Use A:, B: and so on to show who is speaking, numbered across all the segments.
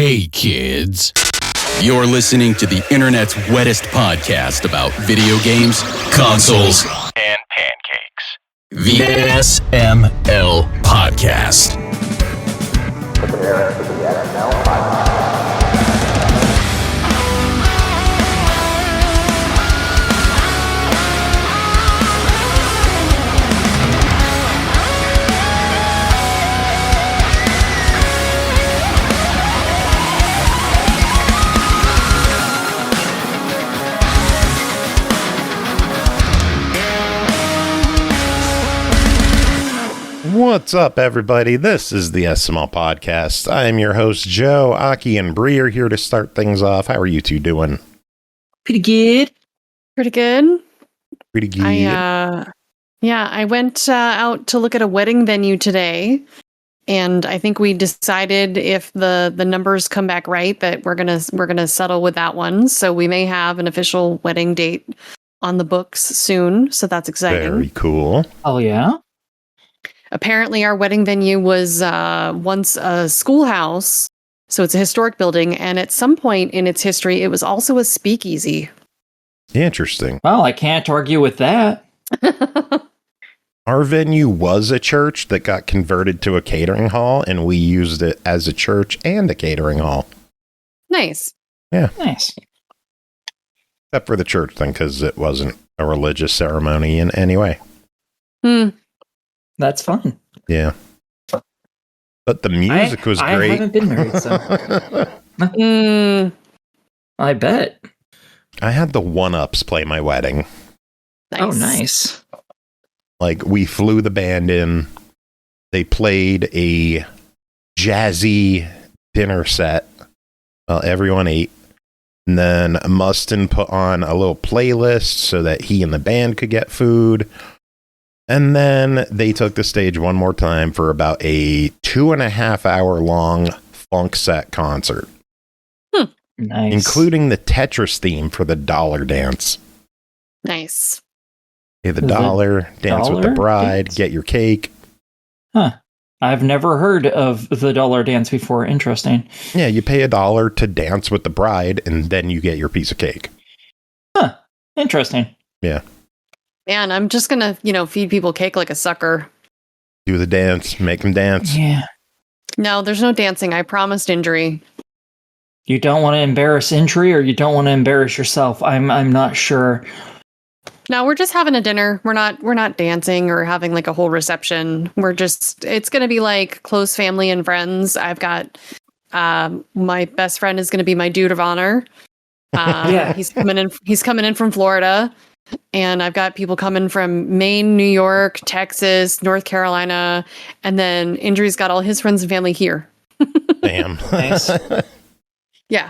A: Hey kids, you're listening to the internet's wettest podcast about video games, consoles, and pancakes. The SML Podcast. Prepare for the SML Podcast.
B: What's up, everybody? This is the SML Podcast. I am your host, Joe. Aki and Bri are here to start things off. How are you two doing?
C: Pretty good.
D: Pretty good.
B: Pretty good.
D: I went out to look at a wedding venue today, and I think we decided if the numbers come back right that we're gonna settle with that one. So we may have an official wedding date on the books soon. So that's exciting.
B: Very cool.
C: Oh yeah.
D: Apparently, our wedding venue was once a schoolhouse, so it's a historic building, and at some point in its history, it was also a speakeasy.
B: Interesting.
C: Well, I can't argue with that.
B: Our venue was a church that got converted to a catering hall, and we used it as a church and a catering hall.
D: Nice.
B: Yeah.
C: Nice.
B: Except for the church thing, because it wasn't a religious ceremony in any way.
C: That's fun.
B: Yeah. But the music was great.
C: I haven't been married, so. I bet.
B: I had the One-Ups play my wedding.
D: Nice.
C: Oh, nice.
B: Like, we flew the band in. They played a jazzy dinner set while everyone ate. And then Mustin put on a little playlist so that he and the band could get food. And then they took the stage one more time for about a 2.5 hour long funk set concert.
C: Nice.
B: Including the Tetris theme for the dollar dance.
D: Nice.
B: Yeah, the dollar dance with the bride,
C: dance?
B: Get your cake.
C: Huh. I've never heard of the dollar dance before. Interesting.
B: Yeah, you pay $1 to dance with the bride, and then you get your piece of cake.
C: Huh. Interesting.
B: Yeah.
D: Man, I'm just gonna, feed people cake like a sucker.
B: Do the dance, make them dance.
C: Yeah.
D: No, there's no dancing. I promised injury.
C: You don't want to embarrass injury, or you don't want to embarrass yourself. I'm not sure.
D: No, we're just having a dinner. We're not dancing or having like a whole reception. It's gonna be like close family and friends. I've got my best friend is gonna be my dude of honor.
C: Yeah.
D: He's coming in from Florida. And I've got people coming from Maine, New York, Texas, North Carolina, and then Indri's got all his friends and family here.
B: Damn.
C: Nice.
D: Yeah.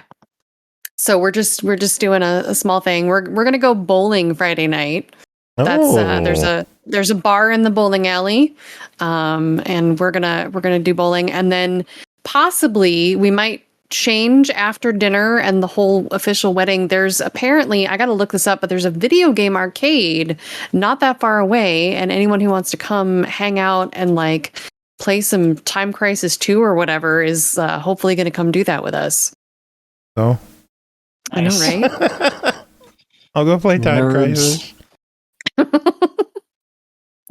D: So we're just doing a small thing. We're gonna go bowling Friday night. That's there's a bar in the bowling alley, and we're gonna do bowling, and then possibly we might change after dinner and the whole official wedding. There's apparently, I gotta look this up, but there's a video game arcade not that far away, and anyone who wants to come hang out and like play some Time Crisis 2 or whatever is hopefully gonna come do that with us.
B: Oh,
D: I know, right?
B: I'll go play Time Crisis.
D: We'll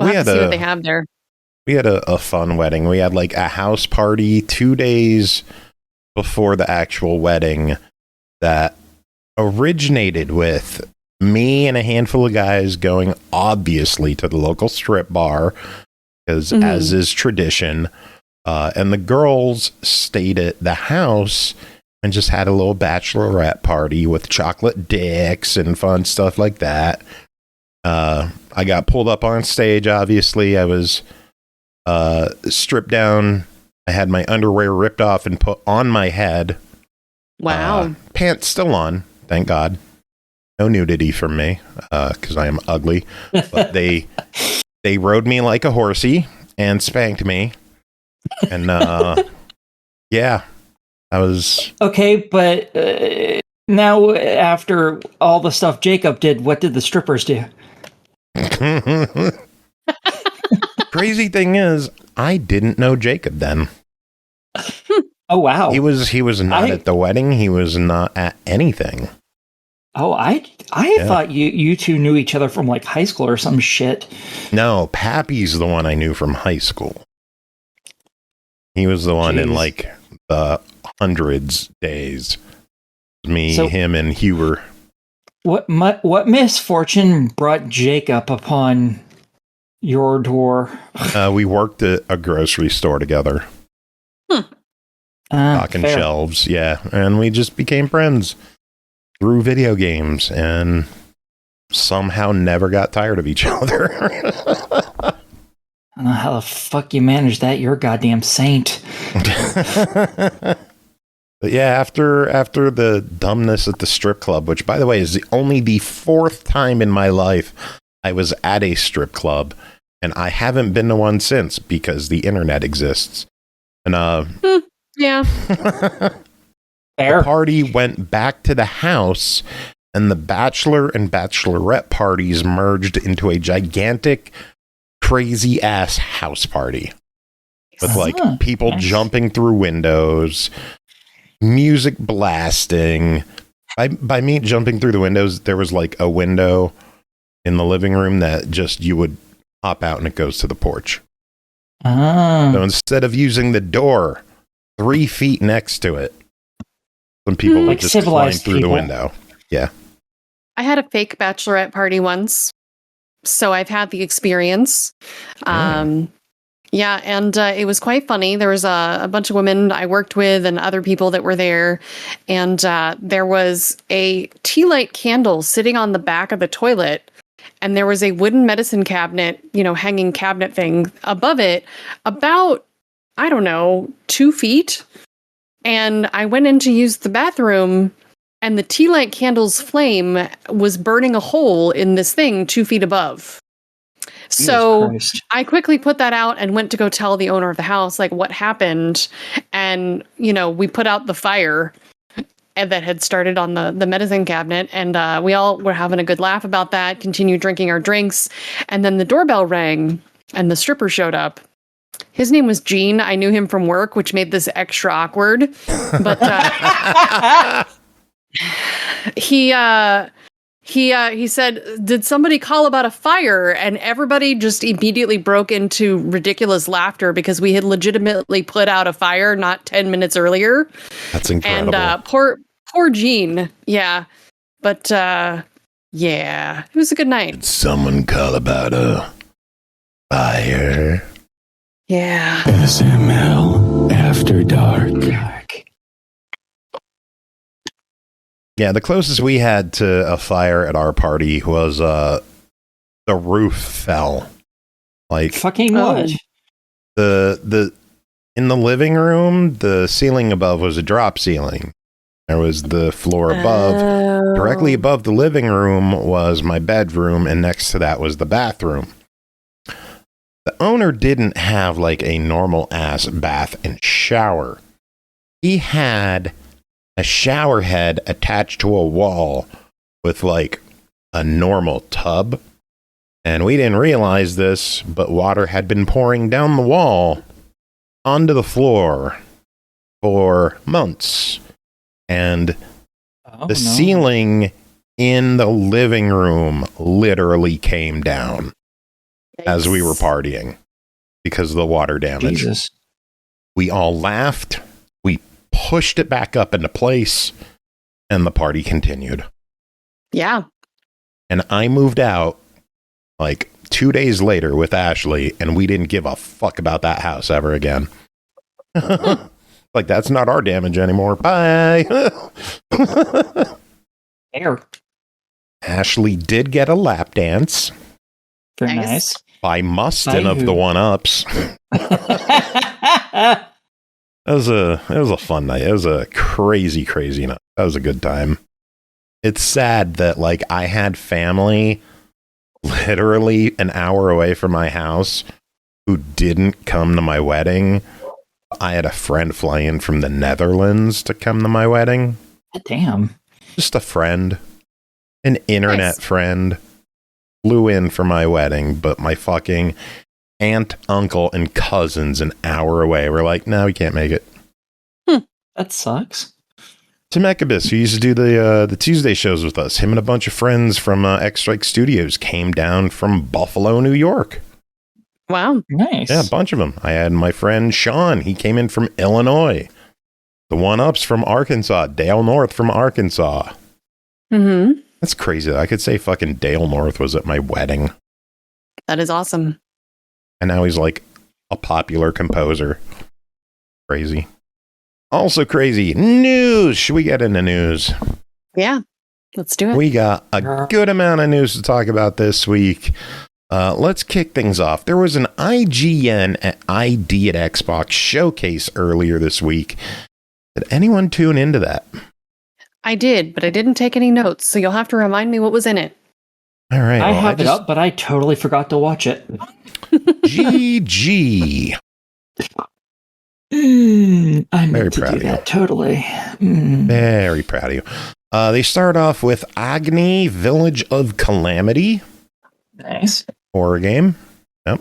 D: have to see what they have there.
B: We had a fun wedding. We had like a house party 2 days before the actual wedding that originated with me and a handful of guys going obviously to the local strip bar, because as is tradition, and the girls stayed at the house and just had a little bachelorette party with chocolate dicks and fun stuff like that. I got pulled up on stage, obviously. I was stripped down. I had my underwear ripped off and put on my head.
D: Wow.
B: Pants still on, thank God. No nudity from me, because I am ugly. But they rode me like a horsey and spanked me. And yeah, I was...
C: Okay, but now after all the stuff Jacob did, what did the strippers do?
B: Crazy thing is, I didn't know Jacob then.
C: Oh wow.
B: He was not at the wedding. He was not at anything.
C: Oh, I thought you two knew each other from like high school or some shit.
B: No, Pappy's the one I knew from high school. He was the one in like the hundreds days. Me, him, and Huber.
C: What misfortune brought Jacob upon your door?
B: We worked at a grocery store together. Stocking shelves, yeah. And we just became friends through video games and somehow never got tired of each other.
C: I don't know how the fuck you managed that. You're a goddamn saint.
B: But yeah, after the dumbness at the strip club, which by the way is only the 4th time in my life I was at a strip club, and I haven't been to one since because the internet exists. And
D: yeah.
B: The party went back to the house, and the bachelor and bachelorette parties merged into a gigantic, crazy ass house party with like people jumping through windows, music blasting. By me jumping through the windows, there was like a window in the living room that just you would hop out and it goes to the porch. So instead of using the door 3 feet next to it, some people would just climb through the window. Yeah.
D: I had a fake bachelorette party once, so I've had the experience. Yeah, and it was quite funny. There was a bunch of women I worked with and other people that were there, and there was a tea light candle sitting on the back of the toilet, and there was a wooden medicine cabinet, hanging cabinet thing above it, about, I don't know, 2 feet. And I went in to use the bathroom, and the tea light candle's flame was burning a hole in this thing 2 feet above. So I quickly put that out and went to go tell the owner of the house, like, what happened. And, we put out the fire that had started on the medicine cabinet. And we all were having a good laugh about that, continued drinking our drinks. And then the doorbell rang and the stripper showed up. His name was Gene. I knew him from work, which made this extra awkward. But he said, "Did somebody call about a fire?" And everybody just immediately broke into ridiculous laughter because we had legitimately put out a fire not 10 minutes earlier.
B: That's incredible.
D: And poor Gene. Yeah. But yeah, it was a good night.
B: Did someone call about a fire?
D: Yeah.
A: SML After Dark.
B: Yeah, the closest we had to a fire at our party was the roof fell. Like
C: fucking what?
B: The in the living room, the ceiling above was a drop ceiling. There was the floor above. Directly above the living room was my bedroom, and next to that was the bathroom. The owner didn't have like a normal ass bath and shower. He had a shower head attached to a wall with like a normal tub. And we didn't realize this, but water had been pouring down the wall onto the floor for months. And ceiling in the living room literally came down as we were partying because of the water damage.
C: Jesus.
B: We all laughed. We pushed it back up into place, and the party continued.
D: Yeah.
B: And I moved out like 2 days later with Ashley, and we didn't give a fuck about that house ever again. Like, that's not our damage anymore. Bye.
C: Air.
B: Ashley did get a lap dance.
C: Very nice.
B: By Mustin of the One-Ups. It was a fun night. It was a crazy, crazy night. That was a good time. It's sad that like I had family literally an hour away from my house who didn't come to my wedding. I had a friend fly in from the Netherlands to come to my wedding.
C: Damn.
B: Just a friend. An internet friend. Flew in for my wedding, but my fucking aunt, uncle, and cousins an hour away were like, no, we can't make it.
C: That sucks.
B: Tim Ekibis, who used to do the Tuesday shows with us, him and a bunch of friends from X-Strike Studios came down from Buffalo, New York.
D: Wow.
C: Nice.
B: Yeah, a bunch of them. I had my friend Sean. He came in from Illinois. The One-Ups from Arkansas. Dale North from Arkansas.
D: Mm-hmm.
B: That's crazy. I could say fucking Dale North was at my wedding.
D: That is awesome.
B: And now he's like a popular composer. Crazy. Also crazy. News. Should we get into news?
D: Yeah. Let's do it.
B: We got a good amount of news to talk about this week. Let's kick things off. There was an IGN at ID at Xbox showcase earlier this week. Did anyone tune into that?
D: I did, but I didn't take any notes, so you'll have to remind me what was in it.
B: All right.
C: I have it up, but I totally forgot to watch it.
B: GG.
C: I meant
B: Very
C: to
B: proud
C: do
B: of you.
C: that, totally.
B: Very proud of you. They start off with Agni, Village of Calamity.
C: Nice.
B: Horror game. Yep.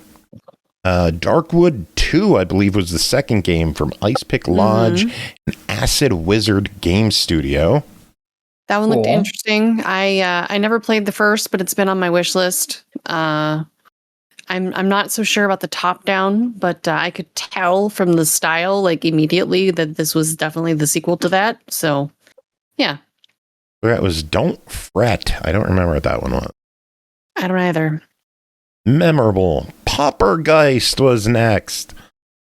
B: Darkwood 2, I believe, was the second game from Ice Pick Lodge and Acid Wizard Game Studio.
D: That one looked
C: Cool.
D: interesting. I never played the first, but it's been on my wish list. I'm not so sure about the top down, but I could tell from the style like immediately that this was definitely the sequel to that. So, yeah.
B: That was Don't Fret. I don't remember what that one was.
D: I don't either.
B: Memorable. Poppergeist was next.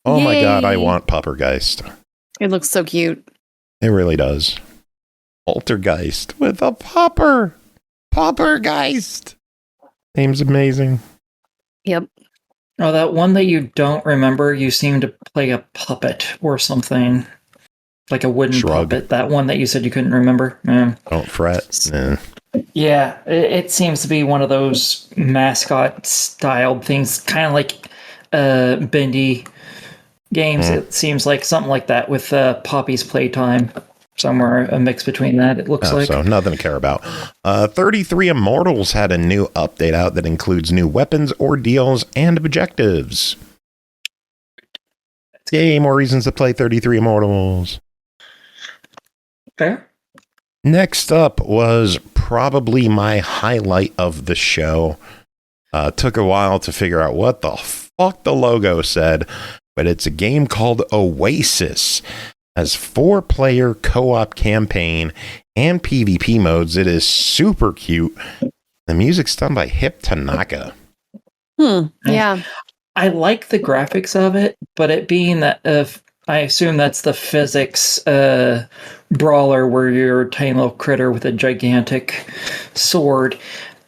B: Oh my god, I
D: Yay.
B: want Poppergeist.
D: It looks so cute.
B: It really does. Poltergeist with a popper. Poppergeist. Name's amazing.
D: Yep.
C: Oh, that one that you don't remember, you seem to play a puppet or something. Like a wooden
B: Shrug.
C: puppet. That one that you said you couldn't remember. Yeah.
B: Don't fret. Eh.
C: Yeah, it seems to be one of those mascot styled things, kind of like bendy games. It seems like something like that with Poppy's Playtime. Somewhere a mix between that, it looks like.
B: So nothing to care about. 33 Immortals had a new update out that includes new weapons, ordeals, and objectives. Yay, more reasons to play 33 Immortals.
C: Fair.
B: Next up was probably my highlight of the show. Took a while to figure out what the fuck the logo said, but it's a game called Oasis. Has 4-player co-op campaign and PvP modes. It is super cute. The music's done by Hip Tanaka.
D: Yeah.
C: I like the graphics of it, but it being that I assume that's the physics brawler where you're a tiny little critter with a gigantic sword.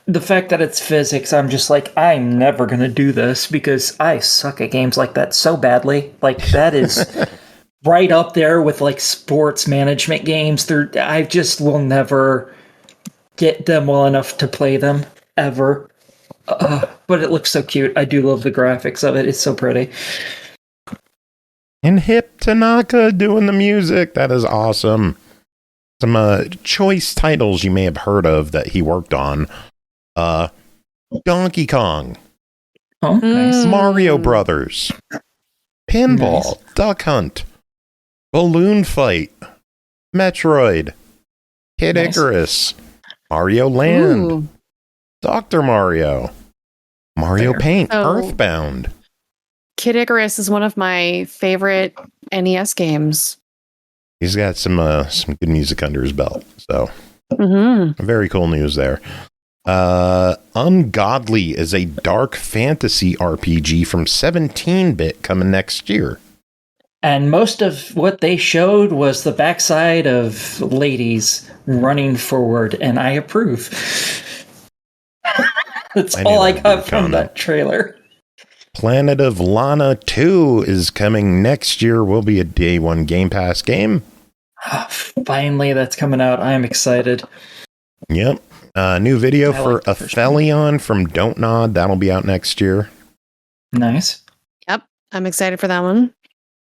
C: The fact that it's physics, I'm just like, I'm never going to do this because I suck at games like that so badly. Like, that is right up there with like sports management games. I just will never get them well enough to play them ever. But it looks so cute. I do love the graphics of it. It's so pretty.
B: And Hip Tanaka doing the music. That is awesome. Some choice titles you may have heard of that he worked on. Donkey Kong.
C: Oh, nice.
B: Mario Brothers. Pinball.
C: Nice.
B: Duck Hunt. Balloon Fight. Metroid. Kid
C: Nice.
B: Icarus. Mario Land.
D: Ooh.
B: Dr. Mario. Mario
C: Fair.
B: Paint.
D: Oh.
B: Earthbound.
D: Kid Icarus is one of my favorite NES games.
B: He's got some good music under his belt. So
D: Mm-hmm.
B: very cool news there. Ungodly is a dark fantasy RPG from 17-bit coming next year.
C: And most of what they showed was the backside of ladies running forward, and I approve. That's
B: I knew
C: all I
B: that would be
C: got
B: the
C: from
B: comment.
C: that trailer.
B: Planet of Lana 2 is coming next year. Will be a day one Game Pass game.
C: Finally, that's coming out. I am excited.
B: Yep. New video
C: I
B: for
C: like the first one.
B: Aphelion from Don't Nod. That'll be out next year.
C: Nice.
D: Yep. I'm excited for that one.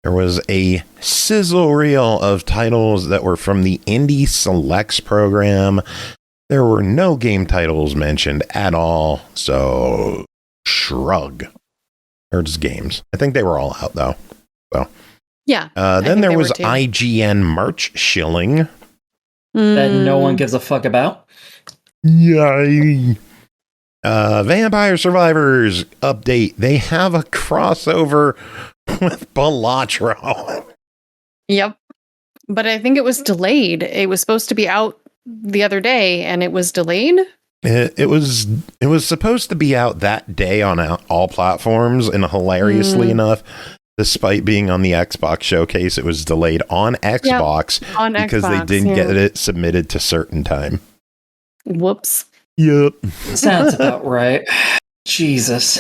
B: There was a sizzle reel of titles that were from the Indie Selects program. There were no game titles mentioned at all, so shrug. Or just games. I think they were all out, though. So
D: Yeah.
B: Then there was IGN merch shilling.
C: That no one gives a fuck about.
B: Yay. Vampire Survivors update. They have a crossover with Balatro.
D: Yep. But I think it was delayed. It was supposed to be out the other day, and it was delayed.
B: It was supposed to be out that day on all platforms, and hilariously enough, despite being on the Xbox showcase, it was delayed on Xbox because they didn't get it submitted to certain time.
D: Whoops.
B: Yep.
C: Sounds about right. Jesus.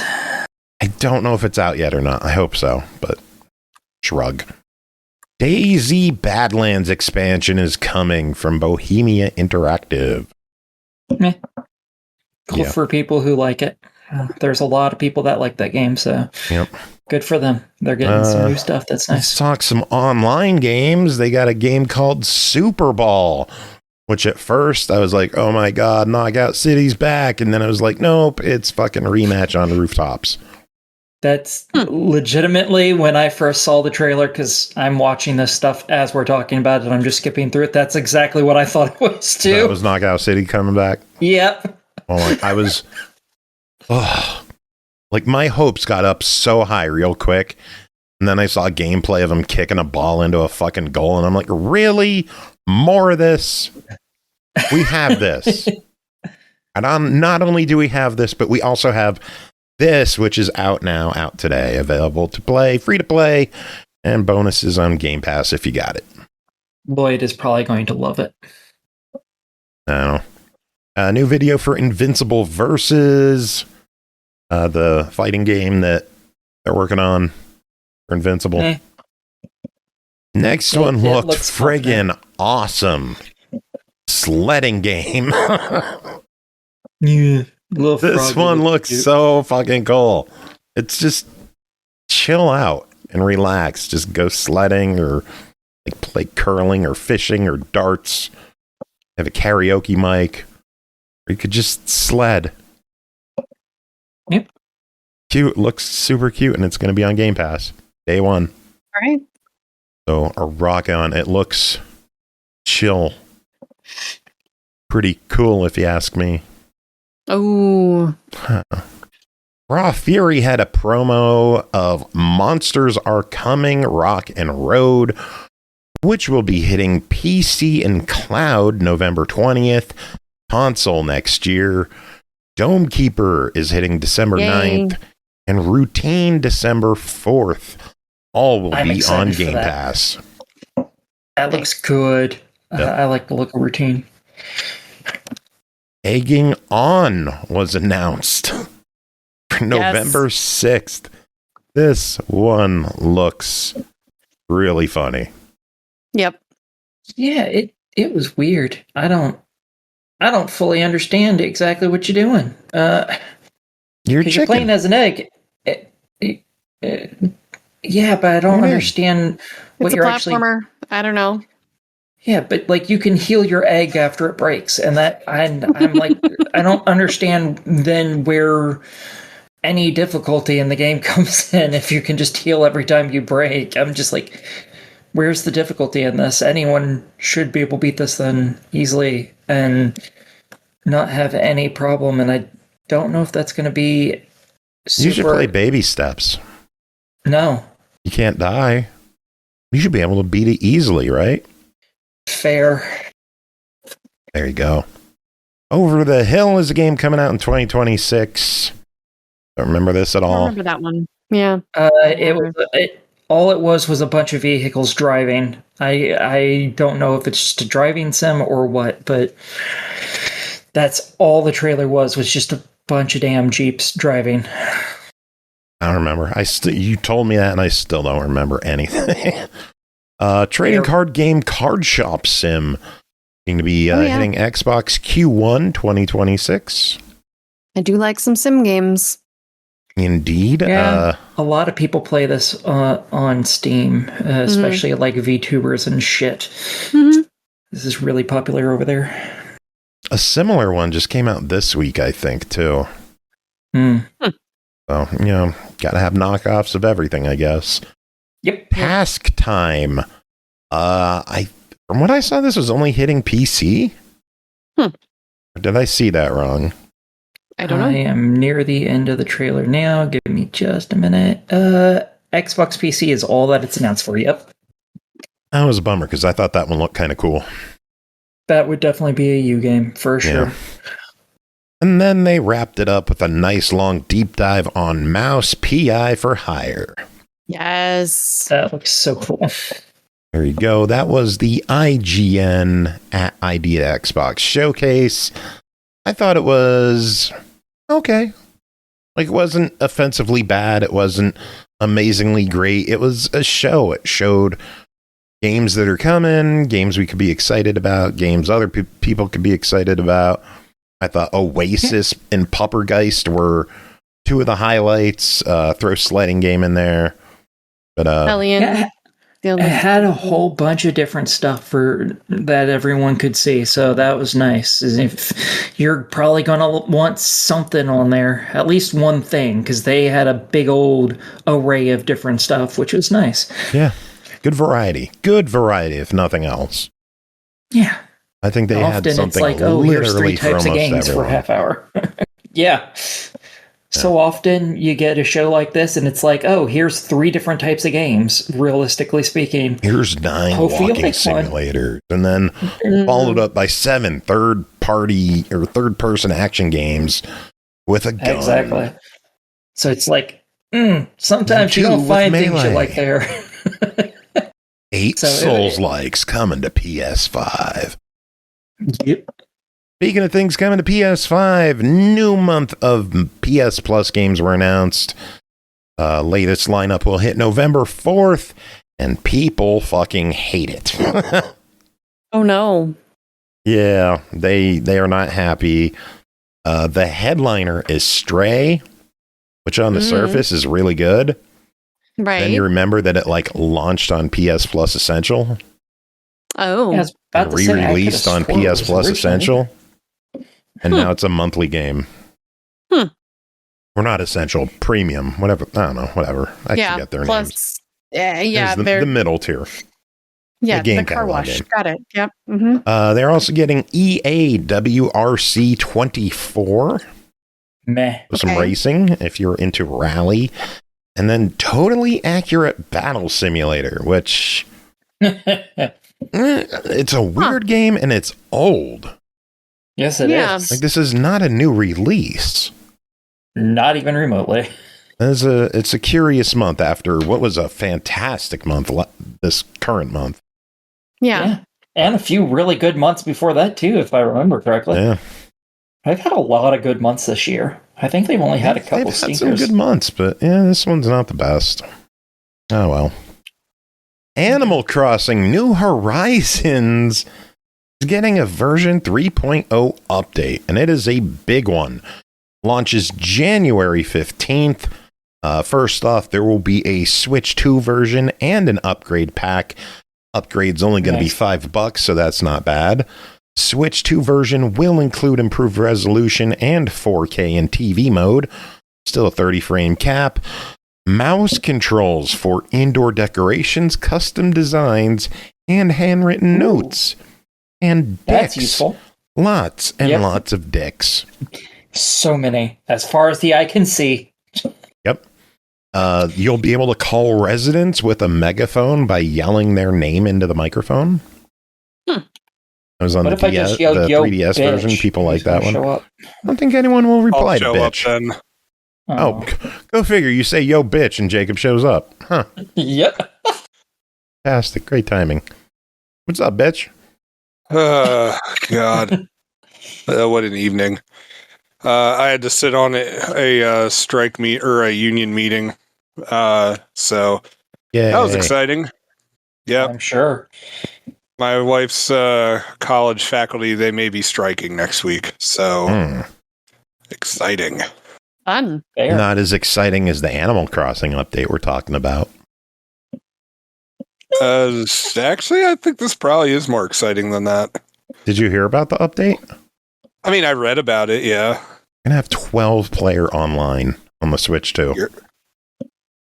B: I don't know if it's out yet or not. I hope so, but shrug. DayZ Badlands expansion is coming from Bohemia Interactive.
C: Cool for people who like it. There's a lot of people that like that game, so good for them. They're getting some new stuff. That's nice.
B: Let's talk some online games. They got a game called Super Ball, which at first I was like, oh my god, Knockout City's back. And then I was like, nope, it's fucking rematch on rooftops.
C: That's legitimately when I first saw the trailer, because I'm watching this stuff as we're talking about it. I'm just skipping through it. That's exactly what I thought it was too.
B: That was Knockout City coming back?
C: Yep.
B: Well, I was... like my hopes got up so high real quick. And then I saw gameplay of him kicking a ball into a fucking goal. And I'm like, really? More of this? We have this. And not only do we have this, but we also have this, which is out today, available to play, free to play, and bonuses on Game Pass if you got it.
C: Lloyd is probably going to love it.
B: No. A new video for Invincible Versus, the fighting game that they're working on for Invincible. Next one looked friggin' awesome. Sledding game.
C: Yeah.
B: This one looks so fucking cool. It's just chill out and relax. Just go sledding or like play curling or fishing or darts. Have a karaoke mic. Or you could just sled.
C: Yep.
B: Cute. Looks super cute, and it's going to be on Game Pass. Day one.
D: All right.
B: So a rock on. It looks chill. Pretty cool if you ask me.
D: Oh.
B: Raw Fury had a promo of Monsters Are Coming Rock and Road, which will be hitting PC and cloud November 20th, console next year. Dome Keeper is hitting December 9th, and Routine December 4th. All will be on Game Pass.
C: That looks good. Yep. I like the look of Routine.
B: Egging On was announced for November 6th. This one looks really funny.
D: Yep.
C: Yeah, it was weird. I don't fully understand exactly what you're doing. You're playing as an egg. Yeah, but I don't understand what you're actually...
D: It's a platformer. I don't know.
C: Yeah, but like you can heal your egg after it breaks, and that I'm like I don't understand then where any difficulty in the game comes in if you can just heal every time you break. I'm just like, where's the difficulty in this? Anyone should be able to beat this then easily and not have any problem. And I don't know if that's going to be super...
B: You should play baby steps.
C: No.
B: You can't die. You should be able to beat it easily, right?
C: Fair.
B: There you go. Over the Hill is a game coming out in 2026. Don't remember this at all.
D: I remember that one. Yeah.
C: All it was a bunch of vehicles driving. I don't know if it's just a driving sim or what, but that's all the trailer was just a bunch of damn Jeeps driving.
B: I don't remember. You told me that, and I still don't remember anything. Trading card game Card Shop Sim. Going to be hitting Xbox Q1 2026.
D: I do like some sim games.
B: Indeed.
C: Yeah, a lot of people play this on Steam, especially like VTubers and shit. Mm-hmm. This is really popular over there.
B: A similar one just came out this week, I think, too. So, gotta have knockoffs of everything, I guess.
C: Yep.
B: Task Time. From what I saw, this was only hitting PC. Or did I see that wrong?
D: I don't know.
C: I am near the end of the trailer now. Give me just a minute. Xbox PC is all that it's announced for. Yep.
B: That was a bummer because I thought that one looked kind of cool.
C: That would definitely be a U game for sure.
B: Yeah. And then they wrapped it up with a nice long deep dive on Mouse PI for Hire.
D: Yes.
C: That looks so cool.
B: There you go. That was the IGN at Idea Xbox showcase. I thought it was okay. Like, it wasn't offensively bad. It wasn't amazingly great. It was a show. It showed games that are coming, games we could be excited about, games other people could be excited about. I thought Oasis and Puppergeist were two of the highlights. Throw Sledding Game in there. But
C: Yeah, it had a whole bunch of different stuff for that everyone could see, so that was nice. As if you're probably gonna want something on there, at least one thing, because they had a big old array of different stuff, which was nice.
B: Yeah, good variety, if nothing else.
C: Yeah,
B: I think they had
C: often
B: something
C: it's like, oh, here's
B: literally
C: 3
B: for
C: types of
B: almost
C: games for a
B: everyone.
C: half hour. Yeah. So often you get a show like this and it's like, oh, here's 3 different types of games, realistically speaking.
B: Here's 9
C: Hopefully
B: walking
C: you'll pick one.
B: simulators, and then followed up by 7 third-party or third-person action games with a gun.
C: Exactly. So it's like, sometimes you
B: 2
C: don't
B: with
C: find things
B: melee.
C: you like there.
B: 8
C: So
B: Souls-likes coming to PS5.
C: Yep.
B: Speaking of things coming to PS5, new month of PS Plus games were announced. Latest lineup will hit November 4th, and people fucking hate it.
D: Oh no.
B: Yeah, they are not happy. The headliner is Stray, which on the surface is really good.
D: Right.
B: Then you remember that it like launched on PS Plus Essential
D: Oh.
C: Yeah, I was about
B: and
C: to say, I could've
B: re-released on
C: sworn it
B: PS
C: was
B: Plus
C: originally.
B: Essential. And now it's a monthly game.
D: Hmm.
B: Or not Essential, Premium, whatever. I don't know, whatever. I forget their names.
D: Plus, yeah,
B: There's
D: they're
B: the middle tier.
D: yeah,
B: game
D: the car
B: catalog
D: wash.
B: game.
D: Got it. Yep. Mm-hmm.
B: They're also getting EA WRC 24.
C: Meh.
B: Some
D: Okay.
B: racing, if you're into rally. And then Totally Accurate Battle Simulator, which it's a weird game and it's old.
C: Yes, it
D: Yeah.
C: is.
B: Like, this is not a new release.
C: Not even remotely.
B: It's a curious month after what was a fantastic month this current month.
D: Yeah.
C: And a few really good months before that, too, if I remember correctly.
B: Yeah,
C: I've had a lot of good months this year. I think they've only had a couple
B: they've had some
C: stinkers.
B: good months, but yeah, this one's not the best. Oh well. Animal Crossing New Horizons is getting a version 3.0 update, and it is a big one. Launches January 15th. First off, there will be a Switch 2 version and an upgrade pack. Upgrade's only going to be $5, so that's not bad. Switch 2 version will include improved resolution and 4K in TV mode. Still a 30 frame cap. Mouse controls for indoor decorations, custom designs, and handwritten notes. And
C: That's
B: dicks.
C: useful.
B: Lots and lots of dicks.
C: So many, as far as the eye can see.
B: Yep. You'll be able to call residents with a megaphone by yelling their name into the microphone. I was on
C: What
B: the,
C: if I just yell,
B: the
C: "Yo,
B: 3DS
C: bitch,"
B: version. People like
C: who's gonna
B: that one.
C: show up?
B: I don't think anyone will reply
E: I'll
B: to
E: show
B: bitch.
E: up then.
B: Oh, go figure. You say yo bitch and Jacob shows up. Huh.
C: Yep.
B: Fantastic. Great timing. What's up, bitch?
E: God. What an evening. I had to sit on a strike meet or a union meeting. So
B: Yeah.
E: that was exciting. Yep.
C: I'm sure.
E: My wife's college faculty, they may be striking next week. So exciting.
D: Fun.
C: Fair.
B: Not as exciting as the Animal Crossing update we're talking about.
E: Actually, I think this probably is more exciting than that.
B: Did you hear about the update?
E: I mean, I read about it, yeah.
B: Gonna have 12 player online on the Switch too.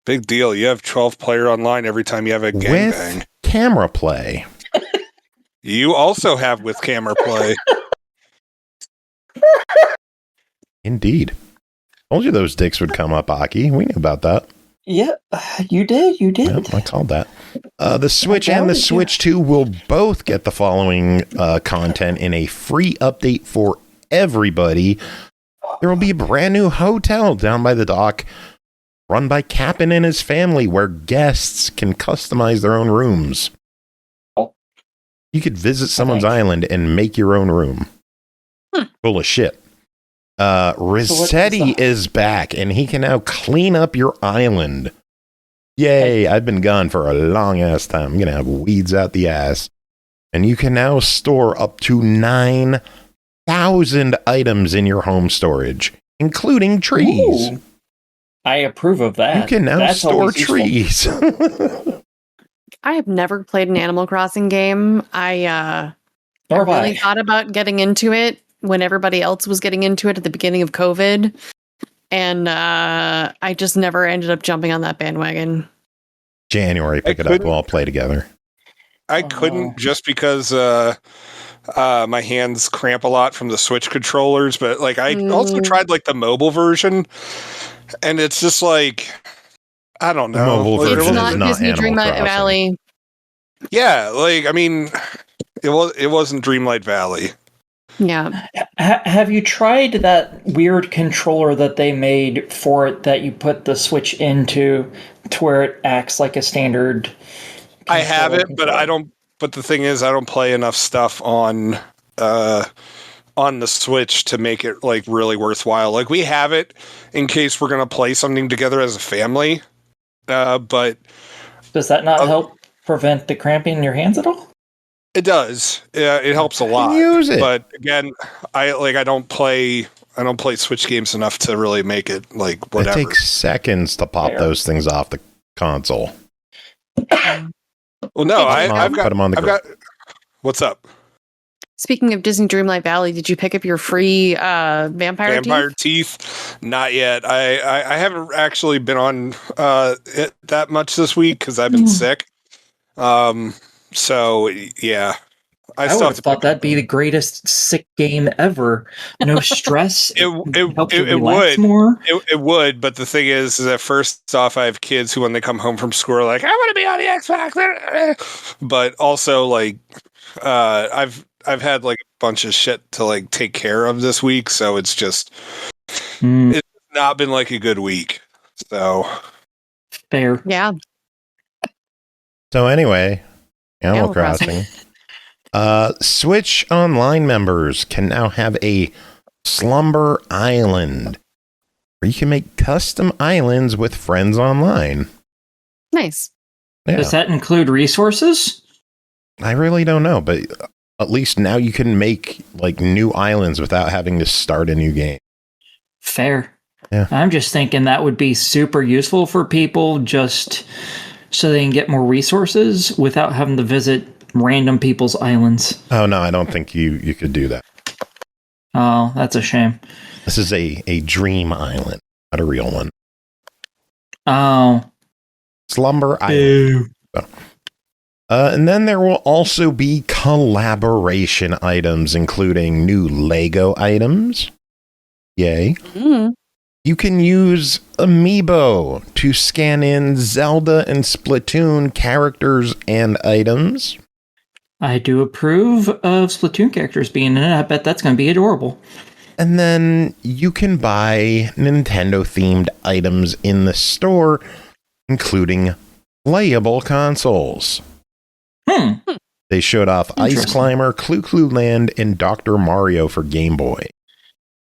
E: Big deal. You have 12-player online every time you have a gangbang.
B: With camera play.
E: You also have with camera play.
B: Indeed. Told you those dicks would come up, Aki. We knew about that.
C: Yeah, you did.
B: Yep, I called that. The Switch and the Switch 2 will both get the following content in a free update for everybody. There will be a brand new hotel down by the dock run by Cap'n and his family where guests can customize their own rooms. You could visit someone's island and make your own room. Full of shit. Rossetti is back, and he can now clean up your island. Yay, I've been gone for a long-ass time. I'm going to have weeds out the ass. And you can now store up to 9,000 items in your home storage, including trees.
C: Ooh, I approve of that.
B: You can now store trees.
D: I have never played an Animal Crossing game. I really thought about getting into it when everybody else was getting into it at the beginning of COVID. And I just never ended up jumping on that bandwagon.
B: January, pick it up. We'll all play together.
E: I couldn't just because my hands cramp a lot from the Switch controllers. But like I also tried like the mobile version. And it's just like, I don't know.
B: The mobile version
D: it's not
B: is not
D: Disney Dreamlight Valley.
E: Yeah, like, I mean, it wasn't Dreamlight Valley.
D: Yeah.
C: Have you tried that weird controller that they made for it that you put the Switch into to where it acts like a standard?
E: I have it, but I don't. But the thing is, I don't play enough stuff on the Switch to make it like really worthwhile. Like we have it in case we're gonna play something together as a family. But
C: does that not help prevent the cramping in your hands at all?
E: It does. Yeah, it helps a lot.
B: Use it.
E: But again, I don't play Switch games enough to really make it like whatever.
B: It takes seconds to pop those things off the console.
E: Well, no, I've got them on the ground. What's up?
D: Speaking of Disney Dreamlight Valley, did you pick up your free vampire teeth?
E: Not yet. I haven't actually been on it that much this week because I've been sick. So yeah,
C: I would have thought that'd be the greatest sick game ever. No stress.
E: It would.
C: More.
E: It would. But the thing is that first off, I have kids who, when they come home from school, are like, I want to be on the Xbox. But also, like, I've had like a bunch of shit to like take care of this week, so it's just it's not been like a good week. So
C: fair.
D: Yeah.
B: So anyway, Animal Crossing. Switch Online members can now have a Slumber Island where you can make custom islands with friends online.
D: Nice.
B: Yeah.
C: Does that include resources?
B: I really don't know, but at least now you can make like new islands without having to start a new game.
C: Fair.
B: Yeah.
C: I'm just thinking that would be super useful for people just so they can get more resources without having to visit random people's islands.
B: Oh, no, I don't think you could do that.
C: Oh, that's a shame.
B: This is a dream island, not a real one.
C: Oh.
B: Slumber Island. So. And then there will also be collaboration items, including new Lego items. Yay.
D: Mm.
B: You can use Amiibo to scan in Zelda and Splatoon characters and items.
C: I do approve of Splatoon characters being in it. I bet that's going to be adorable.
B: And then you can buy Nintendo-themed items in the store, including playable consoles. They showed off Ice Climber, Clu Land, and Dr. Mario for Game Boy.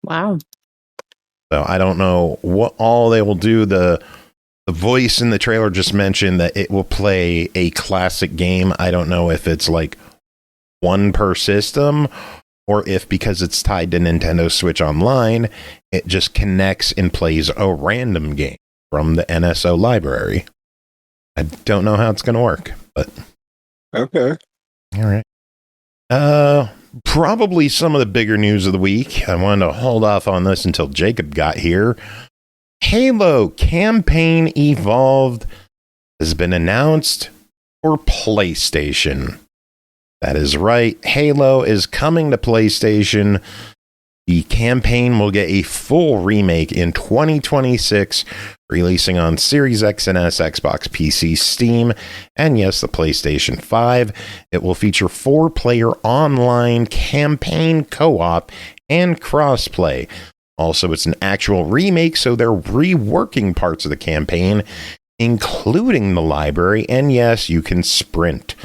D: Wow.
B: So I don't know what all they will do. The voice in the trailer just mentioned that it will play a classic game. I don't know if it's like one per system or if because it's tied to Nintendo Switch Online, it just connects and plays a random game from the NSO library. I don't know how it's going to work, but
E: okay.
B: All right. Probably some of the bigger news of the week. I wanted to hold off on this until Jacob got here. Halo Campaign Evolved has been announced for PlayStation. That is right. Halo is coming to PlayStation. The campaign will get a full remake in 2026, releasing on Series X and S, Xbox, PC, Steam, and yes, the PlayStation 5. It will feature 4-player online campaign co-op and crossplay. Also, it's an actual remake, so they're reworking parts of the campaign, including the library, and yes, you can sprint.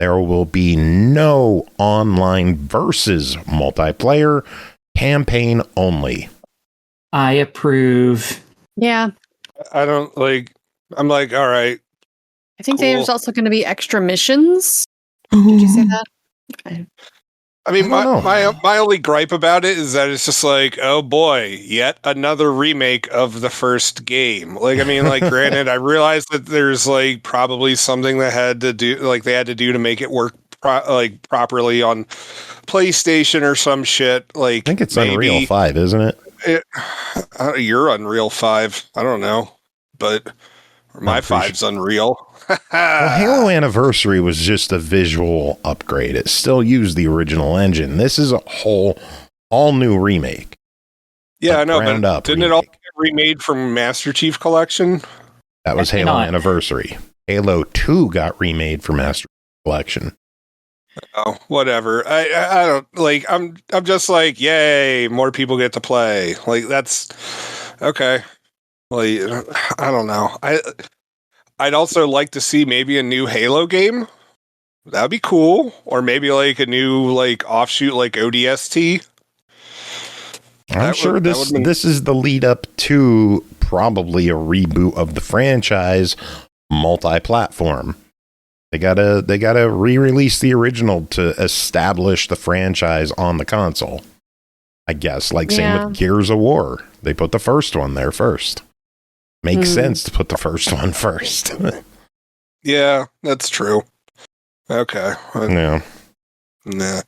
B: There will be no online versus multiplayer, campaign only.
C: I approve.
D: Yeah.
E: I don't like. I'm like, all right.
D: I think
E: Cool.
D: there's also going to be extra missions. Did you say that? Okay.
E: I mean,
B: I don't know.
E: my only gripe about it is that it's just like, oh boy, yet another remake of the first game. Like, I mean, like, granted, I realize that there's like probably something that had to do, like, they had to do to make it work properly on PlayStation or some shit. Like,
B: I think it's
E: maybe,
B: Unreal 5, isn't it?
E: You're Unreal 5. I don't know, but my 5's Unreal.
B: Well, Halo Anniversary was just a visual upgrade. It still used the original engine. This is a whole, all new remake.
E: Yeah, I know, but
B: ground up
E: didn't it all get remade from Master Chief Collection?
B: That was Halo Anniversary. Halo 2 got remade for Master Chief Collection.
E: Oh, whatever. I don't like. I'm just like, yay! More people get to play. Like, that's okay. Like, I don't know. I'd also like to see maybe a new Halo game. That'd be cool. Or maybe like a new like offshoot like ODST.
B: I'm sure this is the lead up to probably a reboot of the franchise, multi-platform. They gotta re-release the original to establish the franchise on the console. I guess, like same with Gears of War. They put the first one there first. Makes sense to put the first one first.
E: Yeah, that's true. Okay.
B: Yeah.
E: Nah.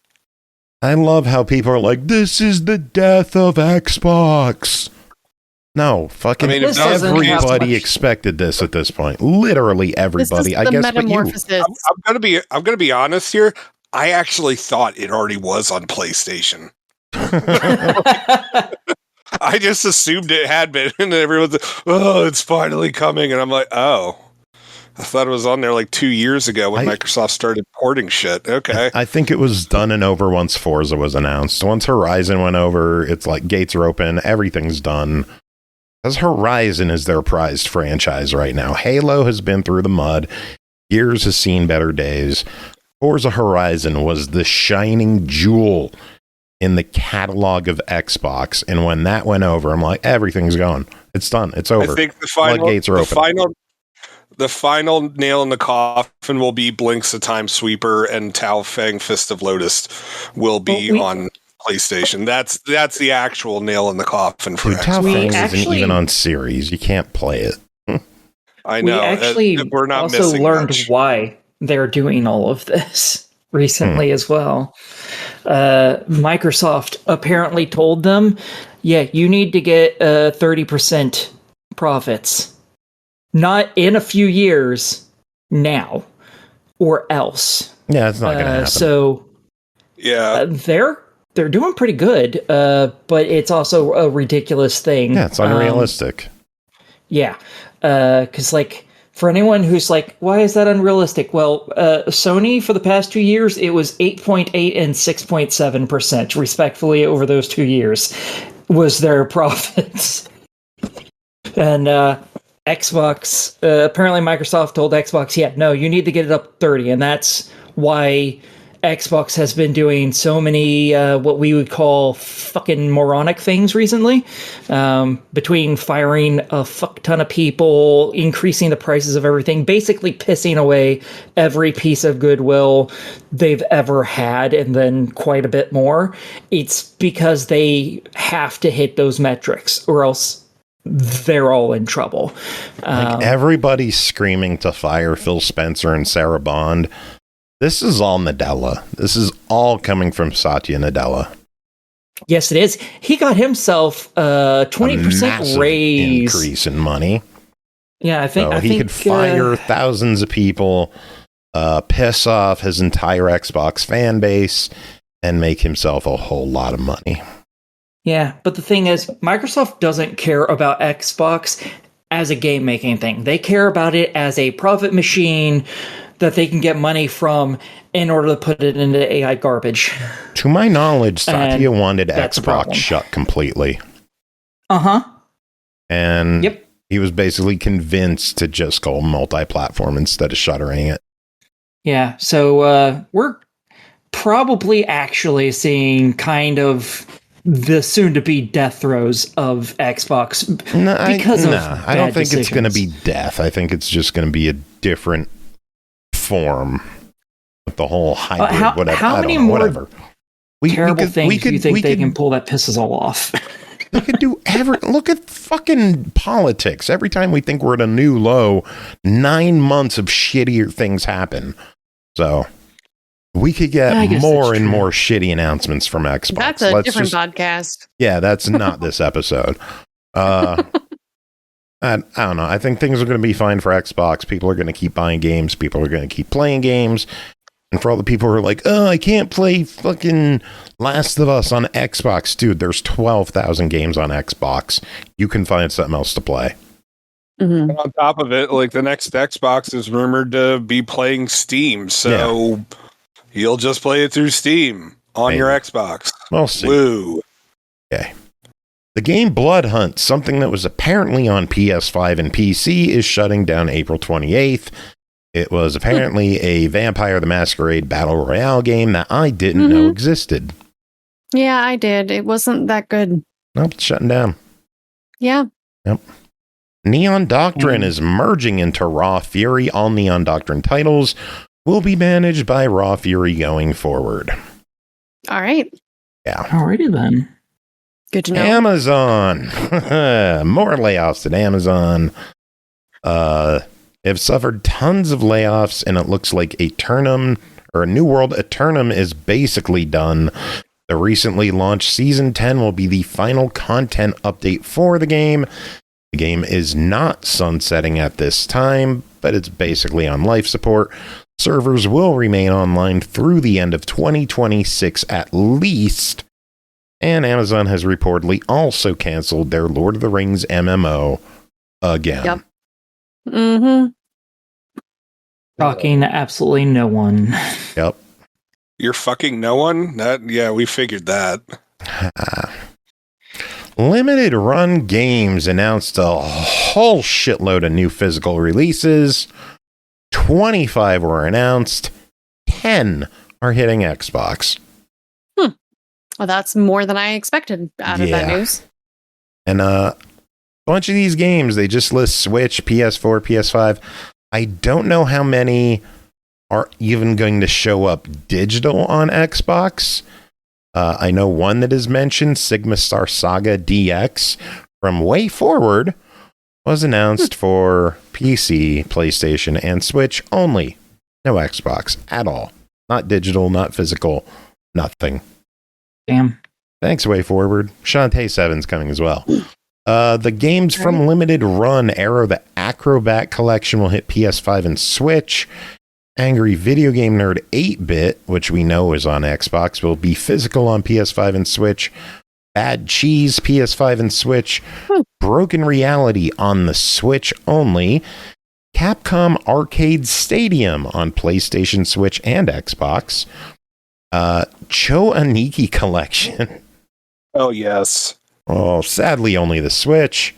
B: I love how people are like, this is the death of Xbox. No, fucking everybody expected this at this point. Literally everybody. I guess but you.
E: I'm gonna be honest here. I actually thought it already was on PlayStation. I just assumed it had been, and everyone's like, oh, it's finally coming. And I'm like, oh, I thought it was on there like 2 years ago when Microsoft started porting shit. Okay.
B: I think it was done and over once Forza was announced. Once Horizon went over, it's like gates are open, everything's done. Because Horizon is their prized franchise right now. Halo has been through the mud. Gears has seen better days. Forza Horizon was the shining jewel in the catalog of Xbox, and when that went over, I'm like, everything's gone. It's done. It's over.
E: I think the floodgates are open. The final nail in the coffin will be Blinks the Time Sweeper, and Tao Feng Fist of Lotus will be on PlayStation. That's the actual nail in the coffin for Xbox.
B: Tao Feng isn't even on Series. You can't play it.
E: I know.
C: We're not also missing learned much. Why they're doing all of this recently as well. Microsoft apparently told them, yeah, you need to get 30% profits. Not in a few years, now, or else.
B: Yeah, it's not going to happen.
C: So,
E: yeah,
C: they're doing pretty good, but it's also a ridiculous thing.
B: Yeah, it's unrealistic.
C: Yeah, because like for anyone who's like, why is that unrealistic? Well, Sony for the past 2 years, it was 8.8 and 6.7% respectfully over those 2 years was their profits. And Xbox, apparently Microsoft told Xbox, yeah, no, you need to get it up 30. And that's why Xbox has been doing so many what we would call fucking moronic things recently, between firing a fuck ton of people, increasing the prices of everything, basically pissing away every piece of goodwill they've ever had, and then quite a bit more. It's because they have to hit those metrics, or else they're all in trouble.
B: Like everybody's screaming to fire Phil Spencer and Sarah Bond. This is all Nadella. This is all coming from Satya Nadella.
C: Yes, it is. He got himself 20% raise.
B: Increase in money.
C: Yeah, I think
B: he could fire thousands of people, piss off his entire Xbox fan base, and make himself a whole lot of money.
C: Yeah, but the thing is, Microsoft doesn't care about Xbox as a game-making thing. They care about it as a profit machine that they can get money from in order to put it into AI garbage.
B: To my knowledge, Satya wanted Xbox shut completely.
C: Uh-huh.
B: And he was basically convinced to just go multi-platform instead of shuttering it.
C: Yeah, so we're probably actually seeing kind of the soon-to-be death throes of Xbox
B: I don't think it's going to be death. I think it's just going to be a different form with the whole hybrid, whatever.
C: How many more terrible things do you think they can pull that pisses all off?
B: They could do look at fucking politics. Every time we think we're at a new low, 9 months of shittier things happen. So we could get more and more shitty announcements from Xbox.
D: That's a different podcast.
B: Yeah, that's not this episode. I don't know. I think things are going to be fine for Xbox. People are going to keep buying games. People are going to keep playing games. And for all the people who are like, oh, I can't play fucking Last of Us on Xbox. Dude, there's 12,000 games on Xbox. You can find something else to play.
E: Mm-hmm. On top of it, like the next Xbox is rumored to be playing Steam. So you'll just play it through Steam on your Xbox.
B: We'll see.
E: Woo.
B: Okay. The game Blood Hunt, something that was apparently on PS5 and PC, is shutting down April 28th. It was apparently a Vampire the Masquerade Battle Royale game that I didn't know existed.
D: Yeah, I did. It wasn't that good.
B: Nope, it's shutting down.
D: Yeah.
B: Yep. Neon Doctrine is merging into Raw Fury. All Neon Doctrine titles will be managed by Raw Fury going forward.
D: All right.
B: Yeah.
C: Alrighty then.
D: Good to know.
B: Amazon. More layoffs at Amazon. They've suffered tons of layoffs, and it looks like a New World Aeternum is basically done. The recently launched Season 10 will be the final content update for the game. The game is not sunsetting at this time, but it's basically on life support. Servers will remain online through the end of 2026 at least. And Amazon has reportedly also canceled their Lord of the Rings MMO again.
D: Yep. Mm-hmm.
C: Shocking absolutely no one.
B: Yep.
E: You're fucking no one? We figured that.
B: Limited Run Games announced a whole shitload of new physical releases. 25 were announced. 10 are hitting Xbox.
D: Well, that's more than I expected out of that news.
B: And a bunch of these games, they just list Switch, PS4, PS5. I don't know how many are even going to show up digital on Xbox. I know one that is mentioned, Sigma Star Saga DX from Way Forward, was announced for PC, PlayStation, and Switch only. No Xbox at all. Not digital, not physical, nothing.
C: Damn.
B: Thanks, Way Forward. Shantae 7's coming as well. The games from Limited Run, Arrow the Acrobat Collection will hit PS5 and Switch. Angry Video Game Nerd 8-Bit, which we know is on Xbox, will be physical on PS5 and Switch. Bad Cheese, PS5 and Switch. Broken Reality on the Switch only. Capcom Arcade Stadium on PlayStation, Switch, and Xbox. Cho Aniki Collection.
E: Oh, yes.
B: Oh, sadly, only the Switch.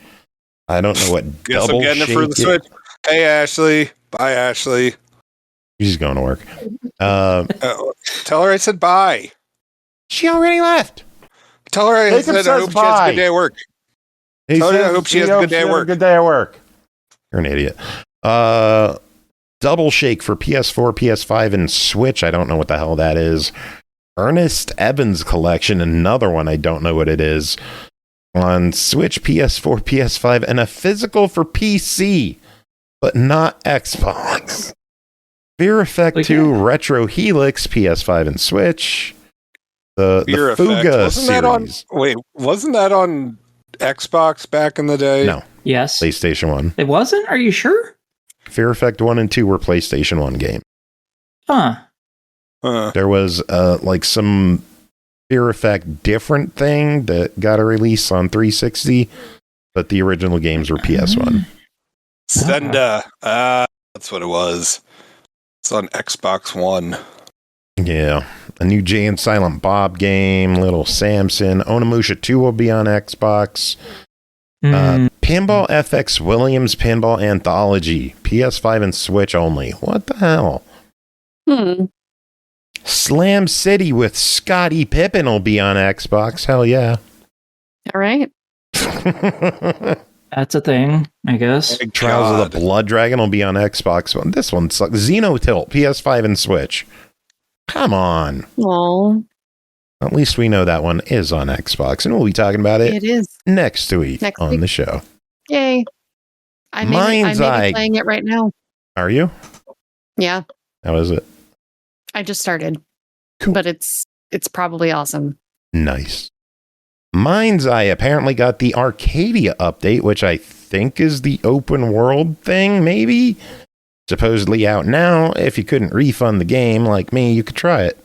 B: I don't know what
E: Guess
B: double
E: I'm getting
B: shake
E: it for the Switch. Hey, Ashley. Bye, Ashley.
B: She's going to work.
E: Tell her I said bye.
B: She already left.
E: Tell her I said I hope she has a good day at work. Tell her I hope she has a good day at work.
B: Good day at work. You're an idiot. Double Shake for PS4, PS5, and Switch. I don't know what the hell that is. Ernest Evans Collection, another one I don't know what it is. On Switch, PS4, PS5, and a physical for PC, but not Xbox. Fear Effect 2 Retro Helix, PS5 and Switch. The
E: Fear Effect.
B: Fuga
E: Wasn't
B: series.
E: wasn't that on Xbox back in the day?
B: No,
C: Yes.
B: PlayStation 1.
C: It wasn't? Are you sure?
B: Fear Effect 1 and 2 were PlayStation 1 games.
C: Huh.
B: There was like some Fear Effect different thing that got a release on 360, but the original games were PS1.
E: Senda. That's what it was. It's on Xbox One.
B: Yeah. A new Jay and Silent Bob game, Little Samson. Onimusha 2 will be on Xbox. Pinball FX Williams Pinball Anthology. PS5 and Switch only. What the hell? Slam City with Scottie Pippen will be on Xbox. Hell yeah.
D: All right.
C: That's a thing, I guess.
B: Trials of the Blood Dragon will be on Xbox. This one sucks. Xenotilt, PS5 and Switch. Come on.
D: Well,
B: At least we know that one is on Xbox, and we'll be talking about it,
D: it is.
B: next week
D: Next
B: on
D: week.
B: the show.
D: Yay. I may be playing it right now.
B: Are you?
D: Yeah,
B: How is it?
D: I just started.
B: Cool.
D: But it's probably awesome.
B: Nice. Mind's Eye apparently got the Arcadia update, which I think is the open world thing, maybe? Supposedly out now. If you couldn't refund the game like me, you could try it.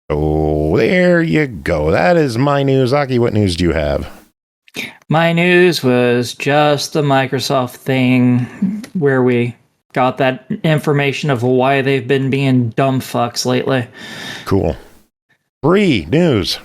B: Oh, there you go. That is my news. Aki, what news do you have?
C: My news was just the Microsoft thing where we got that information of why they've been being dumb fucks lately.
B: Cool. Bri, news.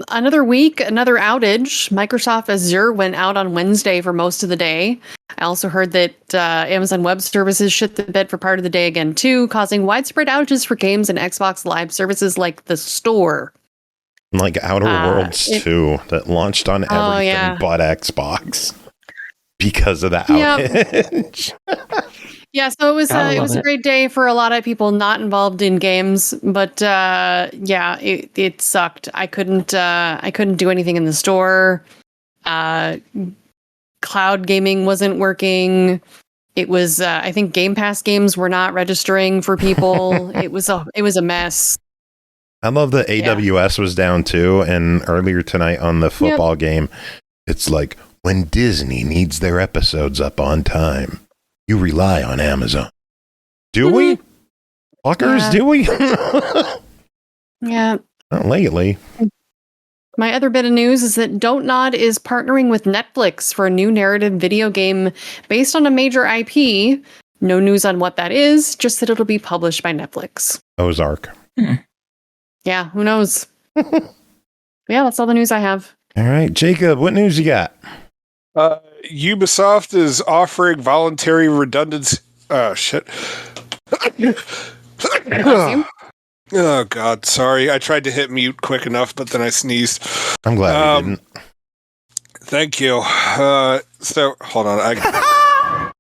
D: Another week, another outage. Microsoft Azure went out on Wednesday for most of the day. I also heard that Amazon Web Services shit the bed for part of the day again, too, causing widespread outages for games and Xbox Live services like the store.
B: Like Outer Worlds 2 that launched on everything but Xbox because of the outage.
D: Yeah, so it was a great day for a lot of people not involved in games, but it sucked. I couldn't do anything in the store. Cloud gaming wasn't working. It was I think Game Pass games were not registering for people. It was a mess.
B: I love that AWS was down too, and earlier tonight on the football game, it's like when Disney needs their episodes up on time, you rely on Amazon. Do we? Fuckers, do we?
D: Yeah.
B: Not lately.
D: My other bit of news is that Don't Nod is partnering with Netflix for a new narrative video game based on a major IP. No news on what that is, just that it'll be published by Netflix.
B: Ozark.
D: Yeah, who knows? Yeah, that's all the news I have.
B: All right, Jacob, what news you got?
E: Ubisoft is offering voluntary redundancy. Oh, shit. Oh, God, sorry. I tried to hit mute quick enough, but then I sneezed.
B: I'm glad you didn't.
E: Thank you. So, hold on.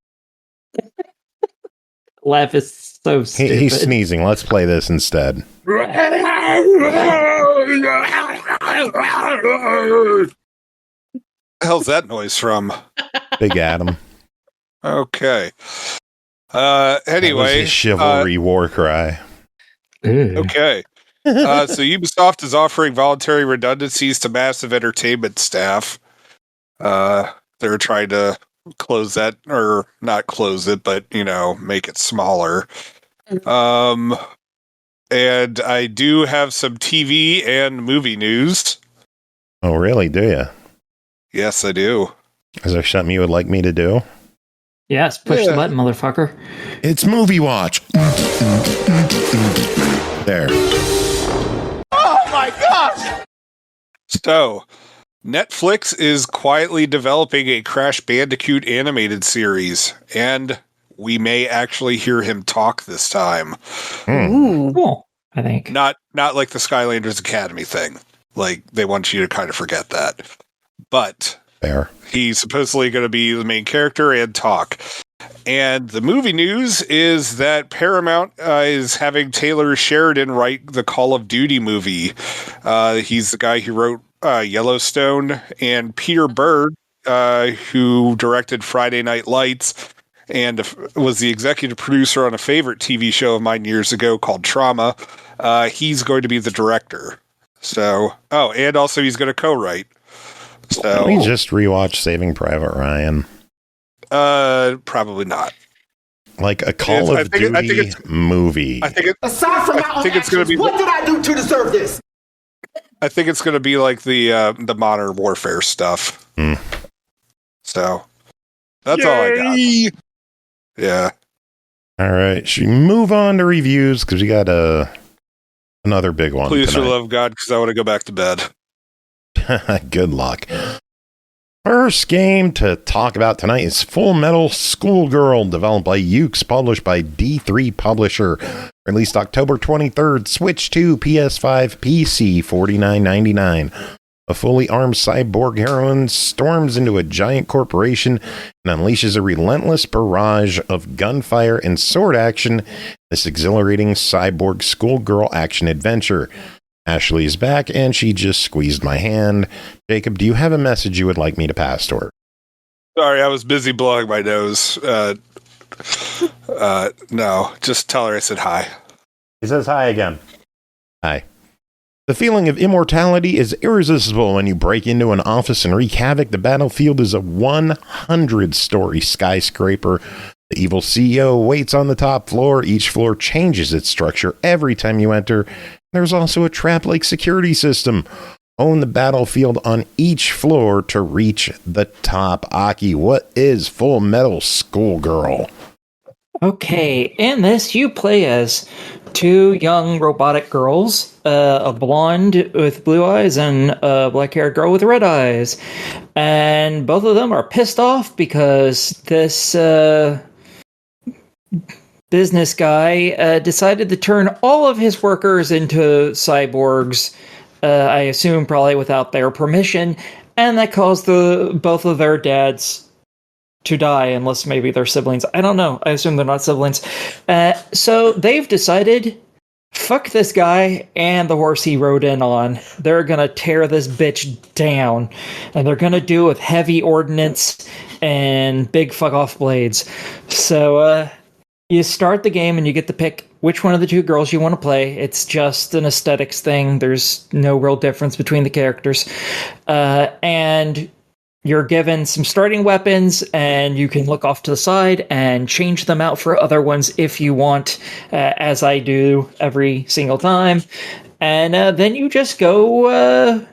C: Laugh is so stupid.
B: He's sneezing. Let's play this instead.
E: Hell's that noise from?
B: Big Adam.
E: Okay. Anyway.
B: That was his chivalry war cry.
E: Okay. So Ubisoft is offering voluntary redundancies to massive entertainment staff. They're trying to close that, or not close it, but, make it smaller. And I do have some TV and movie news.
B: Oh, really? Do you?
E: Yes, I do.
B: Is there something you would like me to do?
C: Yes, push the button, motherfucker.
B: It's Movie Watch. There.
E: Oh my gosh! So, Netflix is quietly developing a Crash Bandicoot animated series, and we may actually hear him talk this time.
D: Ooh.
C: Cool, I think.
E: Not like the Skylanders Academy thing. Like, they want you to kind of forget that. But
B: Fair.
E: He's supposedly going to be the main character and talk. And the movie news is that Paramount is having Taylor Sheridan write the Call of Duty movie. He's the guy who wrote Yellowstone, and Peter Berg, who directed Friday Night Lights and was the executive producer on a favorite TV show of mine years ago called Trauma, he's going to be the director. So, and also he's going to co-write. So
B: we just rewatch Saving Private Ryan.
E: Probably not.
B: Like a Call of Duty movie.
F: Aside from my own actions, what did I do to deserve this?
E: I think it's going to be like the Modern Warfare stuff. So that's all I got. Yeah.
B: All right. Should we move on to reviews? Because we got another big one.
E: Please, for the love of God, because I want to go back to bed.
B: Good luck. First game to talk about tonight is Full Metal Schoolgirl, developed by YUKE'S, published by D3 Publisher. Released October 23rd, Switch 2, PS5, PC, $49.99. A fully armed cyborg heroine storms into a giant corporation and unleashes a relentless barrage of gunfire and sword action in this exhilarating cyborg schoolgirl action adventure. Ashley is back, and she just squeezed my hand. Jacob, do you have a message you would like me to pass to her?
E: Sorry, I was busy blowing my nose. No, just tell her I said hi.
B: He says hi again. Hi. The feeling of immortality is irresistible when you break into an office and wreak havoc. The battlefield is a 100-story skyscraper. The evil CEO waits on the top floor. Each floor changes its structure every time you enter. There's also a trap-like security system. Own the battlefield on each floor to reach the top. Aki, what is Full Metal Schoolgirl?
C: Okay, in this, you play as two young robotic girls, a blonde with blue eyes and a black-haired girl with red eyes. And both of them are pissed off because this business guy decided to turn all of his workers into cyborgs, I assume probably without their permission, and that caused both of their dads to die, unless maybe they're siblings. I don't know. I assume they're not siblings. So they've decided, fuck this guy and the horse he rode in on. They're gonna tear this bitch down, and they're gonna do it with heavy ordnance and big fuck-off blades. So, you start the game and you get to pick which one of the two girls you want to play. It's just an aesthetics thing. There's no real difference between the characters. And you're given some starting weapons, and you can look off to the side and change them out for other ones if you want, as I do every single time. And then you just go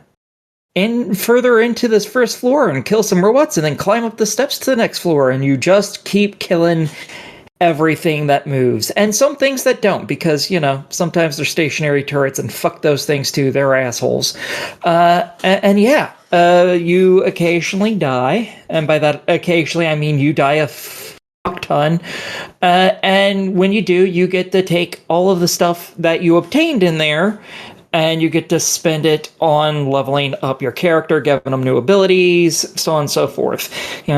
C: further into this first floor and kill some robots, and then climb up the steps to the next floor, and you just keep killing everything that moves, and some things that don't, because, sometimes they're stationary turrets, and fuck those things too, they're assholes. You occasionally die, and by that occasionally I mean you die a fuck ton, and when you do, you get to take all of the stuff that you obtained in there, and you get to spend it on leveling up your character, giving them new abilities, so on and so forth.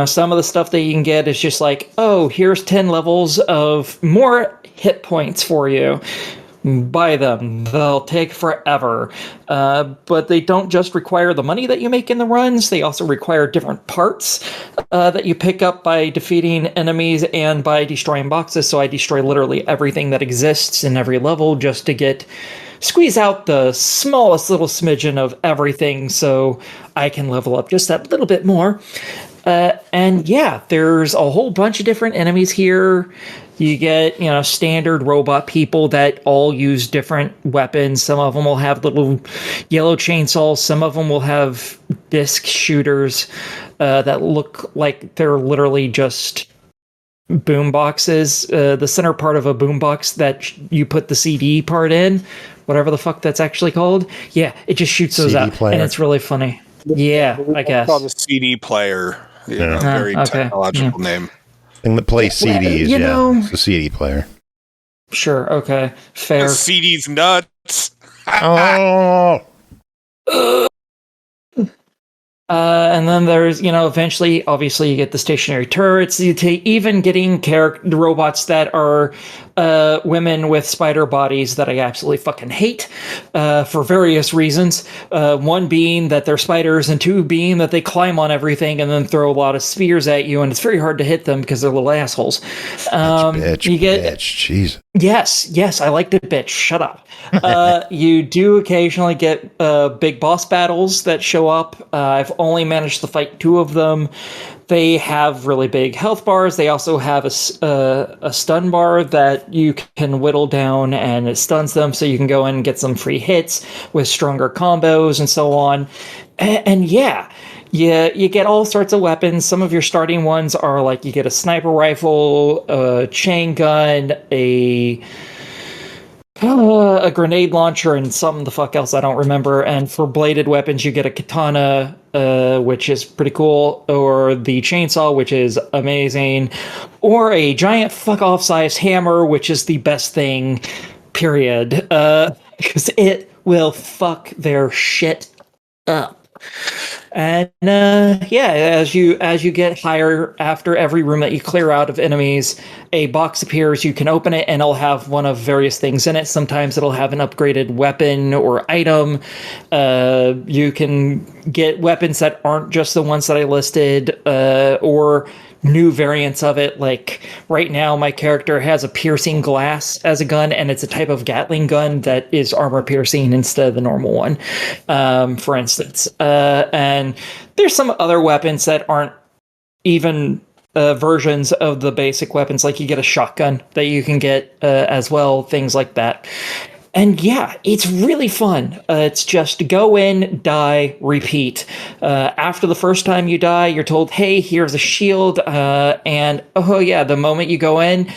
C: Some of the stuff that you can get is just like, oh, here's 10 levels of more hit points for you. Buy them. They'll take forever. But they don't just require the money that you make in the runs. They also require different parts that you pick up by defeating enemies and by destroying boxes. So I destroy literally everything that exists in every level just to squeeze out the smallest little smidgen of everything so I can level up just that little bit more. There's a whole bunch of different enemies here. You get, standard robot people that all use different weapons. Some of them will have little yellow chainsaws. Some of them will have disc shooters that look like they're literally just boom boxes. The center part of a boom box that you put the CD part in, whatever the fuck that's actually called. Yeah, it just shoots those
B: CD
C: out,
B: player.
C: And it's really funny. Yeah, I guess.
E: It's called a CD player. Very technological name.
B: Thing that plays CDs, it's a CD player.
C: Sure, okay, fair.
E: CD's nuts.
B: Oh!
C: And then there's, eventually, obviously, you get the stationary turrets. Even getting robots that are women with spider bodies that I absolutely fucking hate for various reasons. One being that they're spiders, and two being that they climb on everything and then throw a lot of spears at you, and it's very hard to hit them because they're little assholes.
B: Bitch, jeez.
C: Yes, I like to bitch. Shut up. You do occasionally get big boss battles that show up. I've only managed to fight 2 of them. They have really big health bars. They also have a stun bar that you can whittle down, and it stuns them, so you can go in and get some free hits with stronger combos and so on. And yeah, you get all sorts of weapons. Some of your starting ones are like you get a sniper rifle, a chain gun, a grenade launcher, and something the fuck else I don't remember. And for bladed weapons, you get a katana, which is pretty cool, or the chainsaw, which is amazing, or a giant fuck-off sized hammer, which is the best thing, period. Because it will fuck their shit up. And as you get higher, after every room that you clear out of enemies, a box appears. You can open it, and it'll have one of various things in it. Sometimes it'll have an upgraded weapon or item. You can get weapons that aren't just the ones that I listed, or new variants of it. Like right now, my character has a piercing glass as a gun, and it's a type of Gatling gun that is armor piercing instead of the normal one, for instance. And there's some other weapons that aren't even versions of the basic weapons. Like you get a shotgun that you can get as well, things like that. And yeah, it's really fun. It's just go in, die, repeat. After the first time you die, you're told, hey, here's a shield. And oh yeah, the moment you go in,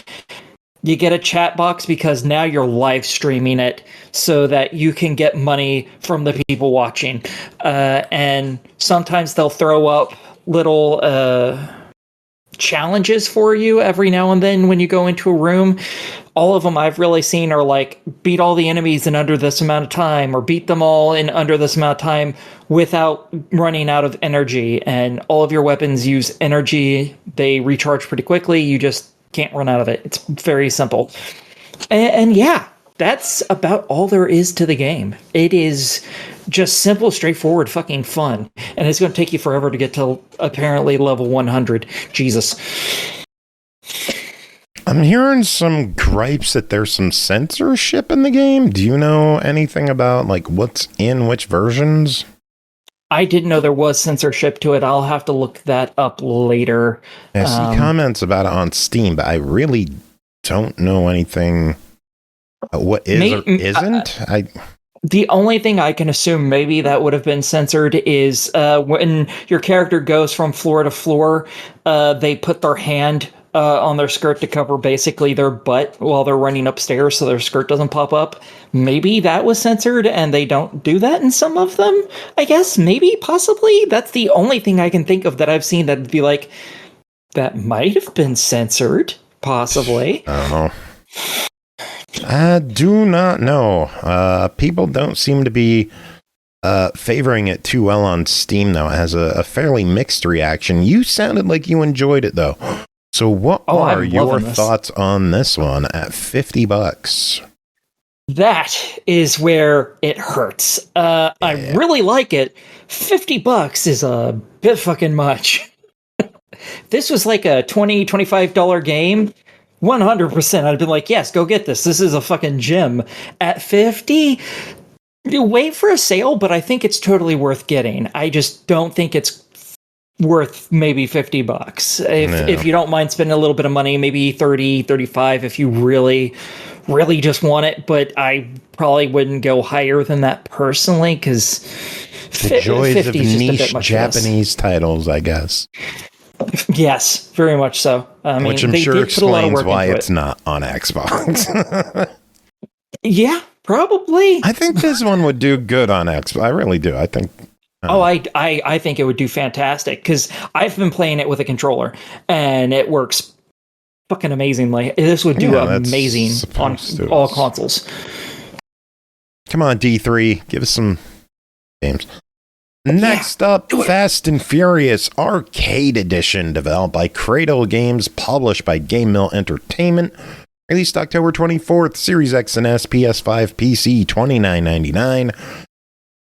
C: you get a chat box because now you're live streaming it so that you can get money from the people watching. And sometimes they'll throw up little challenges for you every now and then when you go into a room. All of them I've really seen are like, beat all the enemies in under this amount of time, or beat them all in under this amount of time without running out of energy. And all of your weapons use energy. They recharge pretty quickly. You just can't run out of it. It's very simple. And yeah, that's about all there is to the game. It is just simple, straightforward, fucking fun. And it's going to take you forever to get to apparently level 100. Jesus.
B: I'm hearing some gripes that there's some censorship in the game. Do you know anything about like what's in which versions?
C: I didn't know there was censorship to it. I'll have to look that up later.
B: I see comments about it on Steam, but I really don't know anything. What is or isn't?
C: The only thing I can assume maybe that would have been censored is when your character goes from floor to floor, they put their hand on their skirt to cover basically their butt while they're running upstairs so their skirt doesn't pop up. Maybe that was censored and they don't do that in some of them, I guess. Maybe, possibly. That's the only thing I can think of that I've seen that'd be like, that might have been censored, possibly.
B: I don't know. I do not know. People don't seem to be favoring it too well on Steam, though. It has a fairly mixed reaction. You sounded like you enjoyed it, though. So what are your thoughts on this one at $50?
C: That is where it hurts. Yeah. I really like it. $50 is a bit fucking much. This was like a $20, $25 game. 100%. I'd been like, yes, go get this. This is a fucking gem. At 50, you wait for a sale, but I think it's totally worth getting. I just don't think it's worth maybe $50. If you don't mind spending a little bit of money, maybe 30, 35 if you really just want it, but I probably wouldn't go higher than that personally, because
B: the joys of niche Japanese titles, I guess.
C: Yes, very much so.
B: Which I'm sure explains why it's not on Xbox.
C: Yeah, probably.
B: I think this one would do good on Xbox. I really do. I think.
C: I think it would do fantastic, because I've been playing it with a controller and it works fucking amazingly. This would do amazing on all consoles.
B: Come on, D3, give us some games. Next up, Fast and Furious Arcade Edition, developed by Cradle Games, published by GameMill Entertainment, released October 24th, Series X and S, PS5, PC, $29.99.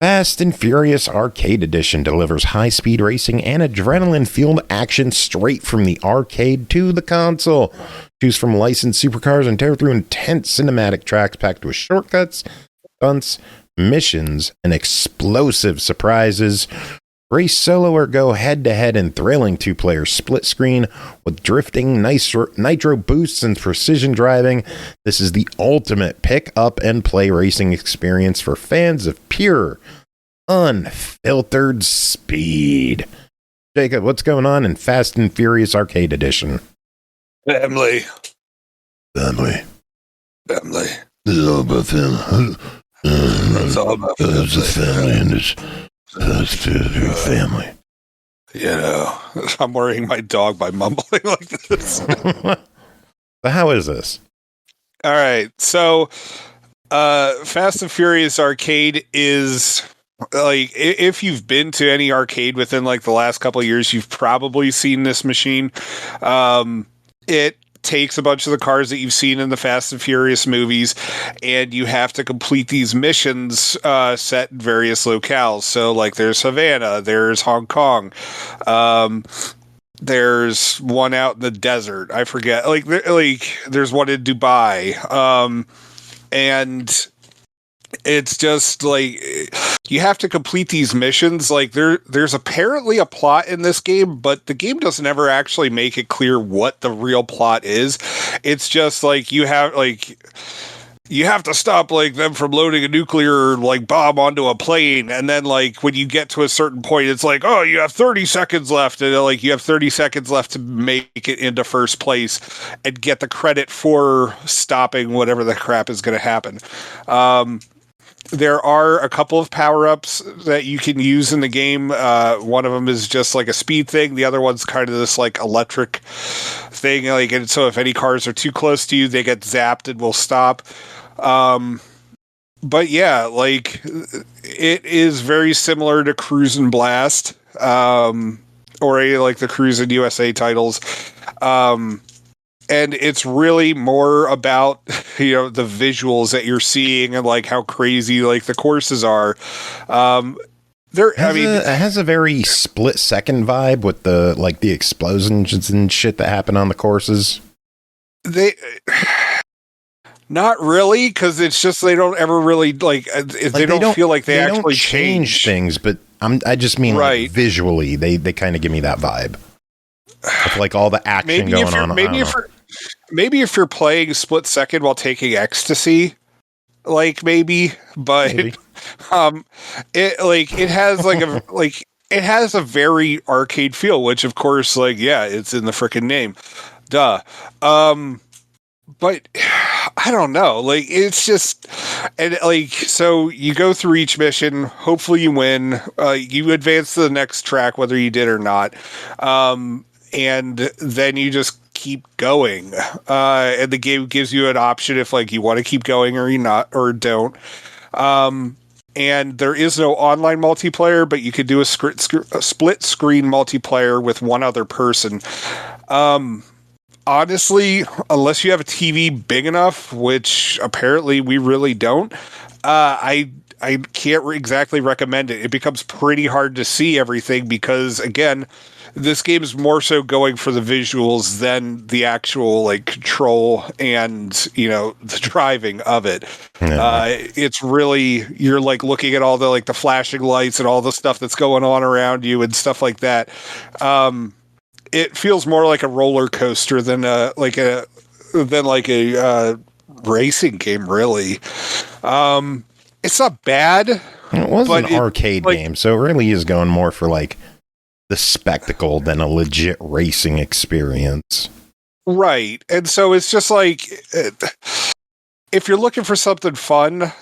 B: Fast and Furious Arcade Edition delivers high-speed racing and adrenaline-fueled action straight from the arcade to the console. Choose from licensed supercars and tear through intense cinematic tracks packed with shortcuts, stunts, missions, and explosive surprises. Race solo or go head-to-head in thrilling two-player split screen with drifting, nitro boosts, and precision driving. This is the ultimate pick-up-and-play racing experience for fans of pure, unfiltered speed. Jacob, what's going on in Fast and Furious Arcade Edition?
E: Family.
B: Family.
E: Family.
B: This is all about family.
E: It's all about family.
B: There's a family in this. That's your family.
E: You know, I'm worrying my dog by mumbling like this.
B: So how is this?
E: All right. So, Fast and Furious Arcade is like, if you've been to any arcade within like the last couple of years, you've probably seen this machine. It takes a bunch of the cars that you've seen in the Fast and Furious movies, and you have to complete these missions set in various locales. So, like, there's Havana, there's Hong Kong, there's one out in the desert. I forget. Like there's one in Dubai, and it's just like you have to complete these missions. Like there's apparently a plot in this game, but the game doesn't ever actually make it clear what the real plot is. It's just like you have to stop like them from loading a nuclear like bomb onto a plane, and then like when you get to a certain point, it's like, oh, you have 30 seconds left, and like you have 30 seconds left to make it into first place and get the credit for stopping whatever the crap is going to happen. There are a couple of power-ups that you can use in the game. One of them is just like a speed thing. The other one's kind of this like electric thing. Like, and so if any cars are too close to you, they get zapped and will stop. But yeah, like it is very similar to Cruise and Blast, or like the Cruise and USA titles. And it's really more about, you know, the visuals that you're seeing and like how crazy like the courses are.
B: It has a very split second vibe with the like the explosions and shit that happen on the courses.
E: Not really, because it's just they don't ever really like they don't feel like they actually change
B: things. But I just mean
E: right.
B: Like, visually, they kind of give me that vibe. With like all the action going on.
E: Maybe if you're playing split second while taking ecstasy, like maybe, but it has like a it has a very arcade feel, which of course, like, yeah, it's in the frickin' name. Duh. But I don't know, like it's just, and like, so you go through each mission, hopefully you win, you advance to the next track, whether you did or not. And then you just keep going. And the game gives you an option if like you want to keep going or you not, or don't. And there is no online multiplayer, but you could do a split screen multiplayer with one other person. Honestly, unless you have a TV big enough, which apparently we really don't, I can't exactly recommend it. It becomes pretty hard to see everything because, again, this game is more so going for the visuals than the actual like control and, you know, the driving of it. Yeah. It's really, you're like looking at all the like the flashing lights and all the stuff that's going on around you and stuff like that. It feels more like a roller coaster than a racing game, really. It's not bad.
B: It was an arcade game, so it really is going more for like the spectacle than a legit racing experience.
E: Right. And so it's just like, if you're looking for something fun,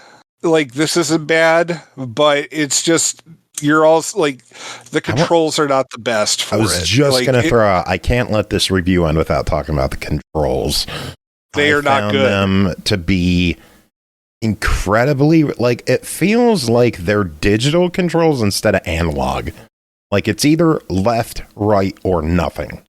E: like this isn't bad, but it's just, you're also like, the controls are not the best for it.
B: I was just going to throw out, I can't let this review on without talking about the controls.
E: They are not good.
B: Them to be incredibly, like, it feels like they're digital controls instead of analog. Like, it's either left, right, or nothing.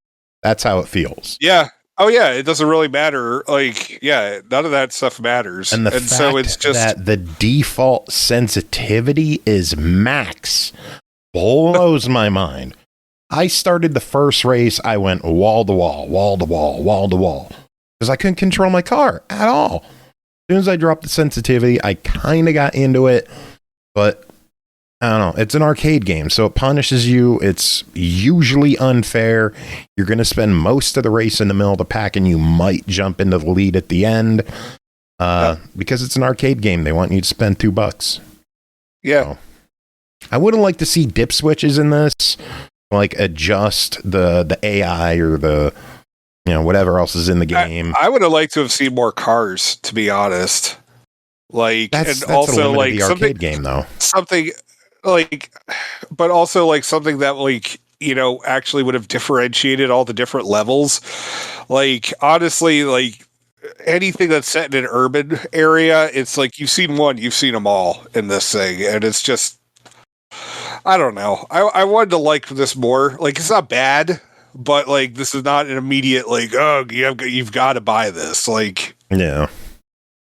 B: That's how it feels.
E: Yeah. Oh yeah, it doesn't really matter. Like, yeah, none of that stuff matters.
B: And the fact
E: so it's just
B: that the default sensitivity is max blows my mind. I started the first race, I went wall to wall, wall to wall, wall to wall. Because I couldn't control my car at all. As soon as I dropped the sensitivity, I kind of got into it. But I don't know. It's an arcade game, so it punishes you. It's usually unfair. You're going to spend most of the race in the middle of the pack, and you might jump into the lead at the end. Because it's an arcade game. They want you to spend $2.
E: Yeah.
B: So, I would have liked to see dip switches in this. Like, adjust the AI or the, whatever else is in the game.
E: I would have liked to have seen more cars, to be honest. Like,
B: That's
E: also like
B: the arcade game, though.
E: Something like, but also like something that like, actually would have differentiated all the different levels. Like, honestly, like anything that's set in an urban area, it's like you've seen one, you've seen them all in this thing. And it's just, I don't know. I wanted to like this more. Like, it's not bad, but like this is not an immediate like, oh, you've got to buy this. Like,
B: yeah.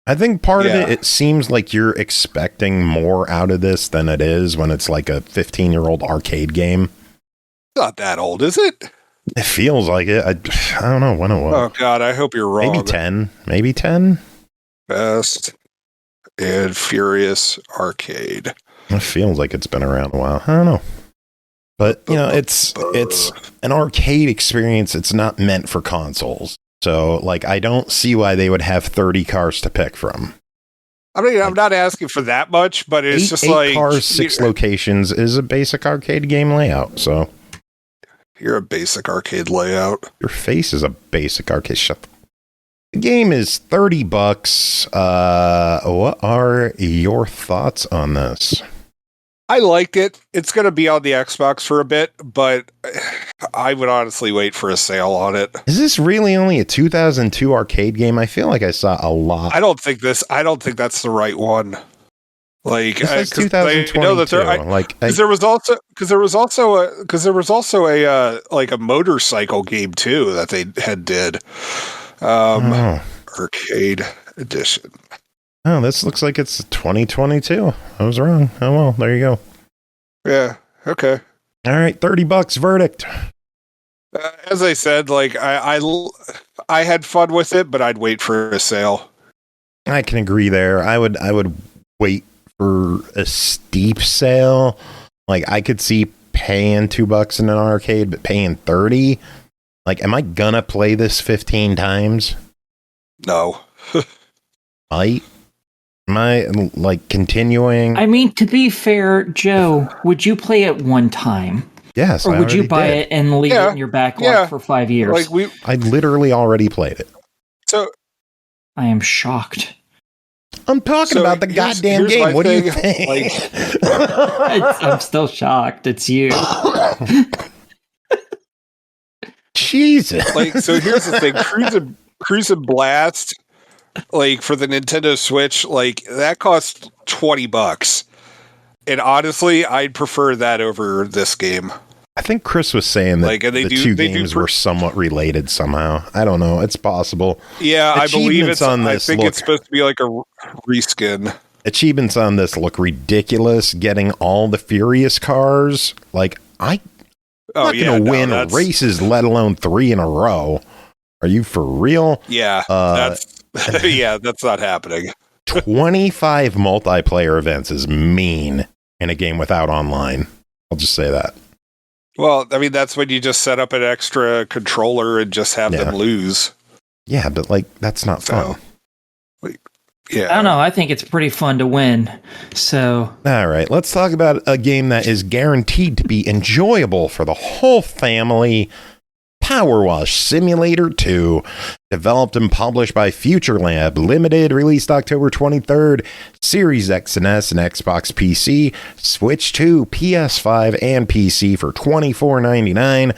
B: I think part of it seems like you're expecting more out of this than it is when it's like a 15-year-old arcade game.
E: It's not that old, is it?
B: It feels like it. I don't know when it was.
E: Oh, God, I hope you're wrong.
B: Maybe 10?
E: Fast and Furious Arcade.
B: It feels like it's been around a while. I don't know. But, it's an arcade experience. It's not meant for consoles. So, like, I don't see why they would have 30 cars to pick from.
E: I mean, I'm not asking for that much, but it's just like...
B: 8 cars, 6 locations is a basic arcade game layout, so...
E: You're a basic arcade layout.
B: Your face is a basic arcade... Shut the game is $30. What are your thoughts on this?
E: I liked it. It's going to be on the Xbox for a bit, but I would honestly wait for a sale on it.
B: Is this really only a 2002 arcade game? I feel like I saw a lot.
E: I don't think that's the right one. Like,
B: this is 2022.
E: Because there was also a like a motorcycle game too that they had did. Arcade edition.
B: Oh, this looks like it's 2022. I was wrong. Oh, well, there you go.
E: Yeah. Okay.
B: All right. $30 verdict.
E: As I said, like I had fun with it, but I'd wait for a sale.
B: I can agree there. I would wait for a steep sale. Like, I could see paying $2 in an arcade, but paying 30. Like, am I gonna play this 15 times?
E: No.
B: Am I, like, continuing?
C: I mean, to be fair, Joe, would you play it one time?
B: Yes.
C: Or would you buy it and leave it in your backlog for 5 years?
E: Like
B: I literally already played it.
E: So
C: I am shocked.
B: I'm talking about the goddamn game. What do you think?
E: Like,
C: I'm still shocked. It's you.
B: Jesus.
E: Like, so here's the thing. Cruise and Blast, like, for the Nintendo Switch, like, that costs $20. And honestly, I'd prefer that over this game.
B: I think Chris was saying that
E: like,
B: the two games were somewhat related somehow. I don't know. It's possible.
E: Yeah, I believe it's
B: on this.
E: I think it's supposed to be like a reskin.
B: Achievements on this look ridiculous. Getting all the Furious cars. Like, I'm not going to win races, let alone 3 in a row. Are you for real?
E: Yeah, that's not happening.
B: 25 multiplayer events is mean in a game without online. I'll just say that.
E: Well, I mean, that's when you just set up an extra controller and just have them lose.
B: Yeah, but, like, that's not fun.
E: Yeah.
C: I don't know. I think it's pretty fun to win. So,
B: all right, let's talk about a game that is guaranteed to be enjoyable for the whole family. Powerwash Simulator 2, developed and published by FuturLab, limited, released October 23rd, Series X and S and Xbox PC, Switch 2, PS5, and PC for $24.99.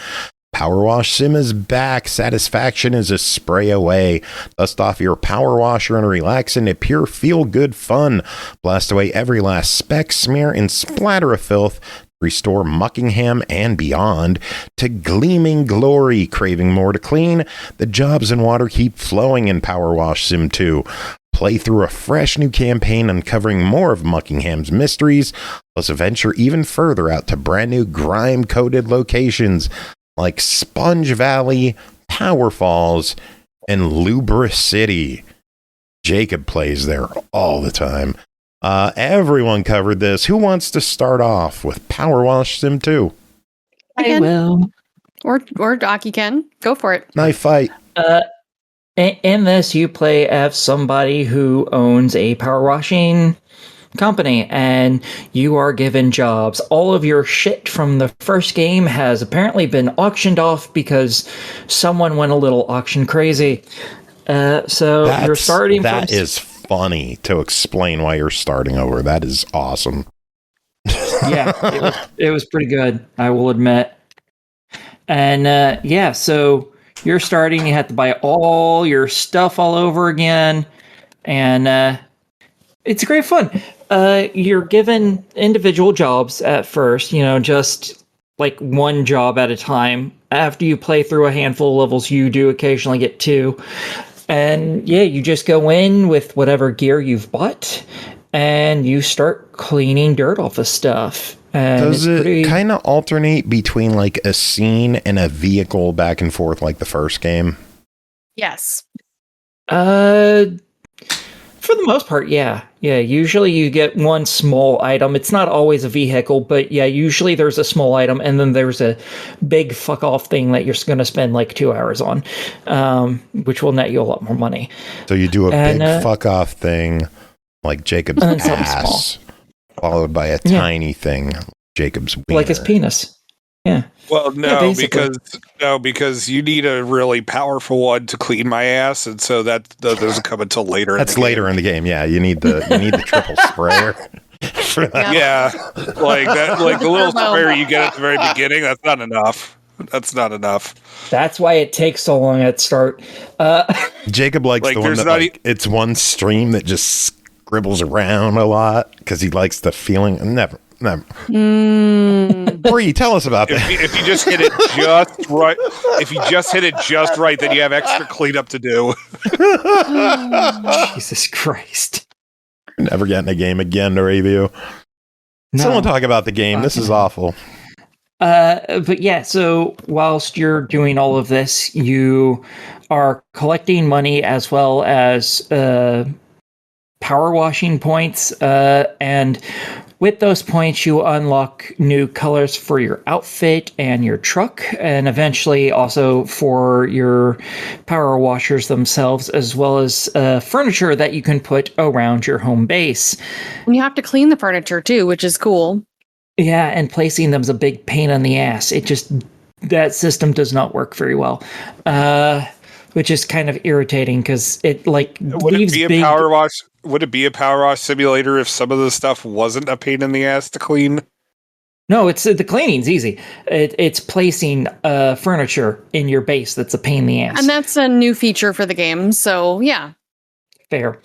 B: Powerwash Sim is back. Satisfaction is a spray away. Dust off your power washer and relax into pure feel-good fun. Blast away every last speck, smear, and splatter of filth. Restore Muckingham and beyond to gleaming glory. Craving more to clean? The jobs and water keep flowing in Powerwash Sim 2. Play through a fresh new campaign uncovering more of Muckingham's mysteries, plus venture even further out to brand new grime-coated locations like Sponge Valley, Power Falls, and Lubra City. Jacob plays there all the time. Everyone covered this. Who wants to start off with Powerwash Sim 2?
C: I will.
D: Or Aki can. Go for it.
B: Knife fight.
C: In this, you play as somebody who owns a power washing company, and you are given jobs. All of your shit from the first game has apparently been auctioned off because someone went a little auction crazy. So you're starting.
B: That is funny to explain why you're starting over. That is awesome.
C: Yeah, it was pretty good, I will admit. And yeah, so you're starting. You have to buy all your stuff all over again, and it's great fun. You're given individual jobs at first, just like one job at a time. After you play through a handful of levels, you do occasionally get 2. And yeah, you just go in with whatever gear you've bought, and you start cleaning dirt off of stuff. And
B: does it kind of alternate between like a scene and a vehicle back and forth like the first game?
D: Yes.
C: For the most part, yeah. Yeah, usually you get one small item. It's not always a vehicle, but yeah, usually there's a small item, and then there's a big fuck-off thing that you're going to spend like 2 hours on, which will net you a lot more money.
B: So you do a big fuck-off thing, like Jacob's ass, followed by a tiny thing, Jacob's wiener.
C: Like his penis. Yeah.
E: Well, no, because you need a really powerful one to clean my ass, and so that doesn't come until later.
B: That's later in the game. Yeah, you need the triple sprayer for that.
E: Yeah, like that, like the little sprayer you get at the very beginning. That's not enough. That's not enough.
C: That's why it takes so long at start.
B: Jacob likes the one that it's one stream that just scribbles around a lot because he likes the feeling. Never. Bree, tell us about that.
E: If you just hit it just right, then you have extra cleanup to do.
C: Jesus Christ!
B: Never get in a game again to review. No. Someone talk about the game. This is awful.
C: But yeah, so whilst you're doing all of this, you are collecting money as well as power washing points, and with those points, you unlock new colors for your outfit and your truck, and eventually also for your power washers themselves, as well as furniture that you can put around your home base.
D: And you have to clean the furniture too, which is cool.
C: Yeah, and placing them is a big pain in the ass. That system does not work very well. Which is kind of irritating because it leaves big...
E: Would it be a power wash simulator if some of the stuff wasn't a pain in the ass to clean?
C: No, it's the cleaning's easy. It's placing furniture in your base that's a pain in the ass.
D: And that's a new feature for the game, so yeah.
C: Fair.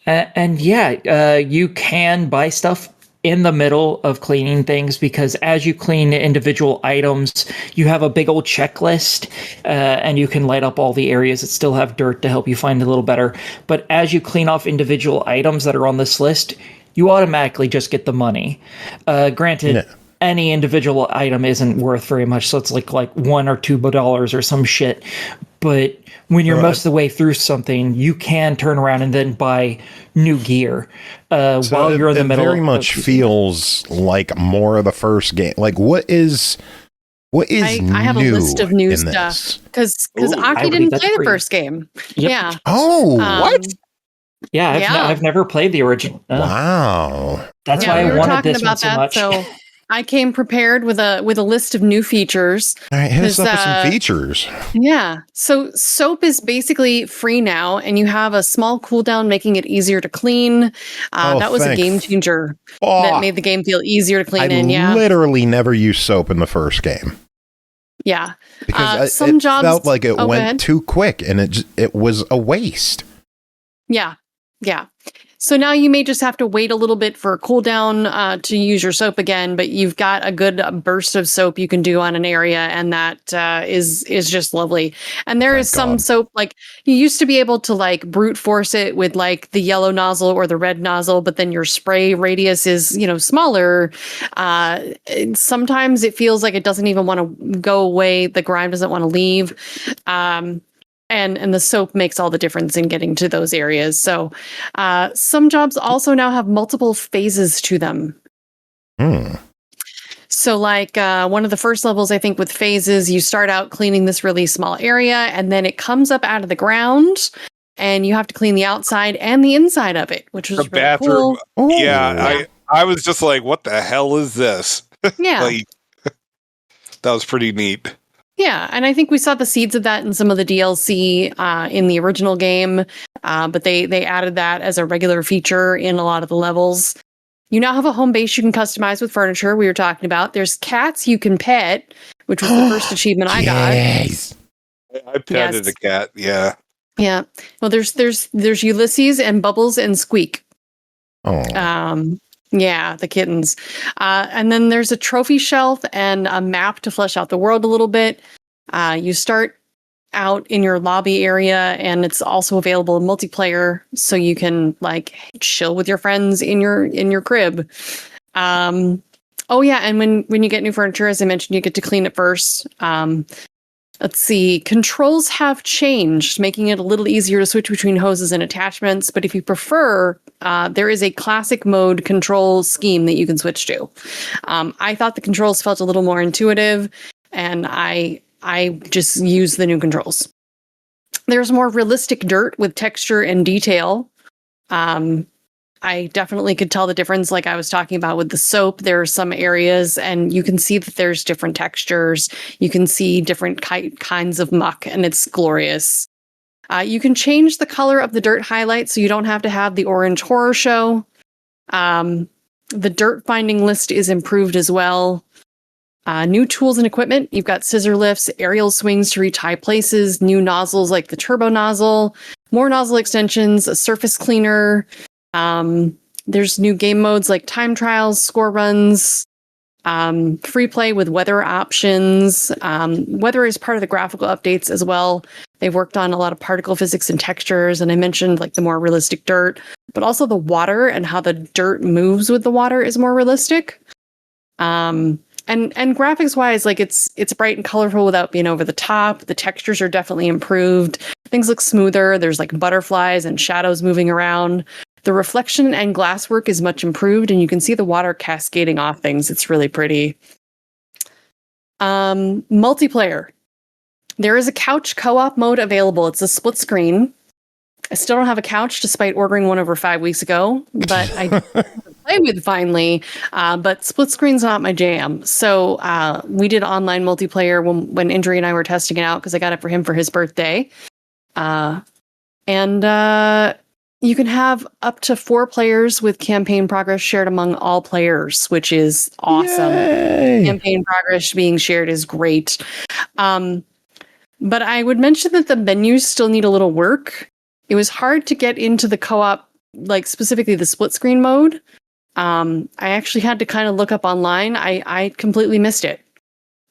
C: And yeah, you can buy stuff in the middle of cleaning things, because as you clean individual items, you have a big old checklist, and you can light up all the areas that still have dirt to help you find a little better. But as you clean off individual items that are on this list, you automatically just get the money. Granted, any individual item isn't worth very much, so it's like $1 or $2 or some shit. But when you're most of the way through something, you can turn around and then buy new gear while you're in the middle.
B: It very much feels like more of the first game. Like, what is I have a list of new stuff
D: because Aki didn't play the first game.
C: Yep.
D: Yeah.
B: Oh, what?
C: Yeah, I've never played the original.
B: Wow.
C: That's why I wanted this one so much.
D: So I came prepared with a list of new features.
B: All right, hit us up with some features.
D: Yeah. So soap is basically free now, and you have a small cooldown, making it easier to clean. That was a game changer that made the game feel easier to clean.
B: I literally never used soap in the first game.
D: Yeah.
B: Because
D: some
B: it
D: jobs
B: felt like it
D: go ahead.
B: went too quick, and it was a waste.
D: Yeah. Yeah. So now you may just have to wait a little bit for a cooldown to use your soap again, but you've got a good burst of soap you can do on an area, and that is just lovely. And there is some soap, like you used to be able to like brute force it with like the yellow nozzle or the red nozzle, but then your spray radius is, smaller. Sometimes it feels like it doesn't even want to go away. The grime doesn't want to leave. And the soap makes all the difference in getting to those areas. So some jobs also now have multiple phases to them. So like one of the first levels, I think, with phases, you start out cleaning this really small area, and then it comes up out of the ground, and you have to clean the outside and the inside of it, which was
E: The
D: really
E: bathroom.
D: cool.
E: Yeah, I was just like, what the hell is this?
D: Yeah.
E: That was pretty neat.
D: Yeah, and I think we saw the seeds of that in some of the DLC in the original game, but they added that as a regular feature in a lot of the levels. You now have a home base you can customize with furniture we were talking about. There's cats you can pet, which was the first achievement I got.
E: I petted a cat, yeah.
D: Yeah. Well, there's Ulysses and Bubbles and Squeak. Yeah, the kittens. And then there's a trophy shelf and a map to flesh out the world a little bit. You start out in your lobby area, and it's also available in multiplayer, so you can like chill with your friends in your crib. Oh yeah, and when you get new furniture, as I mentioned, you get to clean it first. Let's see. Controls have changed, making it a little easier to switch between hoses and attachments. But if you prefer, there is a classic mode control scheme that you can switch to. I thought the controls felt a little more intuitive, and I just use the new controls. There's more realistic dirt with texture and detail. I definitely could tell the difference, like I was talking about with the soap. There are some areas, and you can see that there's different textures. You can see different kinds of muck, and it's glorious. You can change the color of the dirt highlight, so you don't have to have the orange horror show. The dirt finding list is improved as well. New tools and equipment. You've got scissor lifts, aerial swings to reach high places, new nozzles like the turbo nozzle, more nozzle extensions, a surface cleaner. There's new game modes like time trials, score runs, free play with weather options. Weather is part of the graphical updates as well. They've worked on a lot of particle physics and textures, and I mentioned like the more realistic dirt, but also the water and how the dirt moves with the water is more realistic. And graphics wise, like it's bright and colorful without being over the top. The textures are definitely improved. Things look smoother. There's like butterflies and shadows moving around. The reflection and glasswork is much improved, and you can see the water cascading off things. It's really pretty. Multiplayer. There is a couch co-op mode available. It's a split screen. I still don't have a couch despite ordering one over 5 weeks ago, but I play with finally. But split screen's not my jam. So we did online multiplayer when Indri and I were testing it out because I got it for him for his birthday. You can have up to 4 players with campaign progress shared among all players, which is awesome.
B: Yay!
D: Campaign progress being shared is great. But I would mention that the menus still need a little work. It was hard to get into the co-op, like specifically the split screen mode. I actually had to kind of look up online. I completely missed it.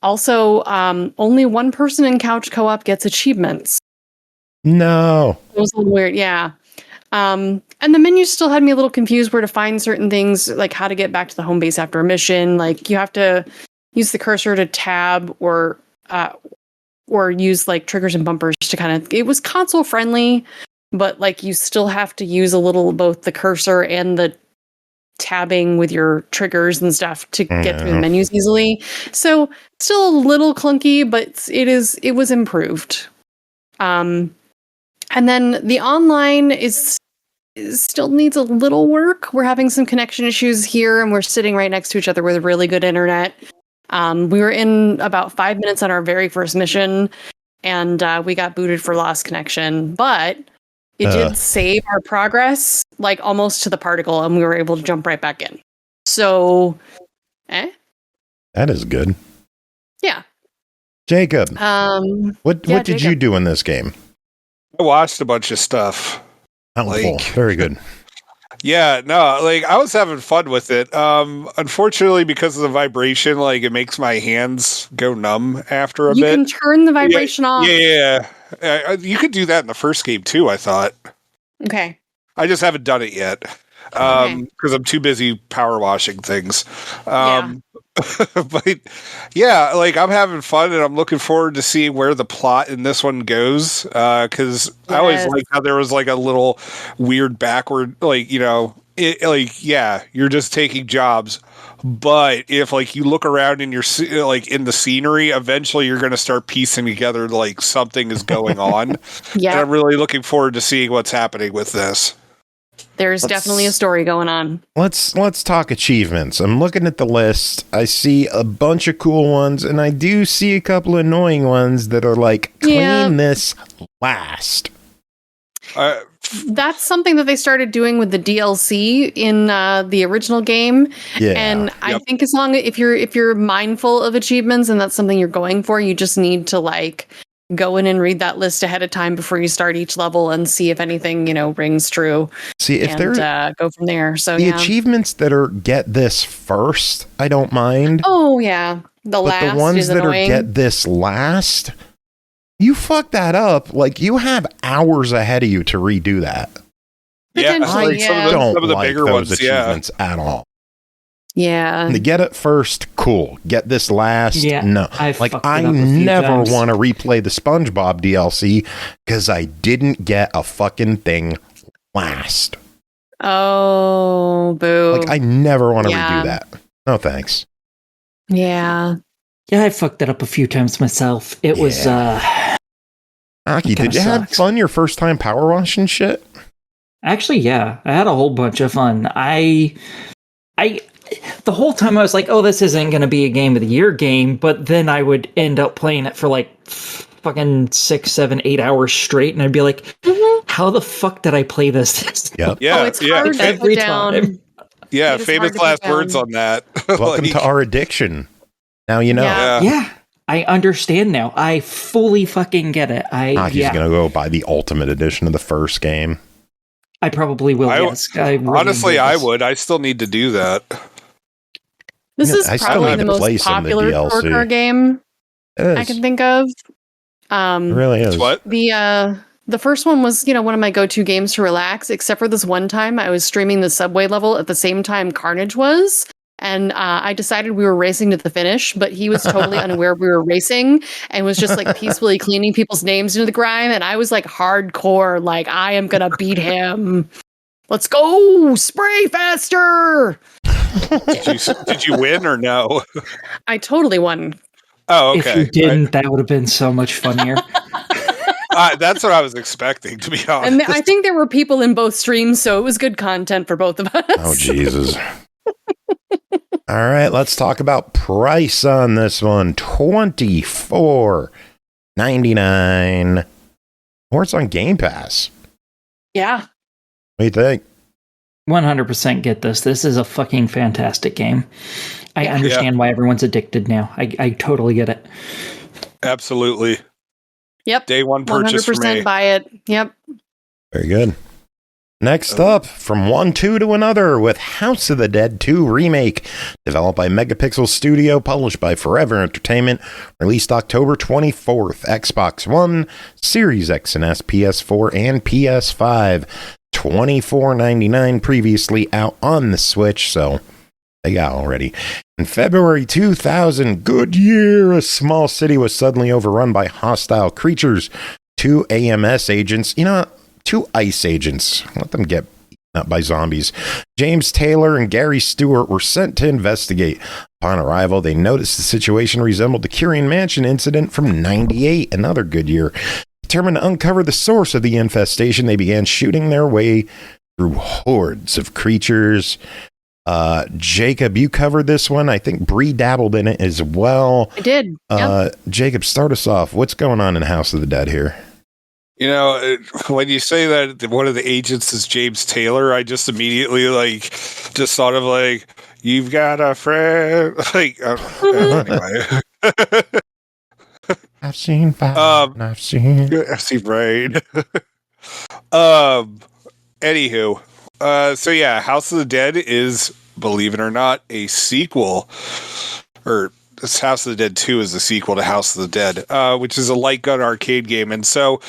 D: Also, only one person in couch co-op gets achievements.
B: No.
D: It was a little weird, yeah. And the menu still had me a little confused where to find certain things, like how to get back to the home base after a mission. Like you have to use the cursor to tab or use like triggers and bumpers to kind of, it was console friendly, but like you still have to use a little both the cursor and the tabbing with your triggers and stuff to get through the menus easily. So still a little clunky, but it was improved. And then the online still needs a little work. We're having some connection issues here, and we're sitting right next to each other with really good internet. We were in about 5 minutes on our very first mission, and we got booted for lost connection. But it did save our progress, like almost to the particle, and we were able to jump right back in. So,
B: That is good.
D: Yeah.
B: Jacob, what
D: Yeah,
B: did you do in this game?
E: I watched a bunch of stuff.
B: Helpful.
E: Like-
B: Very good.
E: Yeah, no, like I was having fun with it. Unfortunately, because of the vibration, like it makes my hands go numb after a
D: You
E: bit.
D: can turn the vibration off.
E: Yeah. You could do that in the first game too, I thought.
D: Okay.
E: I just haven't done it yet. Because I'm too busy power washing things. But yeah, like I'm having fun and I'm looking forward to seeing where the plot in this one goes. Because I always liked how there was like a little weird backward, like, you're just taking jobs. But if like you look around in your like in the scenery, eventually you're going to start piecing together like something is going on.
D: Yeah.
E: And I'm really looking forward to seeing what's happening with this.
D: There's definitely a story going on.
B: Let's talk achievements. I'm looking at the list. I see a bunch of cool ones, and I do see a couple of annoying ones that are like, clean this last.
D: That's something that they started doing with the DLC in the original game.
B: Yeah.
D: And I think if you're mindful of achievements and that's something you're going for, you just need to like go in and read that list ahead of time before you start each level and see if anything, rings true.
B: See, if they're
D: go from there. So
B: the achievements that are get this first, I don't mind.
D: Oh yeah.
B: But
D: last
B: the ones
D: is
B: that
D: annoying.
B: are get this last, you fuck that up. Like, you have hours ahead of you to redo that.
E: Yeah,
D: Potentially,
E: like some
B: Don't
E: of the
B: like
E: bigger
B: those
E: ones,
B: achievements at all.
D: Yeah.
B: To get it first, cool. Get this last,
C: Yeah,
B: no.
C: I
B: Like,
C: fucked it
B: I
C: up a few
B: never
C: times.
B: want to replay the SpongeBob DLC because I didn't get a fucking thing last.
D: Oh, boo.
B: Like, I never want to
D: Yeah.
B: redo that. No thanks.
D: Yeah.
C: Yeah, I fucked it up a few times myself. It was
B: Aki,
C: kinda
B: did you have
C: sucks.
B: fun your first time power washing shit?
C: actually, yeah, I had a whole bunch of fun. I the whole time I was like, oh, this isn't going to be a game of the year game, but then I would end up playing it for like fucking 6, 7, 8 hours straight, and I'd be like, how the fuck did I play this?
B: Yep.
E: Yeah,
D: It's hard to
C: Every
D: put down.
C: time.
E: Yeah,
D: It is
E: famous
D: hard to
E: last
D: put
E: words
D: down.
E: on that.
B: Welcome to our addiction. Now you know.
D: Yeah.
C: Yeah, I understand now. I fully fucking get it.
B: Aki's going to go buy the ultimate edition of the first game.
C: I probably will. Yes, I really
E: Honestly,
C: enjoyed
E: I
C: this.
E: would. I still need to do that.
D: This
B: Yeah,
D: is
B: I still
D: probably
B: need
D: the
B: to play
D: most
B: some of the
D: popular
B: DLC.
D: Torker game
B: It is.
D: I can think of.
B: It really is.
E: What?
D: The first one was, one of my go-to games to relax, except for this one time I was streaming the subway level at the same time Carnage was. And I decided we were racing to the finish, but he was totally unaware we were racing and was just like peacefully cleaning people's names into the grime. And I was like hardcore, like, I am going to beat him. Let's go! Spray faster!
E: Did you win or no?
D: I totally won.
E: Oh,
C: If
E: okay.
C: you didn't, that would have been so much funnier.
E: That's what I was expecting, to be honest.
D: And I think there were people in both streams, so it was good content for both of us.
B: Oh, Jesus. All right, let's talk about price on this one. $24.99. Or it's on Game Pass.
D: Yeah.
B: What do you think?
C: 100% get this. This is a fucking fantastic game. I
D: Yeah.
C: understand why everyone's addicted now. I totally get it.
E: Absolutely.
D: Yep.
E: Day one purchase for me.
D: 100% buy it. Yep.
B: Very good. Next up, from one two to another with House of the Dead 2 Remake, developed by MegaPixel Studio, published by Forever Entertainment, released October 24th, Xbox One, Series X and S, PS4, and PS5. $24.99 previously out on the Switch, so they got already. In February 2000, good year, a small city was suddenly overrun by hostile creatures. 2 AMS agents, two ICE agents, let them get eaten up by zombies. James Taylor and Gary Stewart were sent to investigate. Upon arrival, they noticed the situation resembled the Curian Mansion incident from '98, another good year. Determined to uncover the source of the infestation, they began shooting their way through hordes of creatures. Jacob, you covered this one. I think Bri dabbled in it as well.
D: I did. Yep.
B: Jacob, start us off. What's going on in House of the Dead here?
E: When you say that one of the agents is James Taylor, I just immediately just thought of you've got a friend. Anyway.
B: I've seen fire. And I've seen
E: rain. Anywho, so yeah, House of the Dead is, believe it or not, a sequel, or this House of the Dead 2 is a sequel to House of the Dead, which is a light gun arcade game. And so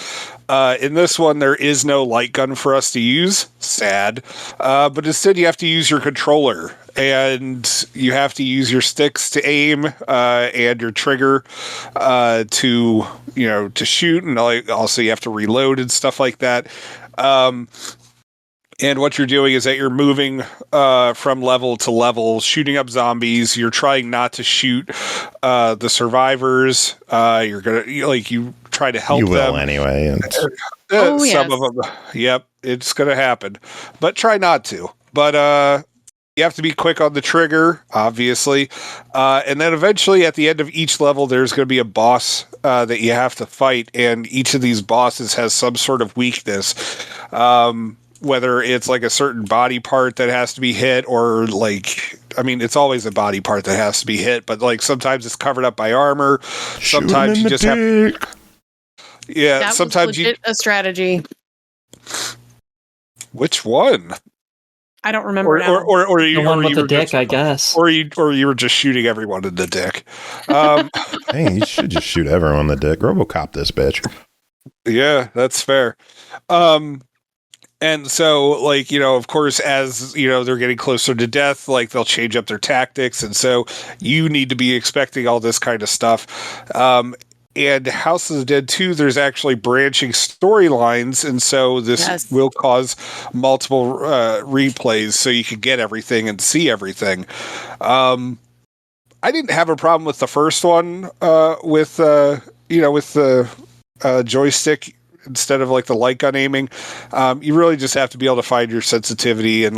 E: in this one, there is no light gun for us to use. Sad. But instead, you have to use your controller. And you have to use your sticks to aim and your trigger to shoot. And also you have to reload and stuff like that. And what you're doing is that you're moving from level to level, shooting up zombies. You're trying not to shoot the survivors. You're gonna you try to help them.
B: You will anyway.
E: Some of them, yep, it's gonna happen, but try not to. But you have to be quick on the trigger, obviously, and then eventually at the end of each level, there's going to be a boss that you have to fight, and each of these bosses has some sort of weakness. Whether it's like a certain body part that has to be hit, or it's always a body part that has to be hit, but sometimes it's covered up by armor. Sometimes you just have. Yeah,
D: that
E: sometimes
D: was legit a strategy.
E: Which one?
D: I don't remember now.
E: Or you,
C: the one
E: or
C: with
E: you
C: the
E: were
C: dick,
E: just,
C: I guess.
E: or you were just shooting everyone in the dick.
B: Hey, you should just shoot everyone in the dick. RoboCop this bitch.
E: Yeah, that's fair. And so, of course, as, they're getting closer to death, they'll change up their tactics. And so you need to be expecting all this kind of stuff. And House of the Dead 2, there's actually branching storylines. And so this will cause multiple replays so you can get everything and see everything. I didn't have a problem with the first one with the joystick instead of the light gun aiming. You really just have to be able to find your sensitivity and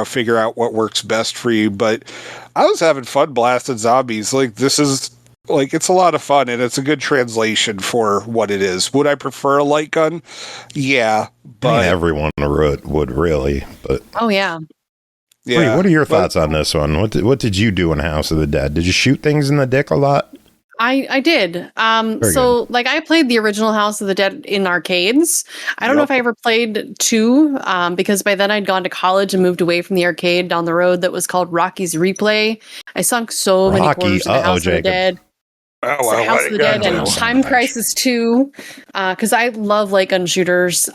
E: figure out what works best for you. But I was having fun blasting zombies. This is it's a lot of fun, and it's a good translation for what it is. Would I prefer a light gun? Yeah, but
B: everyone would really. But
D: oh yeah.
E: Yeah.
B: Wait, what are your thoughts on this one? What did you do in House of the Dead? Did you shoot things in the dick a lot?
D: I did.
B: So
D: good. I played the original House of the Dead in arcades. I don't know if I ever played 2, because by then I'd gone to college and moved away from the arcade down the road that was called Rocky's Replay. I sunk so many quarters in the House of the Dead.
E: Oh, wow.
D: House of the Dead and Time Crisis 2, because I love light gun shooters.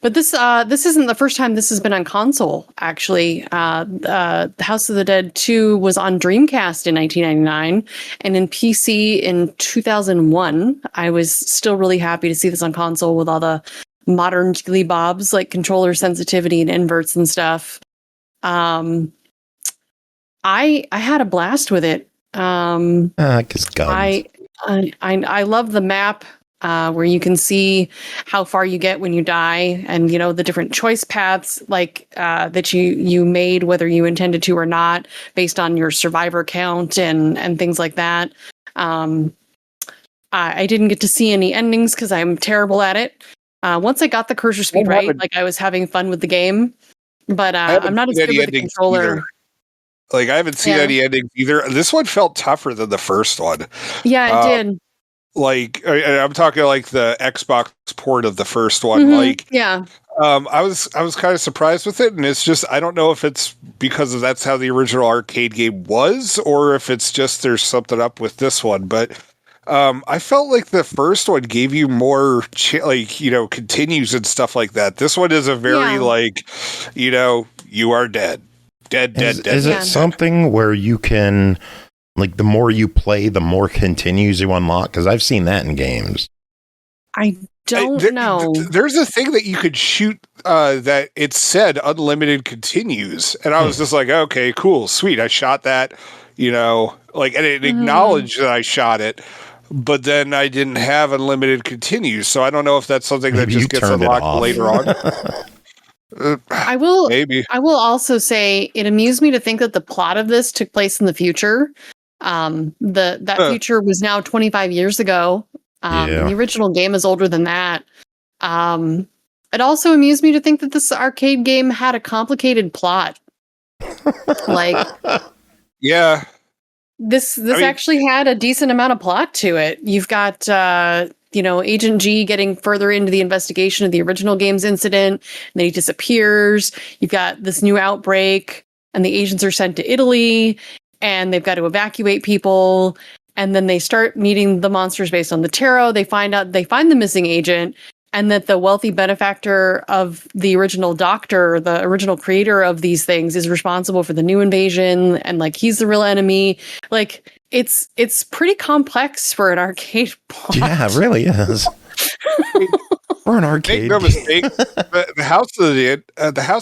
D: But this isn't the first time this has been on console, actually. The House of the Dead 2 was on Dreamcast in 1999 and in PC in 2001. I was still really happy to see this on console with all the modern jiggly bobs, controller sensitivity and inverts and stuff. I had a blast with it.
B: Guns.
D: I love the map. Where you can see how far you get when you die, and the different choice paths that you made, whether you intended to or not, based on your survivor count and things like that. I didn't get to see any endings because I'm terrible at it. Once I got the cursor speed right, I was having fun with the game, but I'm not as good with the controller.
E: Either. I haven't seen any endings either. This one felt tougher than the first one.
D: Yeah, it did.
E: I'm talking the Xbox port of the first one.
D: Mm-hmm.
E: I was kind of surprised with it, and it's just I don't know if it's because that's how the original arcade game was, or if it's just there's something up with this one. But I felt like the first one gave you more continues and stuff like that. This one is a very you are dead.
B: Is it something where you can? The more you play, the more continues you unlock? Because I've seen that in games.
D: I don't know.
E: There's a thing that you could shoot that it said unlimited continues. And I was just okay, cool, sweet. I shot that, and it acknowledged that I shot it. But then I didn't have unlimited continues. So I don't know if that's something that just gets unlocked later on.
D: I will
E: maybe.
D: I will also say it amused me to think that the plot of this took place in the future. That future was now 25 years ago. The original game is older than that. It also amused me to think that this arcade game had a complicated plot.
E: Yeah.
D: This actually had a decent amount of plot to it. You've got Agent G getting further into the investigation of the original game's incident, and then he disappears. You've got this new outbreak, and the agents are sent to Italy, and they've got to evacuate people. And then they start meeting the monsters based on the tarot. They find the missing agent, and that the wealthy benefactor of the original doctor, the original creator of these things, is responsible for the new invasion, and like he's the real enemy. Like it's pretty complex for an arcade plot.
B: Yeah, it really is. For an arcade.
E: Make no mistake, the House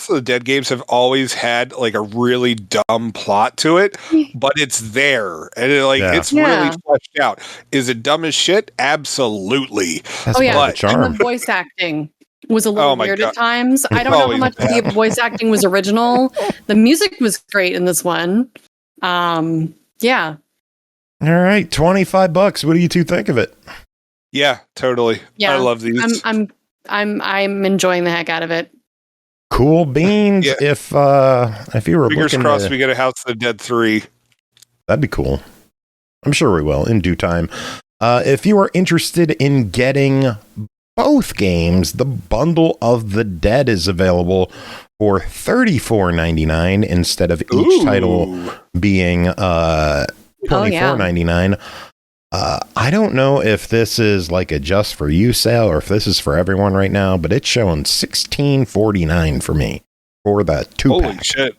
E: of the Dead games have always had like a really dumb plot to it, but it's there and it's really fleshed out. Is it dumb as shit? Absolutely.
B: That's
D: the
B: charm.
D: And the voice acting was a little weird at times. I don't
E: It's
D: know how much of the voice acting was original. The music was great in this one. Yeah.
B: All right, $25. What do you two think of it?
E: Yeah, totally.
D: Yeah,
E: I love these.
D: I'm enjoying the heck out of it.
B: Cool beans.
E: Yeah.
B: If you were
E: Fingers
B: looking
E: crossed we get a House of the Dead 3.
B: that'd be cool. I'm sure we will in due time. If you are interested in getting both games, the Bundle of the Dead is available for $34.99 instead of each title being $24.99. I don't know if this is like a just for you sale or if this is for everyone right now, but it's showing $16.49 for me for the 2-pack.
E: Holy shit.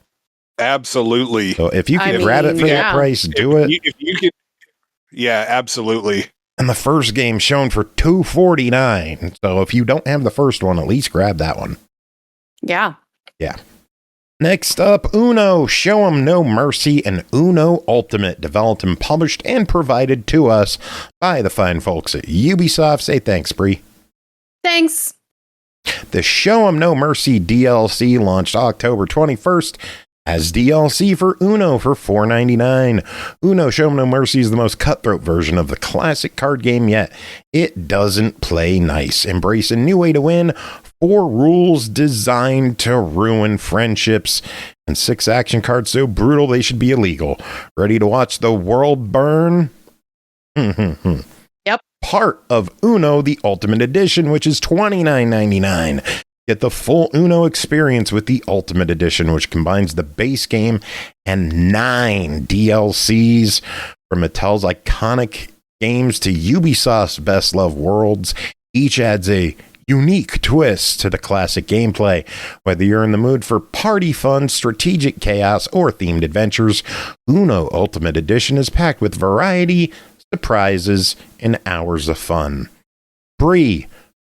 E: Absolutely.
B: So if you can grab it for that price, do it.
E: If you could, yeah, absolutely.
B: And the first game shown for $249. So if you don't have the first one, at least grab that one.
D: Yeah.
B: Yeah. Next up, Uno, Show 'em No Mercy, and Uno Ultimate, developed and published and provided to us by the fine folks at Ubisoft. Say thanks, Bri.
D: Thanks.
B: The Show 'em No Mercy DLC launched October 21st as DLC for Uno for $4.99. Uno Show 'em No Mercy is the most cutthroat version of the classic card game yet. It doesn't play nice. Embrace a new way to win. 4 rules designed to ruin friendships, and 6 action cards so brutal they should be illegal. Ready to watch the world burn?
D: Yep.
B: Part of Uno, the Ultimate Edition, which is $29.99. Get the full Uno experience with the Ultimate Edition, which combines the base game and 9 DLCs. From Mattel's iconic games to Ubisoft's best-loved worlds, each adds a unique twist to the classic gameplay. Whether you're in the mood for party fun, strategic chaos, or themed adventures, Uno Ultimate Edition is packed with variety, surprises, and hours of fun. Bri,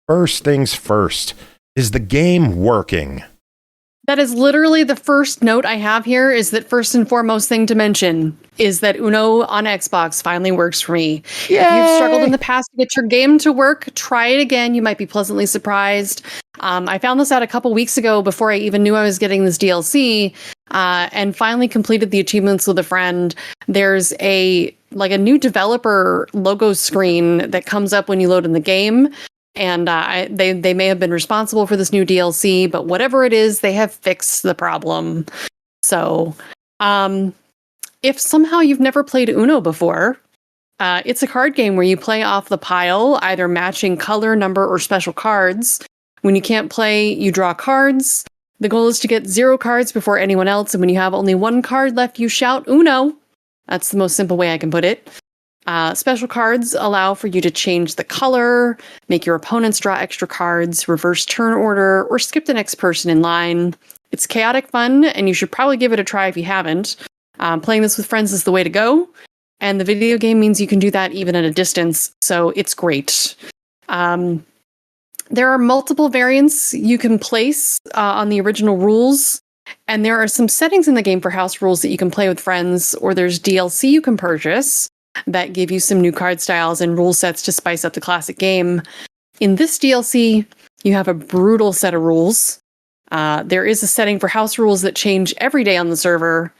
B: first things first. Is the game working?
D: That is literally the first note I have here, is that first and foremost thing to mention is that Uno on Xbox finally works for me.
B: Yay!
D: If you've struggled in the past to get your game to work, try it again. You might be pleasantly surprised. I found this out a couple weeks ago before I even knew I was getting this DLC, and finally completed the achievements with a friend. There's a new developer logo screen that comes up when you load in the game. And they may have been responsible for this new DLC, but whatever it is, they have fixed the problem. So, if somehow you've never played Uno before, it's a card game where you play off the pile, either matching color, number, or special cards. When you can't play, you draw cards. The goal is to get 0 cards before anyone else, and when you have only 1 card left, you shout Uno. That's the most simple way I can put it. Special cards allow for you to change the color, make your opponents draw extra cards, reverse turn order, or skip the next person in line. It's chaotic fun, and you should probably give it a try if you haven't. Playing this with friends is the way to go, and the video game means you can do that even at a distance, so it's great. There are multiple variants you can place on the original rules, and there are some settings in the game for house rules that you can play with friends, or there's DLC you can purchase that give you some new card styles and rule sets to spice up the classic game. In this DLC, you have a brutal set of rules. There is a setting for house rules that change every day on the server.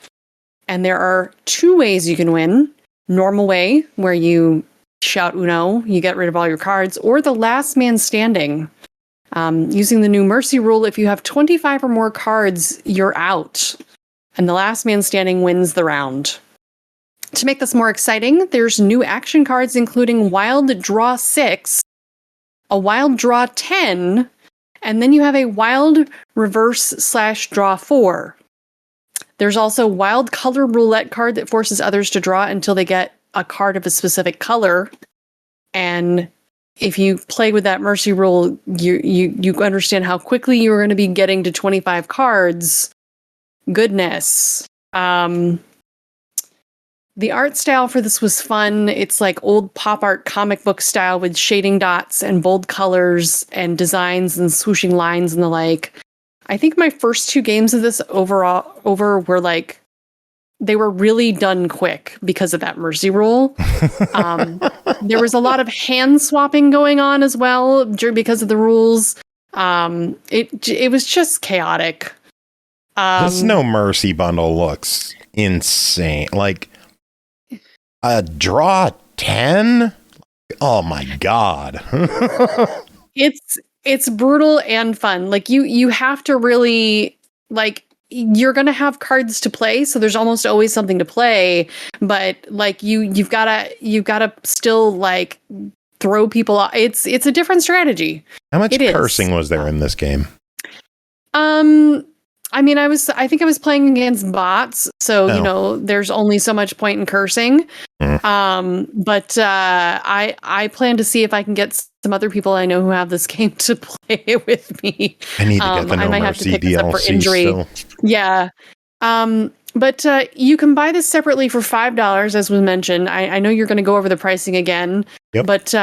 D: And there are 2 ways you can win. Normal way, where you shout Uno, you get rid of all your cards, or the last man standing. Using the new mercy rule, if you have 25 or more cards, you're out. And the last man standing wins the round. To make this more exciting, there's new action cards including Wild Draw 6, a Wild Draw 10, and then you have a Wild Reverse/Draw 4. There's also Wild Color Roulette card that forces others to draw until they get a card of a specific color. And if you play with that mercy rule, you understand how quickly you're going to be getting to 25 cards. Goodness. The art style for this was fun. It's like old pop art comic book style with shading dots and bold colors and designs and swooshing lines and the like. I think my first 2 games of this over were like, they were really done quick because of that mercy rule. There was a lot of hand swapping going on as well because of the rules. It was just chaotic.
B: This No Mercy bundle looks insane. Like a draw 10? Oh my god.
D: It's brutal and fun. Like you have to really like, you're going to have cards to play, so there's almost always something to play, but like you've got to still like throw people off. It's a different strategy.
B: How much cursing was there in this game?
D: I mean, I think I was playing against bots, so you know, there's only so much point in cursing. But I plan to see if I can get some other people I know who have this game to play it with me.
B: I need to get the No Mercy DLC for injury. Still.
D: Yeah. But you can buy this separately for $5, as was mentioned. I know you're going to go over the pricing again. Yep. But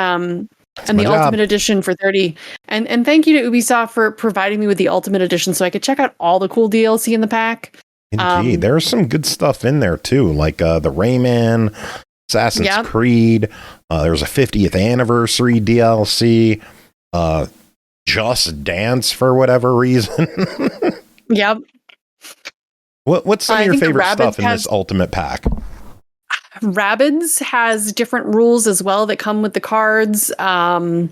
D: and the Ultimate Edition for $30. And thank you to Ubisoft for providing me with the Ultimate Edition so I could check out all the cool DLC in the pack.
B: Indeed. There's some good stuff in there too, like the Rayman, Assassin's Creed. There's a 50th anniversary DLC. Just Dance for whatever reason.
D: Yep.
B: What's some of your favorite stuff in this Ultimate Pack?
D: Rabbids has different rules as well that come with the cards. Gosh,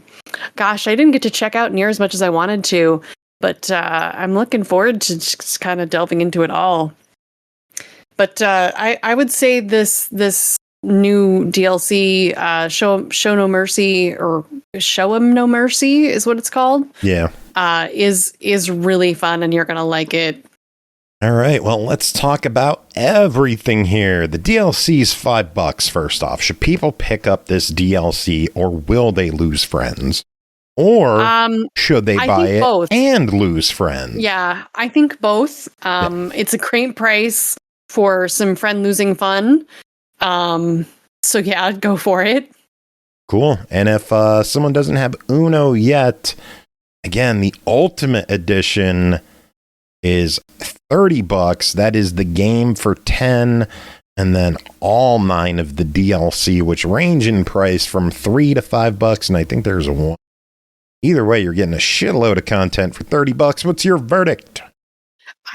D: I didn't get to check out near as much as I wanted to, but I'm looking forward to just kind of delving into it all. But I would say this new DLC, Show No Mercy, or Show 'Em No Mercy is what it's called.
B: Yeah.
D: Is really fun, and you're gonna like it.
B: All right, well, let's talk about everything here. The DLC's $5 first off. Should people pick up this DLC, or will they lose friends? Or should they buy it both and lose friends?
D: Yeah, I think both. It's a great price for some friend-losing fun. So yeah, I'd go for it.
B: Cool. And if someone doesn't have Uno yet, again, the Ultimate Edition is $30. That is the game for $10, and then all 9 of the DLC, which range in price from $3 to $5, and I think there's a 1. Either way, you're getting a shitload of content for $30. What's your verdict?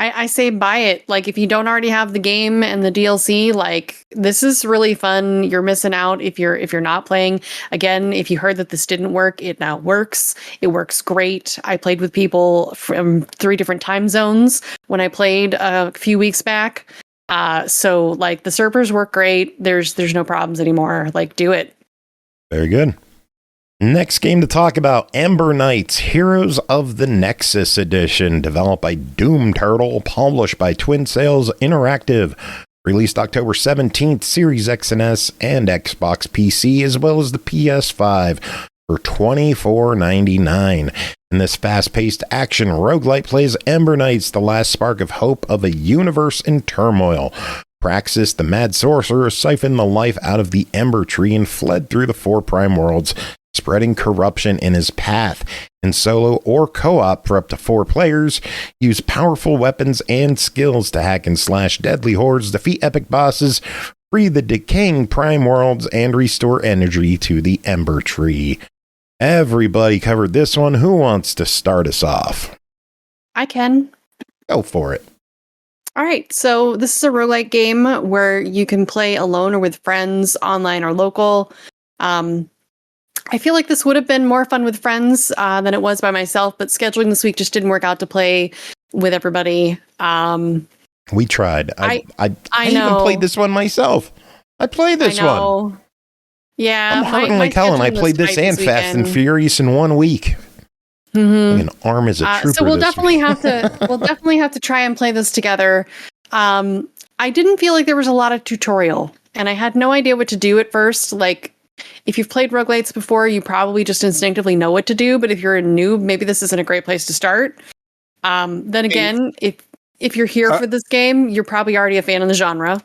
D: I say buy it. Like, if you don't already have the game and the DLC, like, this is really fun. You're missing out if you're not playing. Again, if you heard that this didn't work, it now works. It works great. I played with people from 3 different time zones when I played a few weeks back. So like, the servers work great. There's no problems anymore. Like, do it.
B: Very good. Next game to talk about, Ember Knights, Heroes of the Nexus Edition, developed by Doom Turtle, published by Twin Sails Interactive, released October 17th, Series X and S and Xbox PC, as well as the PS5, for $24.99. In this fast-paced action roguelite plays Ember Knights, the last spark of hope of a universe in turmoil. Praxis, the mad sorcerer, siphoned the life out of the Ember Tree and fled through the 4 prime worlds, spreading corruption in his path. In solo or co-op for up to 4 players, use powerful weapons and skills to hack and slash deadly hordes, defeat epic bosses, free the decaying prime worlds, and restore energy to the Ember Tree. Everybody covered this one. Who wants to start us off? I can. Go for it.
D: All right, so this is a roguelike game where you can play alone or with friends, online or local. I feel like this would have been more fun with friends than it was by myself, but scheduling this week just didn't work out to play with everybody.
B: We tried. I
D: know.
B: even played this one myself. I played this one.
D: Yeah,
B: I'm hurting like hell, and I played this and Fast and Furious in 1 week.
D: Mm-hmm.
B: An arm is a trooper.
D: So we'll definitely have to try and play this together. I didn't feel like there was a lot of tutorial, and I had no idea what to do at first. Like, if you've played roguelites before, you probably just instinctively know what to do. But if you're a noob, maybe this isn't a great place to start. Then again, if you're here for this game, you're probably already a fan of the genre.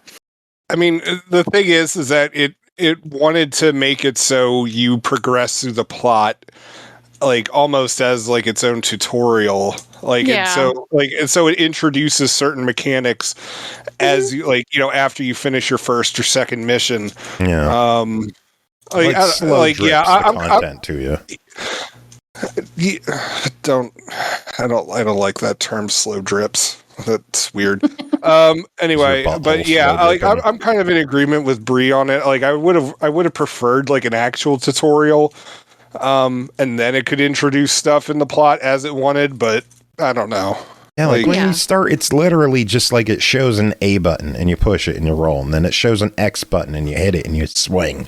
E: I mean, the thing is that it wanted to make it so you progress through the plot like almost as like its own tutorial. Like, and so it introduces certain mechanics as you after you finish your first or second mission.
B: Yeah.
E: I'm
B: content to you.
E: I don't like that term, slow drips. That's weird. Anyway, but yeah, I'm kind of in agreement with Bri on it. Like, I would have preferred like an actual tutorial, and then it could introduce stuff in the plot as it wanted. But I don't know.
B: Yeah, like when you start, it's literally just like it shows an A button and you push it and you roll, and then it shows an X button and you hit it and you swing,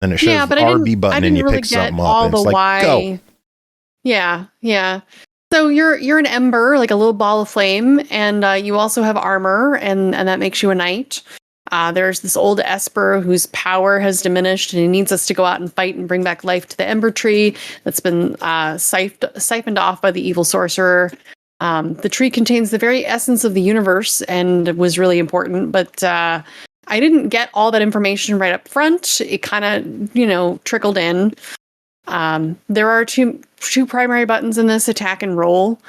B: and it shows the RB button and you pick something up. And it's like, go.
D: Yeah. So you're an Ember, like a little ball of flame, and you also have armor, and that makes you a knight. There's this old Esper whose power has diminished, and he needs us to go out and fight and bring back life to the Ember tree that's been siphoned off by the evil sorcerer. The tree contains the very essence of the universe and was really important, but I didn't get all that information right up front. It kind of, trickled in. There are two primary buttons in this, attack and roll.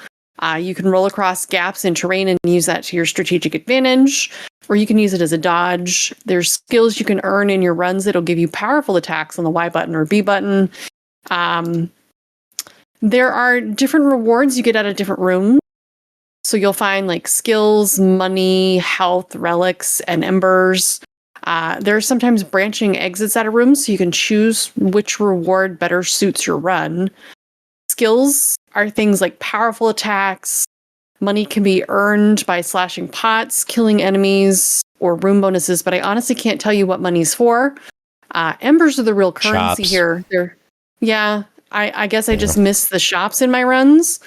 D: You can roll across gaps in terrain and use that to your strategic advantage, or you can use it as a dodge. There's skills you can earn in your runs that'll give you powerful attacks on the Y button or B button. There are different rewards you get out of different rooms. So you'll find like skills, money, health, relics, and embers. There are sometimes branching exits out of rooms, so you can choose which reward better suits your run. Skills are things like powerful attacks. Money can be earned by slashing pots, killing enemies, or room bonuses, but I honestly can't tell you what money's for. Embers are the real currency here. I guess I just missed the shops in my runs.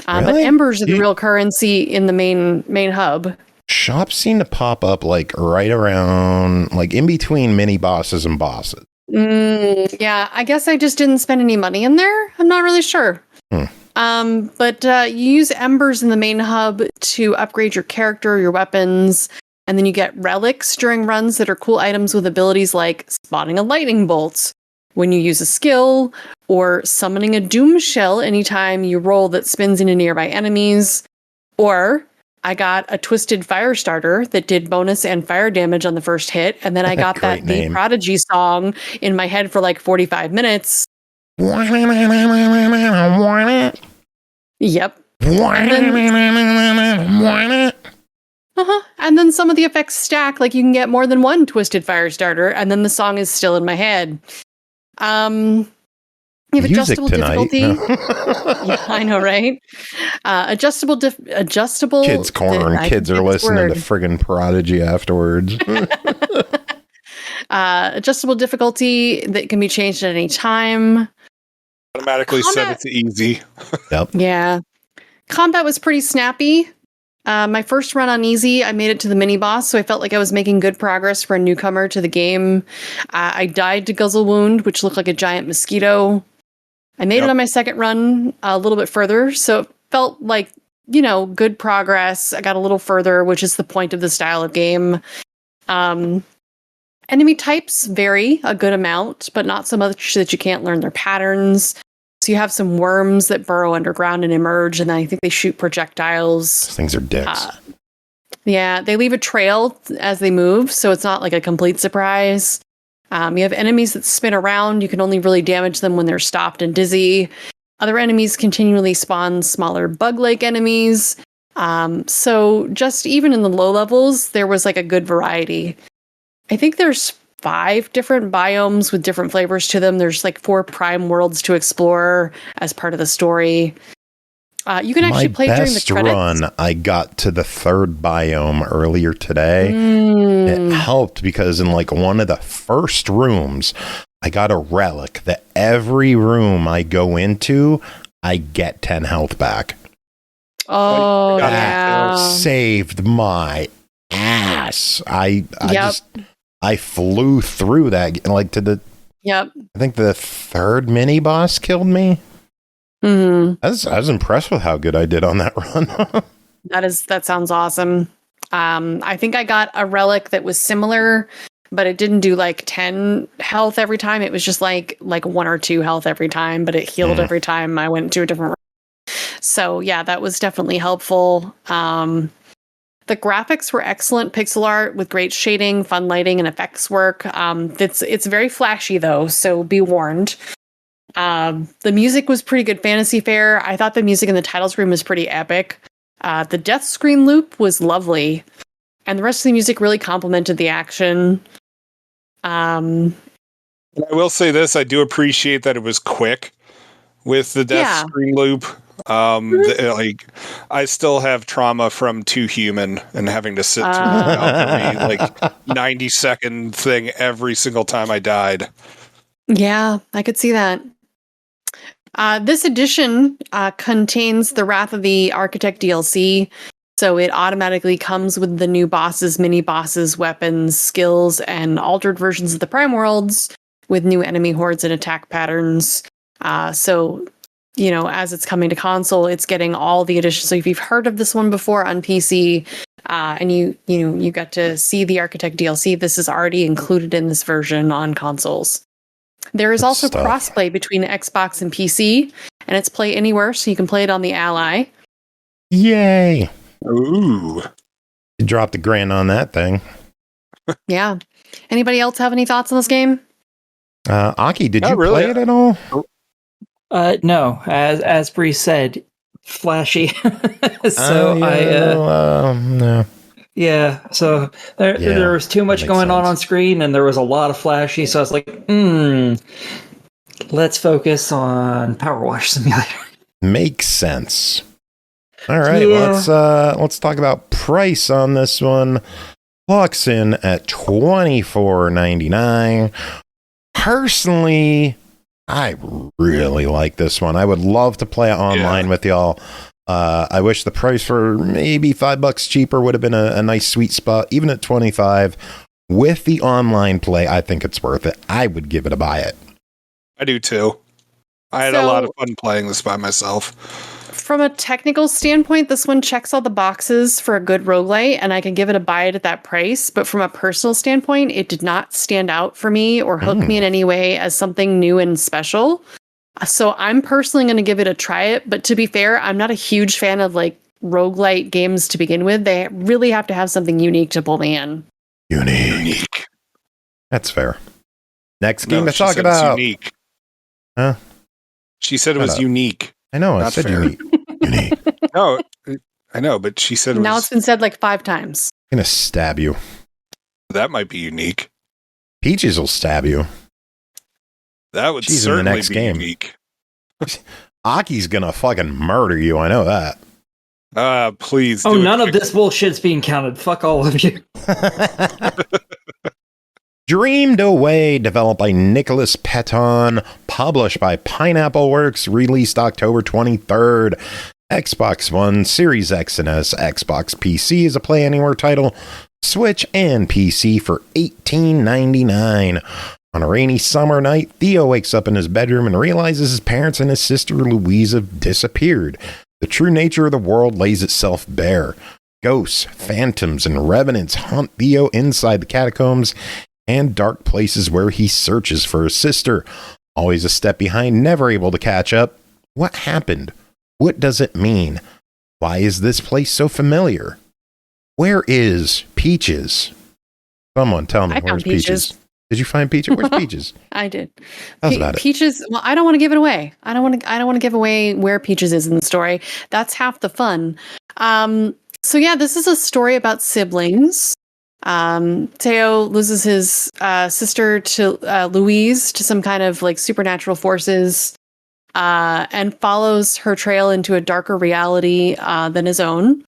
D: But embers are the real currency in the main hub.
B: Shops seem to pop up like right around, like in between mini bosses and bosses.
D: Yeah, I guess I just didn't spend any money in there. I'm not really sure. But you use embers in the main hub to upgrade your character, your weapons, and then you get relics during runs that are cool items with abilities like spotting a lightning bolt when you use a skill, or summoning a doom shell anytime you roll that spins into nearby enemies, or I got a twisted fire starter that did bonus and fire damage on the first hit, and then I got that The Prodigy song in my head for like 45 minutes. Yep. And then some of the effects stack, like you can get more than one twisted fire starter, and then the song is still in my head. You have adjustable difficulty. Yeah, I know, right? Adjustable.
B: Kids corn. Kids are listening to friggin' Prodigy afterwards.
D: Adjustable difficulty that can be changed at any time.
E: Automatically set it to easy.
B: Yep.
D: Yeah. Combat was pretty snappy. My first run on easy, I made it to the mini boss, so I felt like I was making good progress for a newcomer to the game. I died to Guzzle Wound, which looked like a giant mosquito. I made it on my second run a little bit further, so it felt like, good progress. I got a little further, which is the point of the style of game. Enemy types vary a good amount, but not so much that you can't learn their patterns. So you have some worms that burrow underground and emerge, and then I think they shoot projectiles.
B: Those things are dicks.
D: Yeah, they leave a trail as they move, so it's not like a complete surprise. You have enemies that spin around. You can only really damage them when they're stopped and dizzy. Other enemies continually spawn smaller bug-like enemies. So just even in the low levels, there was like a good variety. I think there's 5 different biomes with different flavors to them. There's like 4 prime worlds to explore as part of the story. You can actually play during the
B: best
D: credits.
B: run, I got to the 3rd biome earlier today. It helped because in like one of the first rooms, I got a relic that every room I go into, I get 10 health back.
D: Oh,
B: That
D: yeah.
B: saved my ass. I flew through that like to the.
D: Yep.
B: I think the 3rd mini boss killed me.
D: Mm-hmm.
B: I was impressed with how good I did on that run.
D: That sounds awesome. I think I got a relic that was similar, but it didn't do like 10 health every time. It was just like 1 or 2 health every time, but it healed every time I went to a different room. So yeah, that was definitely helpful. The graphics were excellent pixel art with great shading, fun lighting, and effects work. It's very flashy though, so be warned. The music was pretty good fantasy fare. I thought the music in the title screen was pretty epic. The death screen loop was lovely, and the rest of the music really complemented the action.
E: I will say this: I do appreciate that it was quick with the death screen loop. Like, I still have trauma from Too Human and having to sit through the Valkyrie, like 90-second thing every single time I died.
D: Yeah, I could see that. This edition contains the Wrath of the Architect DLC, so it automatically comes with the new bosses, mini bosses, weapons, skills, and altered versions of the Prime Worlds with new enemy hordes and attack patterns. So, you know, as it's coming to console, it's getting all the additions. So if you've heard of this one before on PC, and you got to see the Architect DLC, this is already included in this version on consoles. There is also crossplay between Xbox and PC, and it's play anywhere, so you can play it on the Ally.
B: Yay!
E: Ooh.
B: You dropped $1,000 on that thing.
D: Yeah. Anybody else have any thoughts on this game?
B: Aki, did
E: Not
B: you
E: really.
B: play it at all?
C: No, as Bree said, flashy.
B: No.
C: Yeah, so there was too much going on screen, and there was a lot of flashy. So I was like, let's focus on Powerwash Simulator.
B: Makes sense. All right, let's talk about price on this one. Clocks in at $24.99. Personally, I really like this one. I would love to play it online with y'all. I wish the price for maybe $5 cheaper would have been a nice sweet spot. Even at $25, with the online play, I think it's worth it. I would give it a buy it.
E: I do too. I had a lot of fun playing this by myself.
D: From a technical standpoint, this one checks all the boxes for a good roguelite, and I can give it a buy it at that price. But from a personal standpoint, it did not stand out for me or hook me in any way as something new and special. So I'm personally going to give it a try it. But to be fair, I'm not a huge fan of like roguelite games to begin with. They really have to have something unique to pull me in.
B: Unique. That's fair. Next game to talk about.
E: Unique.
B: Huh?
E: She said it was unique.
B: I know. I said unique. Unique.
E: No, I know, but she said
D: now it's been said like 5 times.
B: I'm going to stab you.
E: That might be unique.
B: Peaches will stab you.
E: That would certainly
B: in the next
E: be
B: game.
E: unique.
B: Aki's going to fucking murder you. I know that.
E: Please.
C: Oh, none of this bullshit's being counted. Fuck all of you.
B: Dreamed Away, developed by Nicolas, Petton, published by Pineapple Works, released October 23rd. Xbox One, Series X and S, Xbox PC is a Play Anywhere title. Switch and PC for $18.99. On a rainy summer night, Theo wakes up in his bedroom and realizes his parents and his sister Louise have disappeared. The true nature of the world lays itself bare. Ghosts, phantoms, and revenants haunt Theo inside the catacombs and dark places where he searches for his sister. Always a step behind, never able to catch up. What happened? What does it mean? Why is this place so familiar? Where is Peaches? Someone tell me, where's Peaches? Did you find Peaches? Where's Peaches?
D: I did.
B: Tell us about it.
D: Peaches. Well, I don't want to give it away. I don't want to give away where Peaches is in the story. That's half the fun. So yeah, this is a story about siblings. Theo loses his sister to Louise to some kind of like supernatural forces. and follows her trail into a darker reality than his own.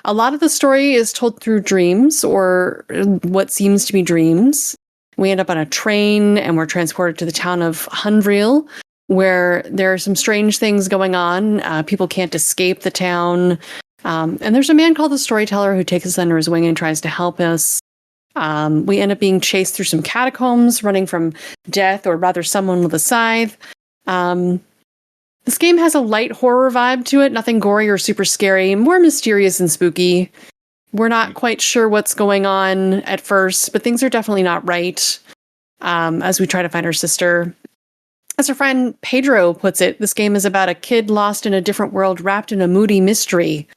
D: A lot of the story is told through dreams, or what seems to be dreams. We end up on a train and we're transported to the town of Hundriel, where there are some strange things going on. People can't escape the town. And there's a man called the Storyteller who takes us under his wing and tries to help us. We end up being chased through some catacombs, running from death, or rather someone with a scythe. This game has a light horror vibe to it, nothing gory or super scary, more mysterious and spooky. We're not quite sure what's going on at first, but things are definitely not right as we try to find our sister. As our friend Pedro puts it, this game is about a kid lost in a different world wrapped in a moody mystery,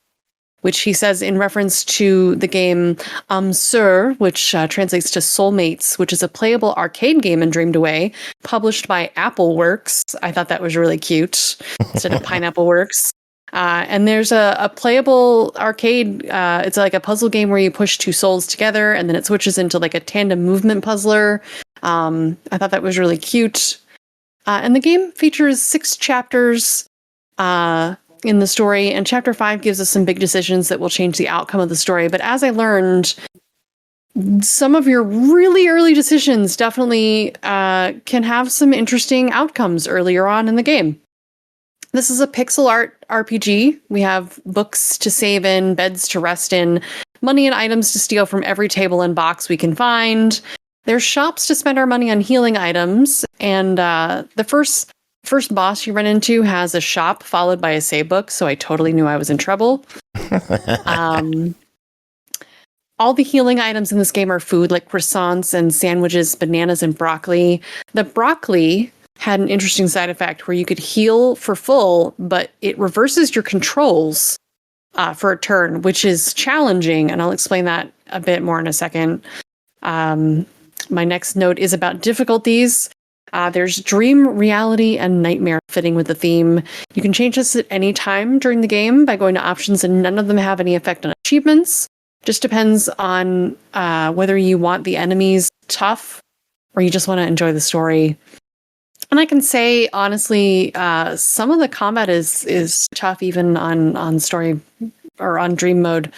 D: which he says in reference to the game HAMSTER, which translates to Soulmates, which is a playable arcade game in Dreamed Away, published by AppleWorks. I thought that was really cute, instead of Pineapple Works. And there's a playable arcade, it's like a puzzle game where you push two souls together, and then it switches into like a tandem movement puzzler. I thought that was really cute. And the game features 6 chapters, in the story, and chapter 5 gives us some big decisions that will change the outcome of the story. But as I learned, some of your really early decisions definitely can have some interesting outcomes earlier on in the game. This is a pixel art RPG. We have books to save in, beds to rest in, money and items to steal from every table and box we can find. There's shops to spend our money on healing items, and the first boss you run into has a shop followed by a save book, so I totally knew I was in trouble. All the healing items in this game are food, like croissants and sandwiches, bananas, and broccoli. The broccoli had an interesting side effect where you could heal for full, but it reverses your controls for a turn, which is challenging, and I'll explain that a bit more in a second. My next note is about difficulties. There's dream, reality, and nightmare fitting with the theme. You can change this at any time during the game by going to options, and none of them have any effect on achievements. Just depends on whether you want the enemies tough or you just want to enjoy the story. And I can say, honestly, some of the combat is tough even on story or on dream mode.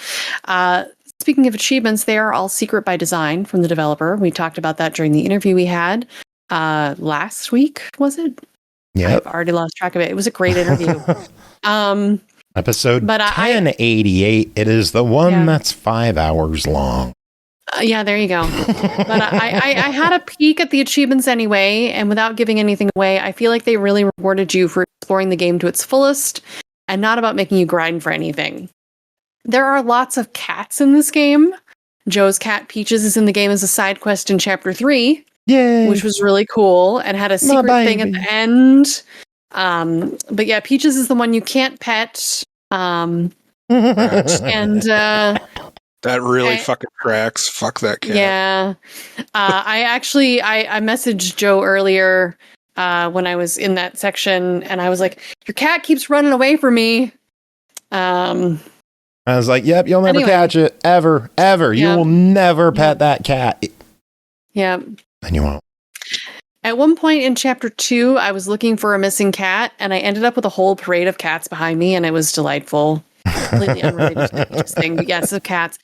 D: Speaking of achievements, they are all secret by design from the developer. We talked about that during the interview we had. Last week, was it?
B: Yeah,
D: I've already lost track of it. It was a great interview.
B: Episode 1088. It is the one that's 5 hours long.
D: Yeah, there you go. But I had a peek at the achievements anyway, and without giving anything away, I feel like they really rewarded you for exploring the game to its fullest and not about making you grind for anything. There are lots of cats in this game. Joe's cat Peaches is in the game as a side quest in Chapter 3. Yay. Which was really cool and had a secret thing at the end. But yeah, Peaches is the one you can't pet. And
E: that really fucking tracks. Fuck that cat.
D: Yeah. I messaged Joe earlier when I was in that section, and I was like, your cat keeps running away from me. I
B: was like, yep, you'll never catch it. Ever. Yep. You will never pet that cat.
D: Yeah.
B: And you won't.
D: At one point in Chapter 2, I was looking for a missing cat, and I ended up with a whole parade of cats behind me, and it was delightful. Completely unrelated to this thing, but yes, of cats.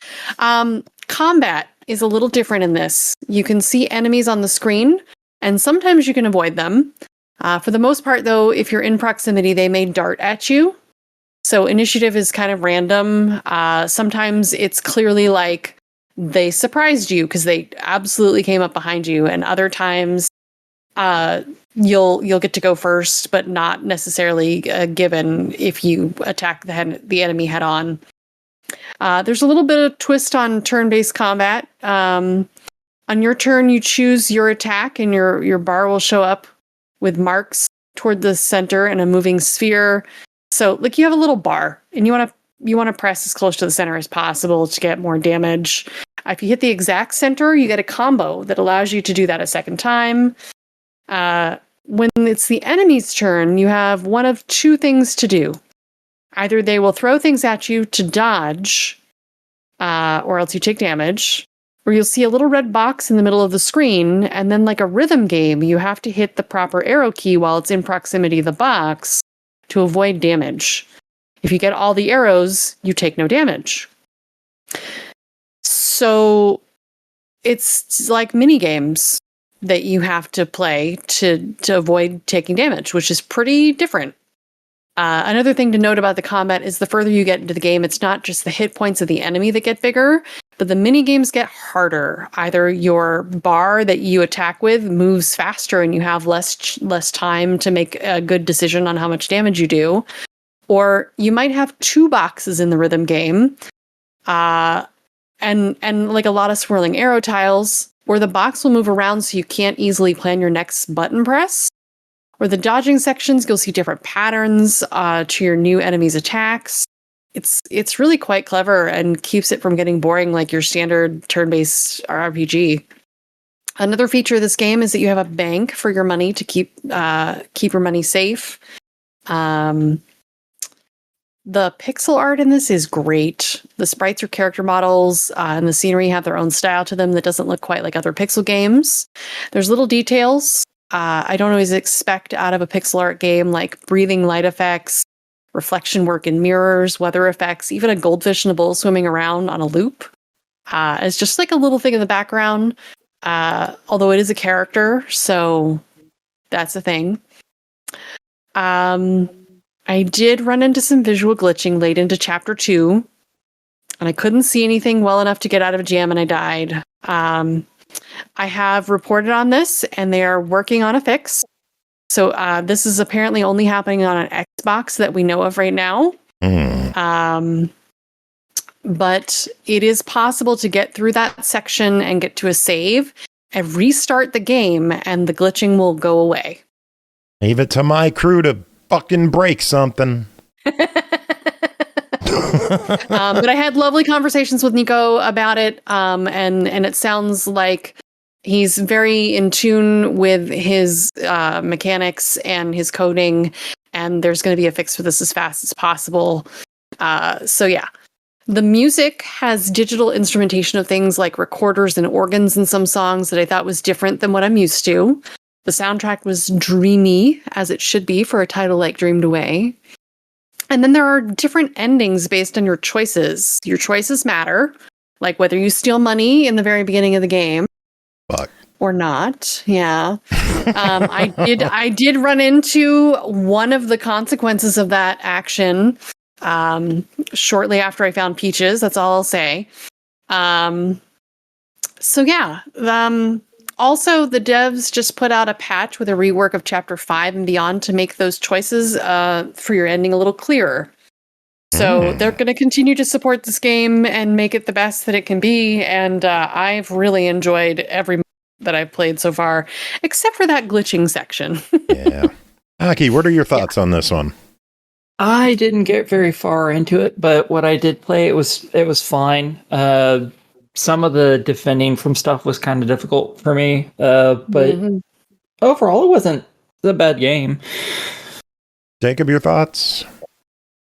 D: Combat is a little different in this. You can see enemies on the screen, and sometimes you can avoid them. For the most part, though, if you're in proximity, they may dart at you. So initiative is kind of random. Sometimes it's clearly like they surprised you because they absolutely came up behind you, and other times you'll get to go first, but not necessarily given if you attack the enemy head on. There's a little bit of twist on turn-based combat. On your turn, you choose your attack, and your bar will show up with marks toward the center and a moving sphere. So, like, you have a little bar, and you want to press as close to the center as possible to get more damage. If you hit the exact center, you get a combo that allows you to do that a second time. When it's the enemy's turn, you have one of two things to do. Either they will throw things at you to dodge, or else you take damage, where you'll see a little red box in the middle of the screen, and then like a rhythm game, you have to hit the proper arrow key while it's in proximity of the box to avoid damage. If you get all the arrows, you take no damage. So it's like mini games that you have to play to avoid taking damage, which is pretty different. Another thing to note about the combat is the further you get into the game, it's not just the hit points of the enemy that get bigger, but the mini games get harder. Either your bar that you attack with moves faster and you have less time to make a good decision on how much damage you do, or you might have 2 boxes in the rhythm game, and like a lot of swirling arrow tiles, where the box will move around so you can't easily plan your next button press. Or the dodging sections, you'll see different patterns to your new enemy's attacks. It's really quite clever and keeps it from getting boring like your standard turn-based RPG. Another feature of this game is that you have a bank for your money to keep your money safe. The pixel art in this is great. The sprites or character models and the scenery have their own style to them that doesn't look quite like other pixel games. There's little details I don't always expect out of a pixel art game, like breathing light effects, reflection work in mirrors, weather effects, even a goldfish and a bull swimming around on a loop. It's just like a little thing in the background, although it is a character, so that's a thing. I did run into some visual glitching late into Chapter 2, and I couldn't see anything well enough to get out of a jam, and I died. I have reported on this, and they are working on a fix. So this is apparently only happening on an Xbox that we know of right now. But it is possible to get through that section and get to a save and restart the game, and the glitching will go away.
B: Leave it to my crew to fucking break something.
D: But I had lovely conversations with Nico about it, and it sounds like he's very in tune with his mechanics and his coding, and there's going to be a fix for this as fast as possible. So yeah. The music has digital instrumentation of things like recorders and organs in some songs that I thought was different than what I'm used to. The soundtrack was dreamy, as it should be for a title like Dreamed Away. And then there are different endings based on your choices. Your choices matter, like whether you steal money in the very beginning of the game.
B: Fuck.
D: Or not. Yeah. I did run into one of the consequences of that action shortly after I found Peaches. That's all I'll say. So yeah. Also, the devs just put out a patch with a rework of Chapter 5 and beyond to make those choices for your ending a little clearer. So they're going to continue to support this game and make it the best that it can be. And I've really enjoyed every that I've played so far, except for that glitching section.
B: Yeah. Aki, what are your thoughts on this one?
C: I didn't get very far into it, but what I did play, it was fine. Some of the defending from stuff was kind of difficult for me, but overall, it wasn't a bad game.
B: Jacob, your thoughts?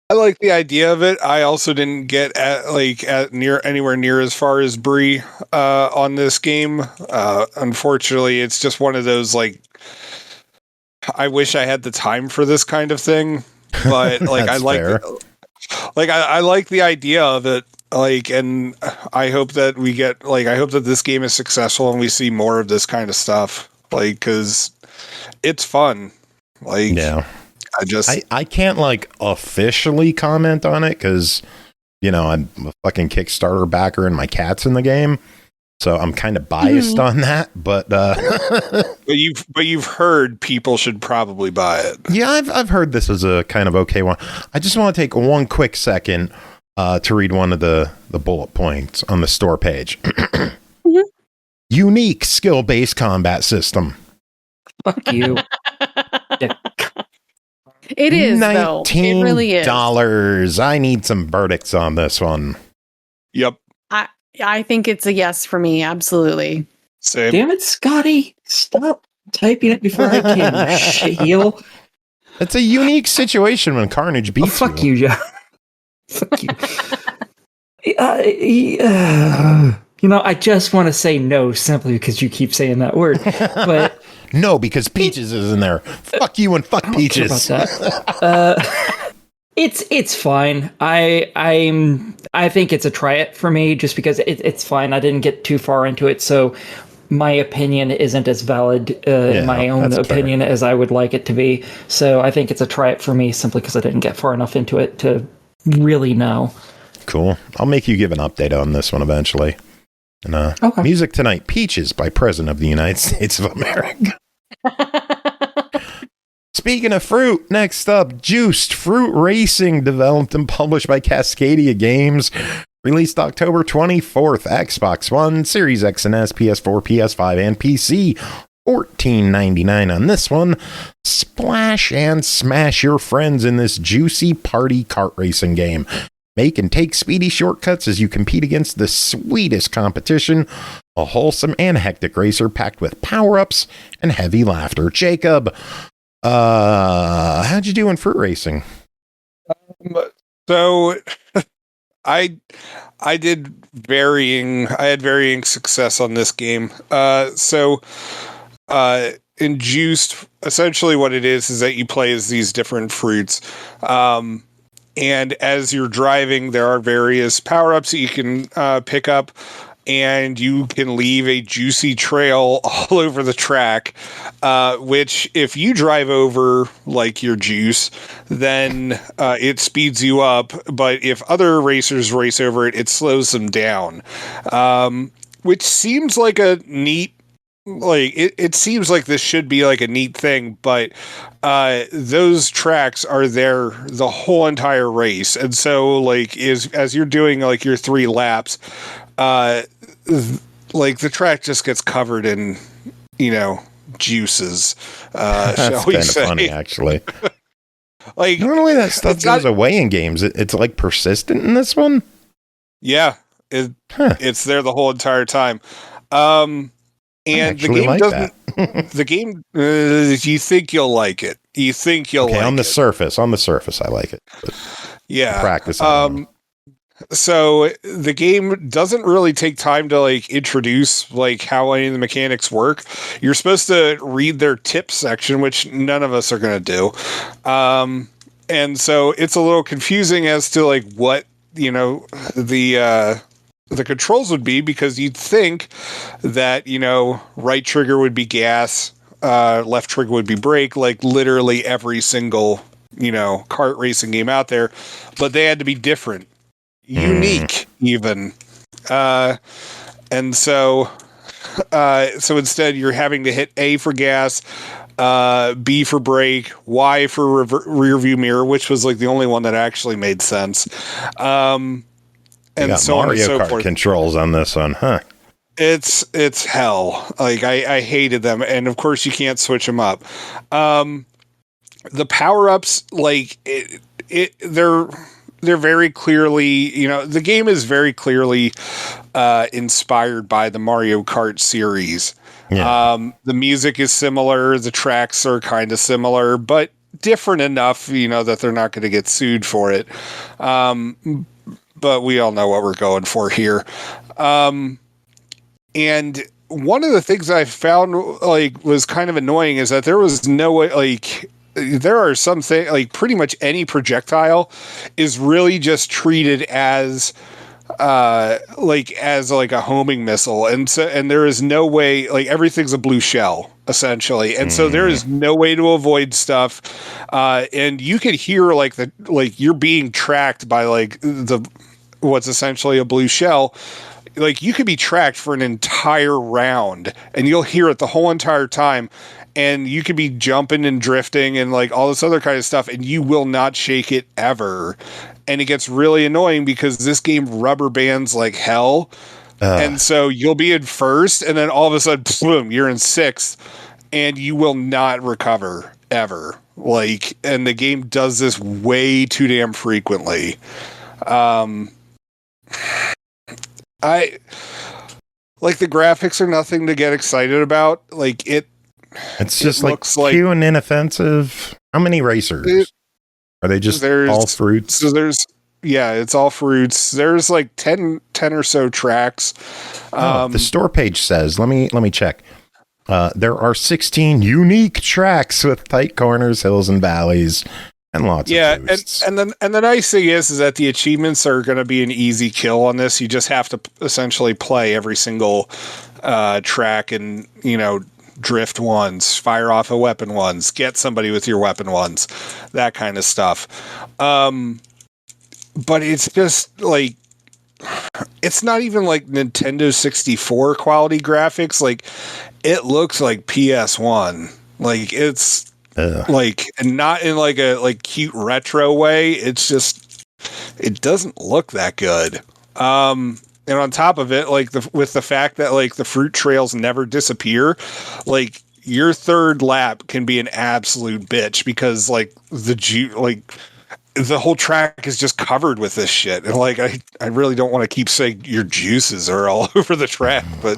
E: I like the idea of it. I also didn't get anywhere near as far as Bri on this game. Unfortunately, it's just one of those like I wish I had the time for this kind of thing, but like I like I like the idea of it. Like, and I hope that we get I hope that this game is successful and we see more of this kind of stuff. Like, because it's fun. Like, yeah. I can't
B: officially comment on it because, I'm a fucking Kickstarter backer and my cat's in the game. So I'm kind of biased on that, but
E: you've heard people should probably buy it.
B: Yeah, I've heard this is a kind of okay one. I just want to take one quick second to read one of the bullet points on the store page. Unique skill-based combat system.
C: Fuck you.
D: It is, though. It really is.
B: $19. I need some verdicts on this one.
E: Yep.
D: I think it's a yes for me. Absolutely.
E: Same.
C: Damn it, Scotty. Stop typing it before I can heal.
B: It's a unique situation when Carnage beats you.
C: Fuck you, Joe. Fuck you. I just want to say no simply because you keep saying that word. But
B: no, because Peaches is in there. Fuck you and fuck Peaches.
C: About that. It's fine. I think it's a try it for me just because it's fine. I didn't get too far into it, so my opinion isn't as valid in my own opinion as I would like it to be. So I think it's a try it for me simply because I didn't get far enough into it to really know.
B: Cool. I'll make you give an update on this one eventually. And okay. Music tonight, Peaches by President of the United States of America. Speaking of fruit, next up, Juiced Fruit Racing, developed and published by Cascadia Games. Released October 24th, Xbox One, Series X and S, PS4, PS5, and PC. $14.99 on this one. Splash and smash your friends in this juicy party kart racing game. Make and take speedy shortcuts as you compete against the sweetest competition. A wholesome and hectic racer packed with power-ups and heavy laughter. Jacob, how'd you do in fruit racing?
E: So I had varying success on this game. In Juiced, essentially what it is that you play as these different fruits. And as you're driving, there are various power-ups that you can pick up, and you can leave a juicy trail all over the track, which if you drive over like your juice, then it speeds you up. But if other racers race over it, it slows them down, which seems like a neat, it seems like this should be like a neat thing, but those tracks are there the whole entire race. And so as you're doing like your 3 laps, the track just gets covered in, juices.
B: That's kind of funny, actually. Normally that stuff goes away in games. It's like persistent in this one.
E: Yeah, it's there the whole entire time. And the game doesn't. The game, you think you'll like it. You think you'll like it.
B: On the surface, I like it.
E: Yeah.
B: Practice.
E: So the game doesn't really take time to introduce how any of the mechanics work. You're supposed to read their tips section, which none of us are going to do. And so it's a little confusing as to what the controls would be, because you'd think that, right trigger would be gas, left trigger would be brake, literally every single, kart racing game out there, but they had to be different, unique even. And so instead you're having to hit A for gas, B for brake, Y for rear view mirror, which was the only one that actually made sense. And so
B: Mario
E: on and so
B: Kart
E: forth.
B: Controls on this one, huh?
E: It's hell. I hated them, and of course you can't switch them up. The power-ups, they're very clearly, the game is very clearly inspired by the Mario Kart series. Yeah. The music is similar, the tracks are kind of similar, but different enough, that they're not going to get sued for it. But we all know what we're going for here. And one of the things I found was kind of annoying is that there was no way, there are some things, pretty much any projectile is really just treated as a homing missile. And there is no way, everything's a blue shell essentially. And so there is no way to avoid stuff. And you could hear you're being tracked by what's essentially a blue shell. You could be tracked for an entire round and you'll hear it the whole entire time, and you could be jumping and drifting and all this other kind of stuff, and you will not shake it ever. And it gets really annoying because this game rubber bands like hell. And so you'll be in first, and then all of a sudden, boom, you're in sixth, and you will not recover ever. And the game does this way too damn frequently. The graphics are nothing to get excited about.
B: It's just cute and inoffensive. How many racers? Are they just all fruits?
E: So it's all fruits. There's like 10 or so tracks.
B: The store page says, let me check. There are 16 unique tracks with tight corners, hills, and valleys, and lots of boosts.
E: and the nice thing is that the achievements are going to be an easy kill on this. You just have to essentially play every single track and, drift once, fire off a weapon once, get somebody with your weapon once, that kind of stuff. But it's just like, it's not even like Nintendo 64 quality graphics. Like, it looks like PS1. Like, it's like, and not in like a cute retro way. It's just, it doesn't look that good. And on top of it, like with the fact that like the fruit trails never disappear, like your third lap can be an absolute bitch because like the whole track is just covered with this shit. And like, I really don't want to keep saying your juices are all over the track, but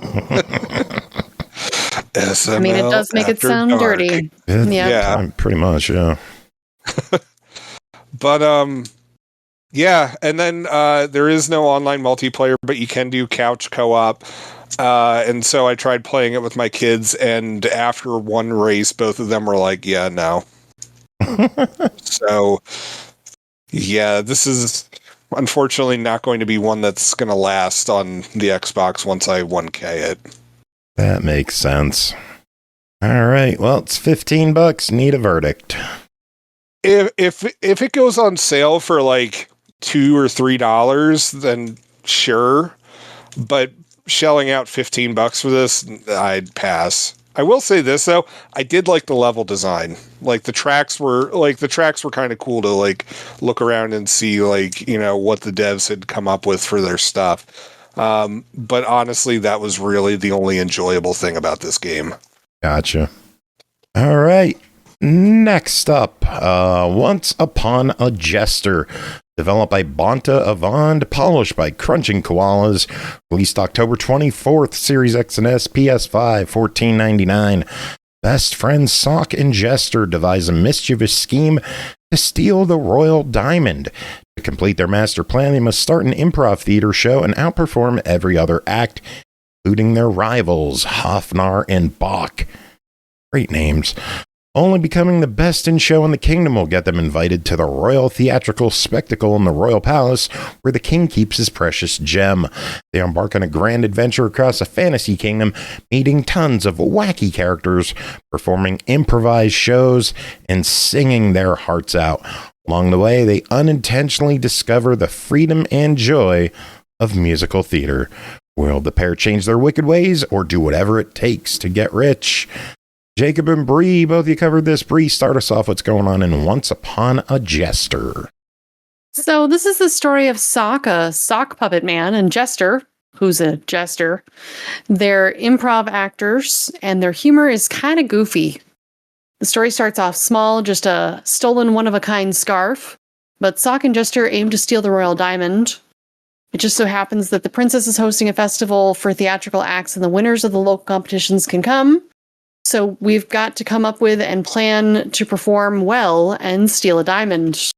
E: SML,
D: I mean, it does make it sound dirty.
B: Yeah, pretty much. Yeah.
E: But, yeah, and then there is no online multiplayer, but you can do couch co-op. And so I tried playing it with my kids, and after one race, both of them were like, yeah, no. So, yeah, this is unfortunately not going to be one that's going to last on the Xbox once I 1K it.
B: That makes sense. All right, well, it's $15. Need a verdict.
E: If it goes on sale for like $2 or $3, then sure. But shelling out $15 for this, I'd pass. I will say this though, I did like the level design. Like the tracks were kind of cool to like look around and see like, what the devs had come up with for their stuff. But honestly, that was really the only enjoyable thing about this game.
B: Gotcha. All right. Next up, Once Upon a Jester, developed by Bonte Avant, polished by Crunching Koalas, released October 24th, Series X and S, PS5, $14.99. Best friends Sock and Jester devise a mischievous scheme to steal the Royal Diamond. To complete their master plan, they must start an improv theater show and outperform every other act, including their rivals, Hofnar and Bach. Great names. Only becoming the best in show in the kingdom will get them invited to the royal theatrical spectacle in the royal palace where the king keeps his precious gem. They embark on a grand adventure across a fantasy kingdom, meeting tons of wacky characters, performing improvised shows, and singing their hearts out. Along the way, they unintentionally discover the freedom and joy of musical theater. Will the pair change their wicked ways or do whatever it takes to get rich? Jacob and Bri, both of you covered this. Bri, start us off what's going on in Once Upon a Jester.
D: So this is the story of Sock, a sock puppet man, and Jester, who's a jester. They're improv actors, and their humor is kind of goofy. The story starts off small, just a stolen one-of-a-kind scarf, but Sock and Jester aim to steal the Royal Diamond. It just so happens that the princess is hosting a festival for theatrical acts, and the winners of the local competitions can come. So we've got to come up with and plan to perform well and steal a diamond.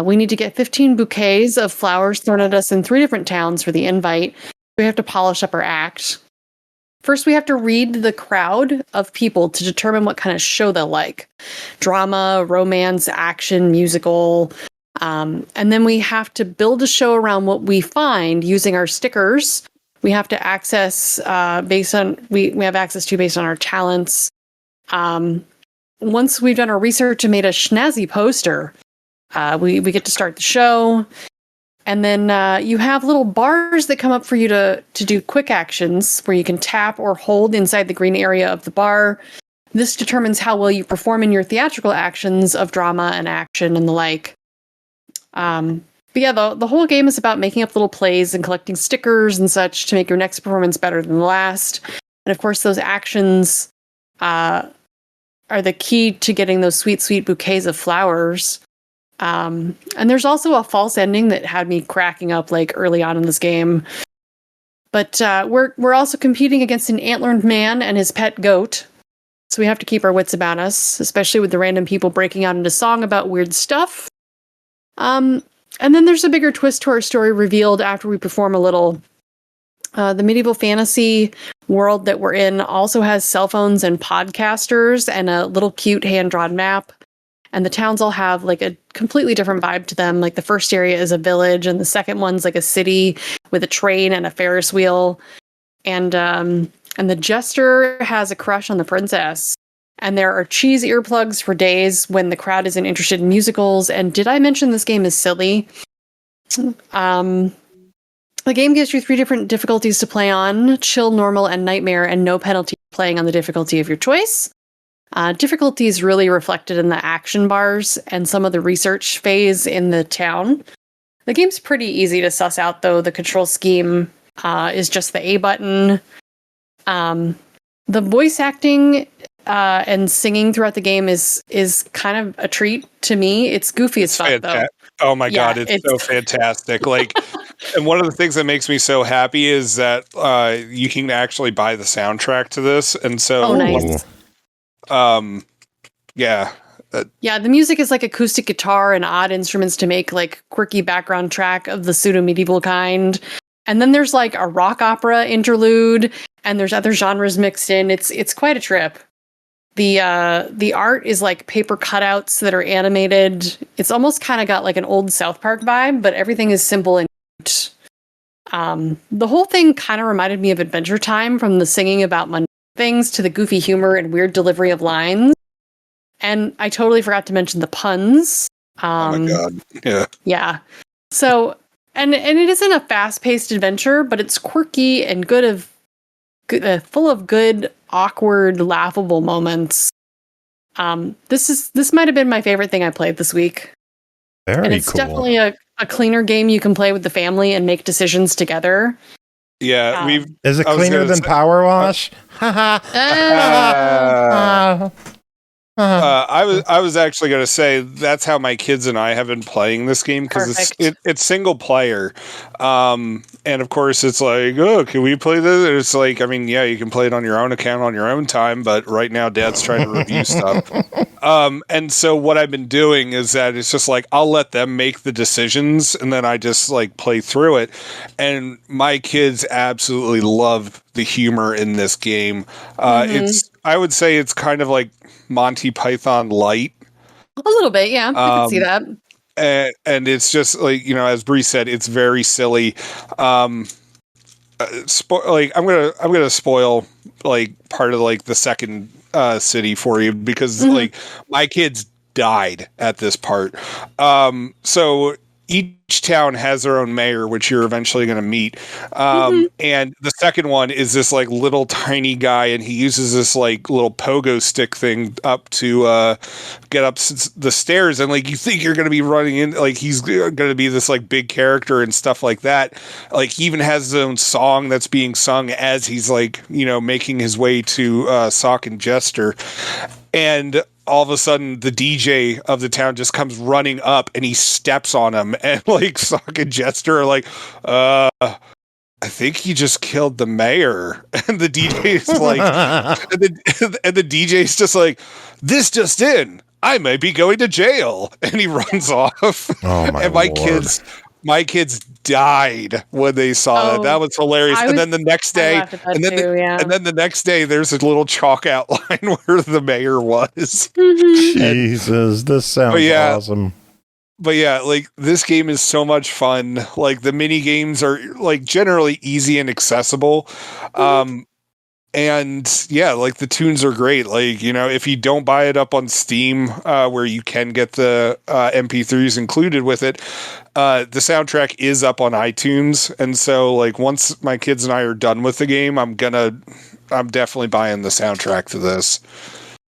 D: We need to get 15 bouquets of flowers thrown at us in 3 different towns for the invite. We have to polish up our act. First, we have to read the crowd of people to determine what kind of show they'll like. Drama, romance, action, musical. And then we have to build a show around what we find using our stickers. We have to access we have access to based on our talents. Once we've done our research and made a snazzy poster, we get to start the show. And then you have little bars that come up for you to do quick actions where you can tap or hold inside the green area of the bar. This determines how well you perform in your theatrical actions of drama and action and the like. But yeah, the whole game is about making up little plays and collecting stickers and such to make your next performance better than the last. And of course, those actions are the key to getting those sweet, sweet bouquets of flowers. And there's also a false ending that had me cracking up like early on in this game. But we're also competing against an antlered man and his pet goat. So we have to keep our wits about us, especially with the random people breaking out into song about weird stuff. And then there's a bigger twist to our story revealed after we perform a little. The medieval fantasy world that we're in also has cell phones and podcasters and a little cute hand-drawn map. And the towns all have like a completely different vibe to them. Like the first area is a village, and the second one's like a city with a train and a Ferris wheel. And the Jester has a crush on the princess. And there are cheese earplugs for days when the crowd isn't interested in musicals. And did I mention this game is silly? The game gives you 3 different difficulties to play on: chill, normal, and nightmare, and no penalty for playing on the difficulty of your choice. Difficulty is really reflected in the action bars and some of the research phase in the town. The game's pretty easy to suss out, though. The control scheme is just the A button. The voice acting and singing throughout the game is kind of a treat to me. It's goofy as fuck, though.
E: Oh my God, it's so fantastic. Like, and one of the things that makes me so happy is that you can actually buy the soundtrack to this. And so,
D: nice.
E: Yeah.
D: Yeah, the music is like acoustic guitar and odd instruments to make like quirky background track of the pseudo-medieval kind. And then there's like a rock opera interlude, and there's other genres mixed in. It's quite a trip. The art is like paper cutouts that are animated. It's almost kind of got like an old South Park vibe, but everything is simple and cute. The whole thing kind of reminded me of Adventure Time, from the singing about mundane things to the goofy humor and weird delivery of lines. And I totally forgot to mention the puns.
E: Oh my God. Yeah.
D: Yeah. So, and it isn't a fast-paced adventure, but it's quirky and full of good, awkward, laughable moments. This might have been my favorite thing I played this week.
B: Very
D: and it's
B: cool.
D: definitely a cleaner game you can play with the family and make decisions together.
E: Yeah,
B: Is it cleaner than Powerwash?
E: I was actually going to say that's how my kids and I have been playing this game, because it's single player, and of course it's like, oh, can we play this? And it's like, I mean, yeah, you can play it on your own account on your own time, but right now Dad's trying to review stuff, and so what I've been doing is that it's just like I'll let them make the decisions, and then I just like play through it, and my kids absolutely love the humor in this game. I would say it's kind of like Monty Python light.
D: A little bit, yeah. I can see that.
E: And it's just like, as Bri said, it's very silly. I'm gonna spoil like part of like the second city for you, because like my kids died at this part. So each town has their own mayor, which you're eventually going to meet. And the second one is this like little tiny guy, and he uses this like little pogo stick thing up to get up the stairs. And like, you think you're going to be running in, like he's going to be this like big character and stuff like that. Like, he even has his own song that's being sung as he's like, making his way to Sock and Jester. And all of a sudden, the DJ of the town just comes running up, and he steps on him, and like Sock and Jester are like, I think he just killed the mayor. And the DJ is like, and the DJ's just like, this just in, I might be going to jail. And he runs off.
B: Oh my
E: and
B: Lord.
E: My kids died when they saw that. That was hilarious. And then the next day, and then the next day, there's a little chalk outline where the mayor was.
B: Jesus, this sounds awesome.
E: But yeah, like, this game is so much fun. Like, the mini games are like generally easy and accessible. And yeah, like, the tunes are great. Like, if you don't buy it up on Steam, where you can get the MP3s included with it, the soundtrack is up on iTunes. And so, like, once my kids and I are done with the game, I'm definitely buying the soundtrack to this.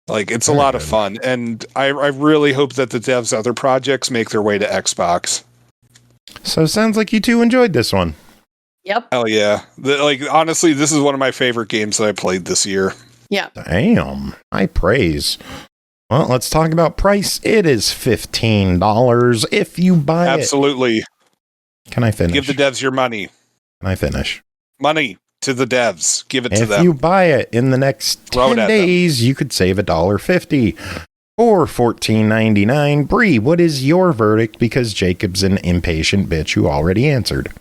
E: Like, it's a lot of fun. And I really hope that the devs' other projects make their way to Xbox.
B: So it sounds like you two enjoyed this one.
D: Yep.
E: Hell yeah. Honestly, this is one of my favorite games that I played this year.
D: Yeah.
B: Damn. High praise. Well, let's talk about price. It is $15 if you buy it.
E: Absolutely.
B: Can I finish?
E: Give the devs your money.
B: Can I finish?
E: Money to the devs. Give it to them.
B: If you buy it in the next 10 days, you could save $1.50. for $14.99. Bri, what is your verdict? Because Jacob's an impatient bitch who already answered.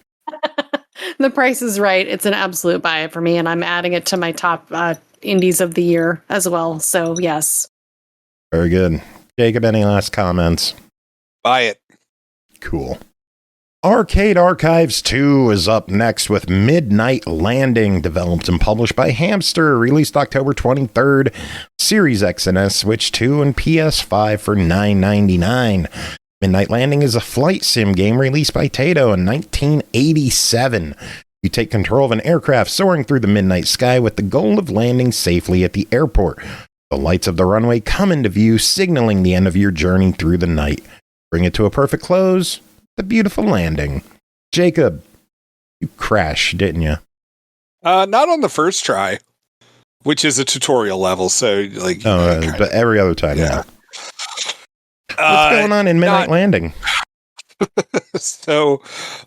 D: The price is right. It's an absolute buy it for me, and I'm adding it to my top indies of the year as well. So, yes.
B: Very good. Jacob, any last comments?
E: Buy it.
B: Cool. Arcade Archives 2 is up next with Midnight Landing, developed and published by HAMSTER, released October 23rd, Series X and S, Switch 2, and PS5 for $9.99. Midnight Landing is a flight sim game released by Taito in 1987. You take control of an aircraft soaring through the midnight sky with the goal of landing safely at the airport. The lights of the runway come into view, signaling the end of your journey through the night. Bring it to a perfect close. The beautiful landing. Jacob, you crashed, didn't you?
E: Not on the first try, which is a tutorial level. So, like,
B: but every other time, yeah. What's going on in Midnight Landing?
E: So,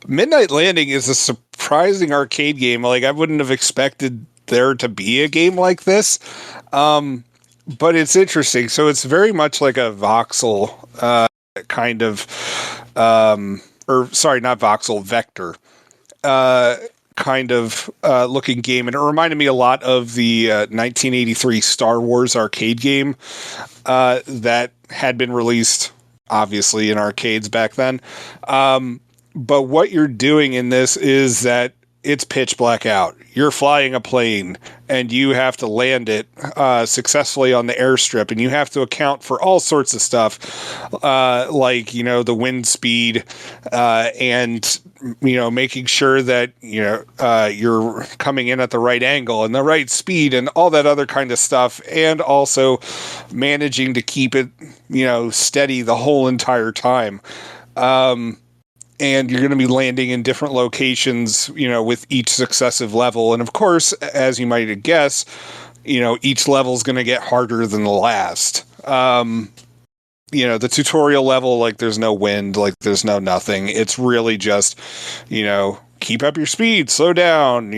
E: Midnight Landing is a surprising arcade game. Like, I wouldn't have expected there to be a game like this, but it's interesting. So, it's very much like a voxel kind of. Not voxel, vector, kind of looking game. And it reminded me a lot of the 1983 Star Wars arcade game that had been released, obviously, in arcades back then. But what you're doing in this is that it's pitch black out. You're flying a plane and you have to land it successfully on the airstrip, and you have to account for all sorts of stuff, like, the wind speed, and, making sure that, you're coming in at the right angle and the right speed and all that other kind of stuff. And also managing to keep it, steady the whole entire time. And you're going to be landing in different locations, with each successive level. And of course, as you might guess, each level is going to get harder than the last. The tutorial level, like, there's no wind, like, there's no nothing. It's really just, keep up your speed, slow down,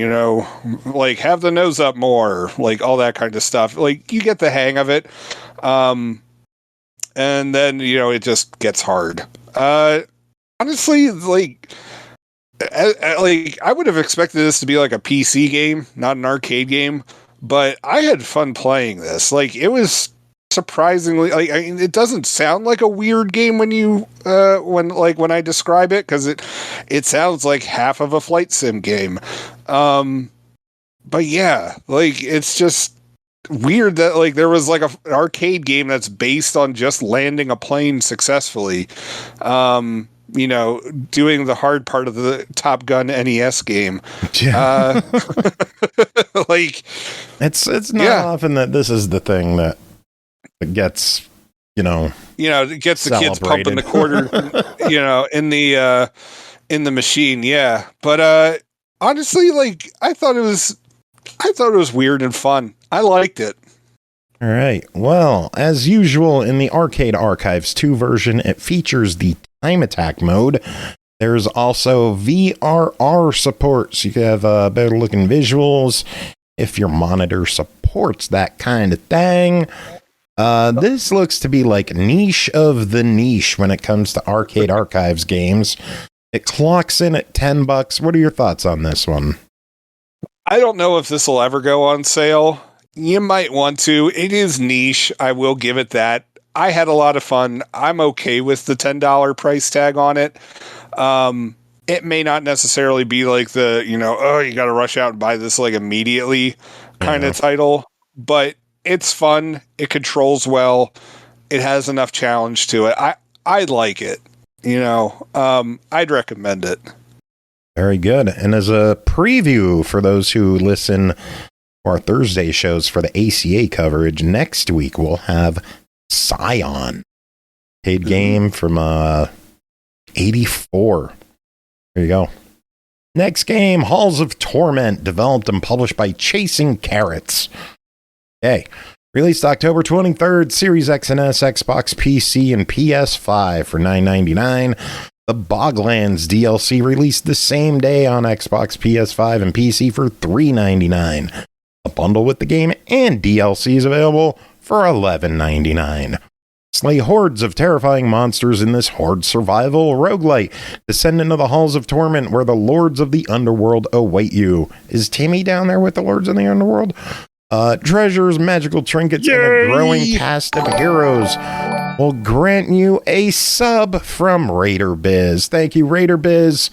E: like, have the nose up more, like, all that kind of stuff. Like, you get the hang of it. And then, it just gets hard. Honestly, I would have expected this to be like a PC game, not an arcade game, but I had fun playing this. Like, it was surprisingly, it doesn't sound like a weird game when you, when I describe it, because it sounds like half of a flight sim game. But yeah, it's just weird that, there was an arcade game that's based on just landing a plane successfully. Doing the hard part of the Top Gun NES game. Yeah.
B: It's not often that this is the thing that gets,
E: it gets the kids pumping the quarter, in the machine. Yeah. But, honestly, I thought it was weird and fun. I liked it.
B: All right. Well, as usual, in the Arcade Archives 2 version, it features the time attack mode. There's also VRR support, so you can have better looking visuals if your monitor supports that kind of thing. This looks to be like niche of the niche when it comes to Arcade Archives games. It clocks in at $10. What are your thoughts on this one?
E: I don't know if this will ever go on sale. You might want to. It is niche. I will give it that. I had a lot of fun. I'm okay with the $10 price tag on it. It may not necessarily be like the, you got to rush out and buy this immediately kind of title, but it's fun. It controls well. It has enough challenge to it. I like it. I'd recommend it.
B: Very good. And as a preview for those who listen to our Thursday shows for the ACA coverage, next week we'll have Scion, paid game from 84. There you go. Next game, Halls of Torment, developed and published by Chasing Carrots. Okay. Released October 23rd, Series X and S, Xbox, PC, and PS5 for $9.99. The Boglands DLC released the same day on Xbox, PS5, and PC for $3.99. A bundle with the game and DLC is available for $11.99. Slay hordes of terrifying monsters in this horde survival roguelite. Descend into the halls of torment where the lords of the underworld await you. Is Timmy down there with the lords of the underworld? Treasures, magical trinkets, and a growing cast of heroes will grant you a sub from Raider Biz. Thank you, Raider Biz.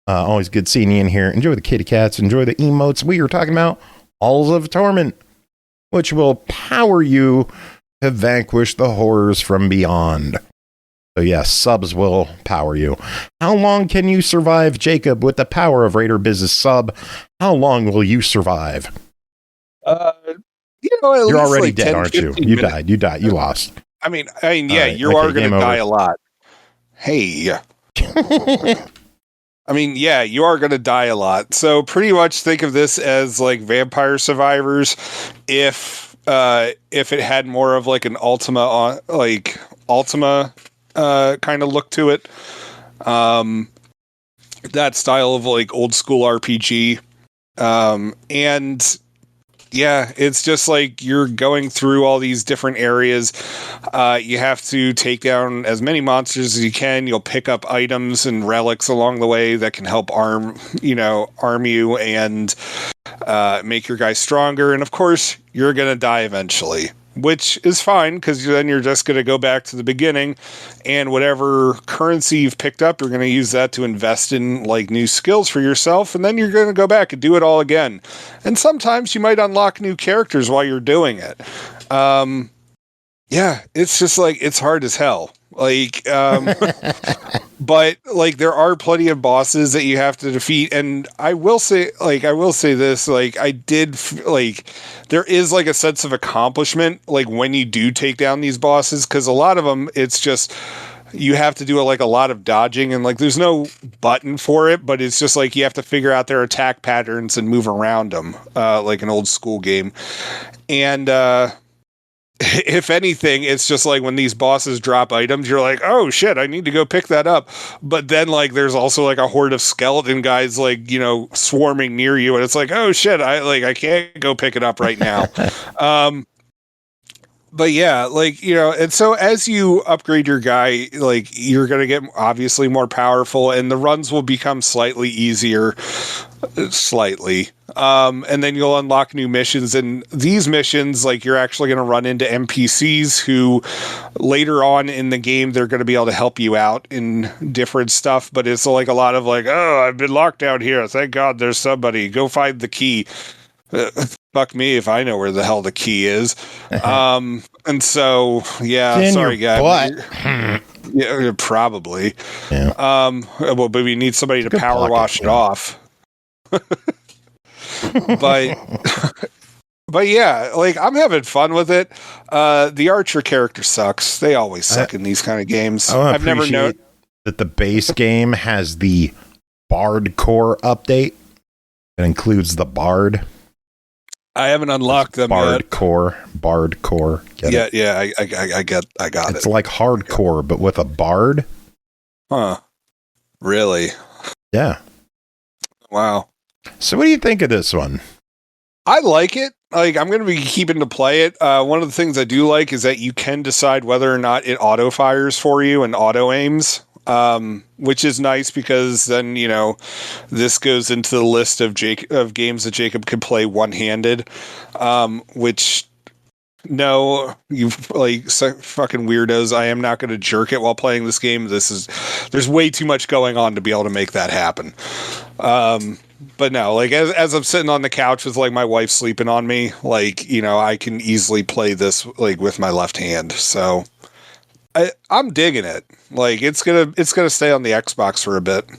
B: Always good seeing you in here. Enjoy the kitty cats. Enjoy the emotes. We are talking about Halls of Torment, which will power you to vanquish the horrors from beyond. So yes, subs will power you. How long can you survive, Jacob, with the power of Raider Biz's sub? How long will you survive? You're already like dead, 10, aren't you? You died. You died. You lost.
E: I mean, yeah, right. You are going to die a lot. Hey. I mean, yeah, you are going to die a lot. So pretty much think of this as like Vampire Survivors if it had more of like an Ultima kind of look to it. That style of like old school RPG. And yeah, it's just like you're going through all these different areas. You have to take down as many monsters as you can. You'll pick up items and relics along the way that can help arm you and make your guy stronger. And of course, you're going to die eventually, which is fine because then you're just going to go back to the beginning, and whatever currency you've picked up, you're going to use that to invest in like new skills for yourself, and then you're going to go back and do it all again. And sometimes you might unlock new characters while you're doing it. Yeah, it's just like, it's hard as hell. Like, but like there are plenty of bosses that you have to defeat, and I will say this, like I did there is like a sense of accomplishment like when you do take down these bosses, because a lot of them it's just you have to do like a lot of dodging, and like there's no button for it, but it's just like you have to figure out their attack patterns and move around them like an old school game. And if anything, it's just like when these bosses drop items, you're like, oh shit, I need to go pick that up. But then like there's also like a horde of skeleton guys like, swarming near you, and it's like, oh shit, I can't go pick it up right now. But yeah, and so as you upgrade your guy, like you're going to get obviously more powerful, and the runs will become slightly easier, and then you'll unlock new missions, and these missions, like you're actually going to run into NPCs who later on in the game, they're going to be able to help you out in different stuff. But it's like a lot of like, oh, I've been locked down here. Thank God there's somebody. Go find the key. Fuck me if I know where the hell the key is. And so, yeah, sorry, guys. Yeah, probably. Yeah. Well, but we need somebody to power wash it off. But yeah, like I'm having fun with it. The Archer character sucks. They always suck in these kind of games. I've never known
B: that the base game has the Bard Core update. It includes the Bard.
E: I haven't unlocked them
B: Bard
E: yet.
B: Core.
E: Yeah, I got it.
B: It's like hardcore, but with a bard.
E: Huh. Really?
B: Yeah.
E: Wow.
B: So what do you think of this one?
E: I like it. Like, I'm going to be keeping to play it. One of the things I do like is that you can decide whether or not it auto fires for you and auto aims. Which is nice because then, this goes into the list of games that Jacob can play one-handed, which, no, you fucking weirdos. I am not going to jerk it while playing this game. There's way too much going on to be able to make that happen. But no, like as I'm sitting on the couch with like my wife sleeping on me, like, I can easily play this like with my left hand. So I'm digging it. Like it's gonna stay on the Xbox for a bit.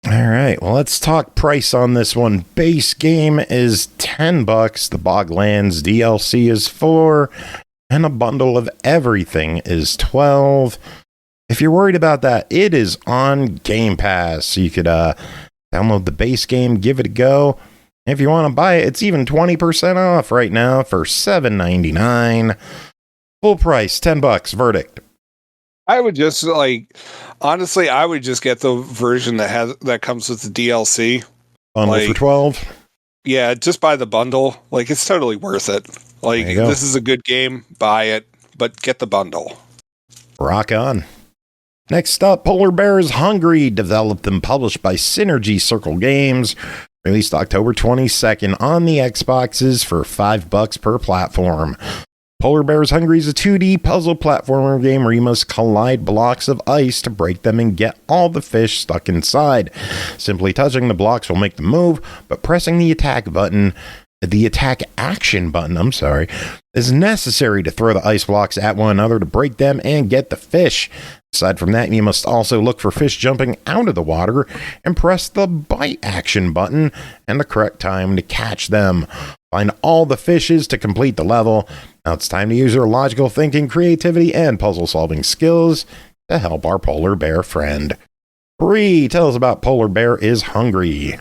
B: All right. Well, let's talk price on this one. Base game is $10. The Boglands DLC is $4, and a bundle of everything is $12. If you're worried about that, it is on Game Pass. So you could download the base game, give it a go. If you want to buy it, it's even 20% off right now for $7.99. Full price, $10. Verdict.
E: I would just honestly, I would just get the version that comes with the DLC.
B: Bundle for 12.
E: Yeah, just buy the bundle. Like it's totally worth it. Like this is a good game, buy it, but get the bundle.
B: Rock on. Next up, Polar Bears Hungry, developed and published by Synergy Circle Games, released October 22nd on the Xboxes for $5 per platform. Polar Bears Hungry is a 2D puzzle platformer game where you must collide blocks of ice to break them and get all the fish stuck inside. Simply touching the blocks will make them move, but pressing the attack action button, is necessary to throw the ice blocks at one another to break them and get the fish. Aside from that, you must also look for fish jumping out of the water and press the bite action button and the correct time to catch them. Find all the fishes to complete the level. Now it's time to use your logical thinking, creativity, and puzzle solving skills to help our polar bear friend. Bri, tell us about Polar Bear is Hungry.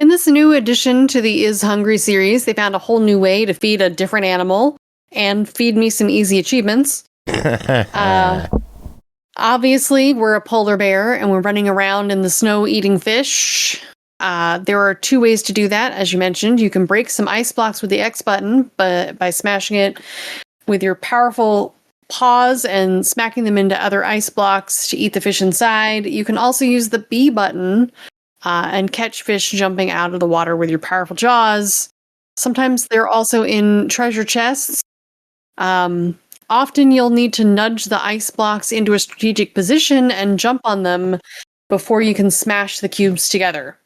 D: In this new addition to the Is Hungry series, they found a whole new way to feed a different animal and feed me some easy achievements. Obviously, we're a polar bear and we're running around in the snow eating fish. There are two ways to do that. As you mentioned, you can break some ice blocks with the X button by smashing it with your powerful paws and smacking them into other ice blocks to eat the fish inside. You can also use the B button and catch fish jumping out of the water with your powerful jaws. Sometimes they're also in treasure chests. Often you'll need to nudge the ice blocks into a strategic position and jump on them before you can smash the cubes together.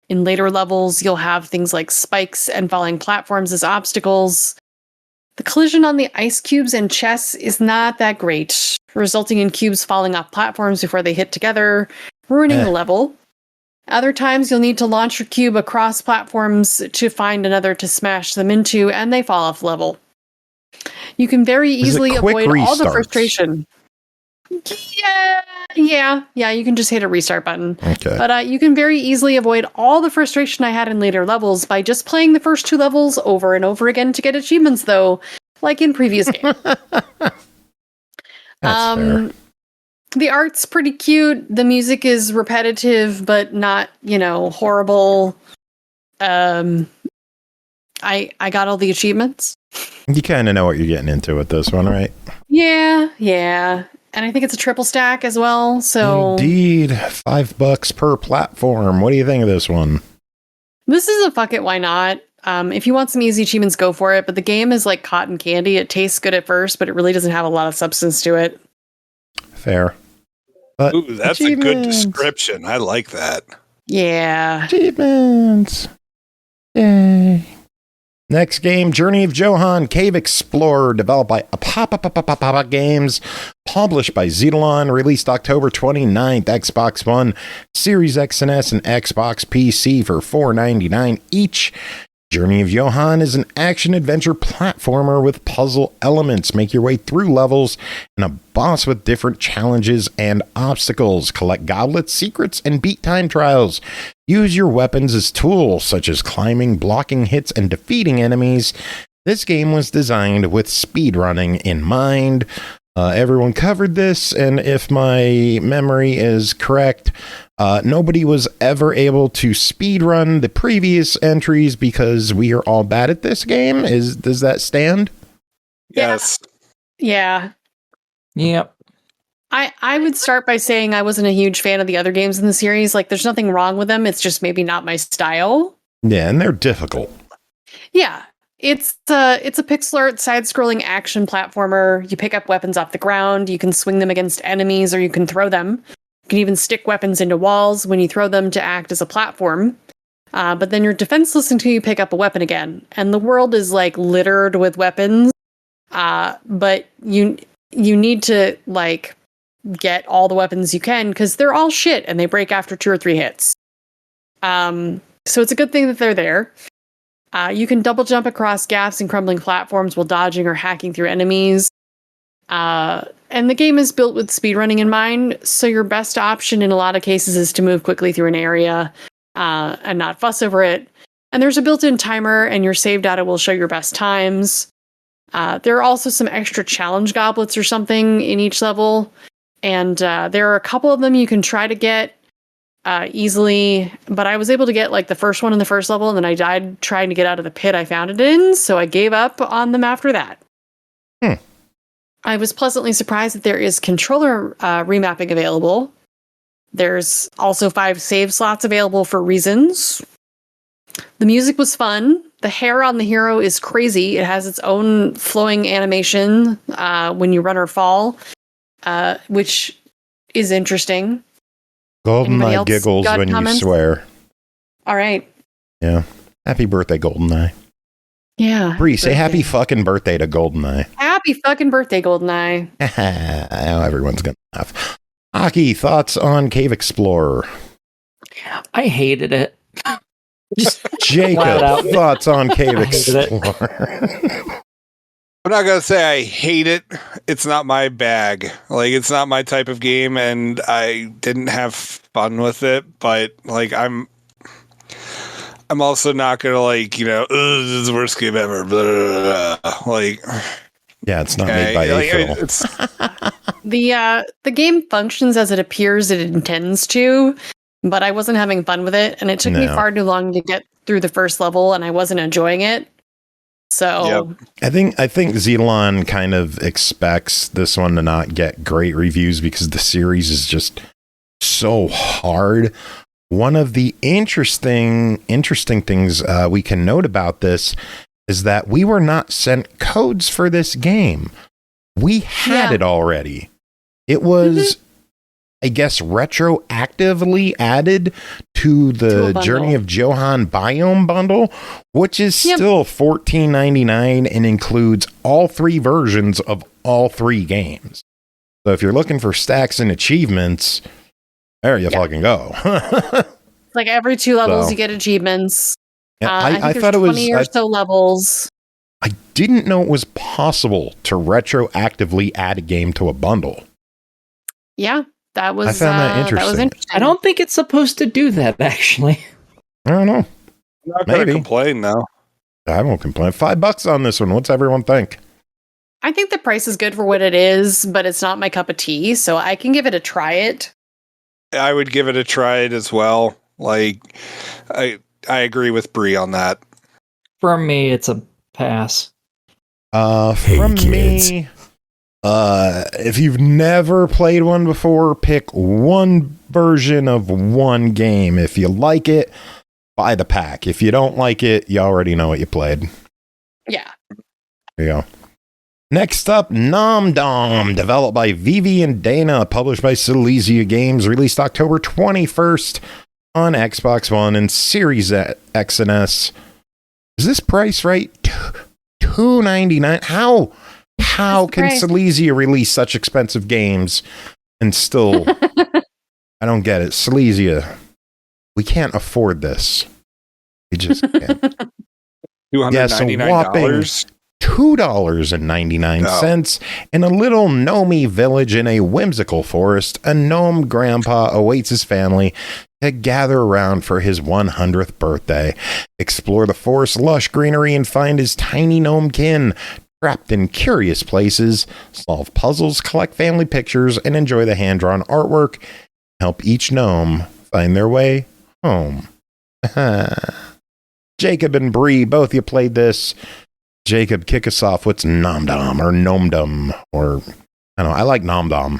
D: In later levels, you'll have things like spikes and falling platforms as obstacles. The collision on the ice cubes and chests is not that great, resulting in cubes falling off platforms before they hit together, ruining the level. Other times, you'll need to launch your cube across platforms to find another to smash them into, and they fall off level. You can very easily avoid all the frustration. Yeah, you can just hit a restart button.
B: Okay.
D: But you can very easily avoid all the frustration I had in later levels by just playing the first two levels over and over again to get achievements, though, like in previous games.
B: That's fair.
D: The art's pretty cute. The music is repetitive, but not, horrible. I got all the achievements.
B: You kind of know what you're getting into with this one, right?
D: Yeah. And I think it's a triple stack as well, so...
B: Indeed. $5 per platform. What do you think of this one?
D: This is a fuck it, why not? If you want some easy achievements, go for it, but the game is like cotton candy. It tastes good at first, but it really doesn't have a lot of substance to it.
B: Fair. But
E: ooh, that's a good description. I like that.
D: Yeah.
B: Achievements. Yay. Next game, Journey of Johan, Cave Explorer, developed by Papa Games, published by Xitilon, released October 29th, Xbox One, Series X and S, and Xbox PC for $4.99 each. Journey of Johan is an action-adventure platformer with puzzle elements. Make your way through levels and a boss with different challenges and obstacles. Collect goblets, secrets, and beat time trials. Use your weapons as tools, such as climbing, blocking hits, and defeating enemies. This game was designed with speedrunning in mind. Everyone covered this, and if my memory is correct, nobody was ever able to speedrun the previous entries because we are all bad at this game. Does that stand?
E: Yes.
D: Yeah.
C: Yep.
D: I would start by saying I wasn't a huge fan of the other games in the series. Like, there's nothing wrong with them. It's just maybe not my style.
B: Yeah, and they're difficult.
D: Yeah. It's a pixel art side-scrolling action platformer. You pick up weapons off the ground. You can swing them against enemies, or you can throw them. You can even stick weapons into walls when you throw them to act as a platform. But then you're defenseless until you pick up a weapon again. And the world is like littered with weapons. But you need to like get all the weapons you can because they're all shit and they break after 2 or 3 hits. So it's a good thing that they're there. You can double jump across gaps and crumbling platforms while dodging or hacking through enemies. And the game is built with speedrunning in mind, so your best option in a lot of cases is to move quickly through an area and not fuss over it. And there's a built-in timer, and your save data will show your best times. There are also some extra challenge goblets or something in each level, and there are a couple of them you can try to get easily, but I was able to get like the first one in the first level, and then I died trying to get out of the pit I found it in, so I gave up on them after that. I was pleasantly surprised that there is controller remapping available. There's also 5 save slots available for reasons. The music was fun. The hair on the hero is crazy. It has its own flowing animation when you run or fall, which is interesting.
B: GoldenEye giggles when
D: comments?
B: you swear.
D: All right.
B: Yeah. Happy birthday, GoldenEye.
D: Yeah.
B: Bree, say happy fucking birthday to GoldenEye.
D: Happy fucking birthday, GoldenEye.
B: Everyone's gonna laugh. Aki, thoughts on Cave Explorer?
C: I hated it. Just
B: Jacob, thoughts on Cave Explorer?
E: I'm not gonna say I hate it. It's not my bag. Like, it's not my type of game, and I didn't have fun with it. But like, I'm also not gonna like, this is the worst game ever. Blah, blah, blah. Like,
B: yeah, it's not made by April.
D: The game functions as it appears it intends to, but I wasn't having fun with it, and it took me far too long to get through the first level, and I wasn't enjoying it. So
B: I think Xitilon kind of expects this one to not get great reviews because the series is just so hard. One of the interesting things we can note about this is that we were not sent codes for this game. We had it already. It was, I guess, retroactively added to the Journey of Johan Biome bundle, which is still $14.99 and includes all 3 versions of all 3 games. So if you're looking for stacks and achievements, there you fucking go.
D: Like every 2 levels, you get achievements.
B: Yeah,
D: I thought it was 20 or so levels.
B: I didn't know it was possible to retroactively add a game to a bundle.
D: Yeah, that was.
B: I found that interesting.
C: I don't think it's supposed to do that, actually.
B: I don't know.
E: I'm not going to complain, though.
B: I won't complain. $5 on this one. What's everyone think?
D: I think the price is good for what it is, but it's not my cup of tea, so I can give it a try it.
E: I would give it a try it as well. Like, I agree with Bree on that.
C: For me, it's a pass.
B: From me, if you've never played one before, pick one version of one game. If you like it, buy the pack. If you don't like it, you already know what you played.
D: Yeah.
B: There you go. Next up, Gnomdom, developed by Vivi and Dana, published by Silesia Games, released October 21st on Xbox One and Series X and S. Is this price right? $2.99. How can Silesia release such expensive games and still? I don't get it. Silesia, we can't afford this. We just can't.
E: $299.
B: $2.99 in a little gnomey village in a whimsical forest. A gnome grandpa awaits his family to gather around for his 100th birthday. Explore the forest's lush greenery and find his tiny gnome kin trapped in curious places. Solve puzzles, collect family pictures, and enjoy the hand-drawn artwork. Help each gnome find their way home. Jacob and Bree, both you played this. Jacob, kick us off. What's Gnomdom or Gnomdom? Or, I don't know. I like Gnomdom.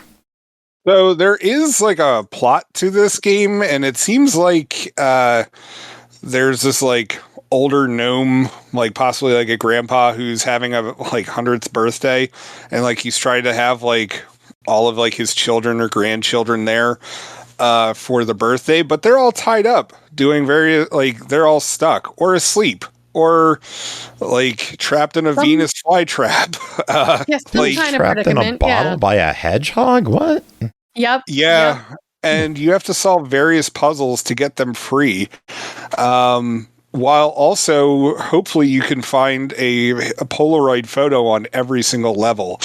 E: So there is like a plot to this game, and it seems like there's this like older gnome, like possibly like a grandpa who's having a like 100th birthday, and like he's trying to have like all of like his children or grandchildren there for the birthday, but they're all tied up doing they're all stuck or asleep or like trapped in a Venus flytrap.
D: Like
B: trapped in a bottle by a hedgehog. What?
D: Yep.
E: Yeah. Yep. And you have to solve various puzzles to get them free. While also, hopefully you can find a Polaroid photo on every single level.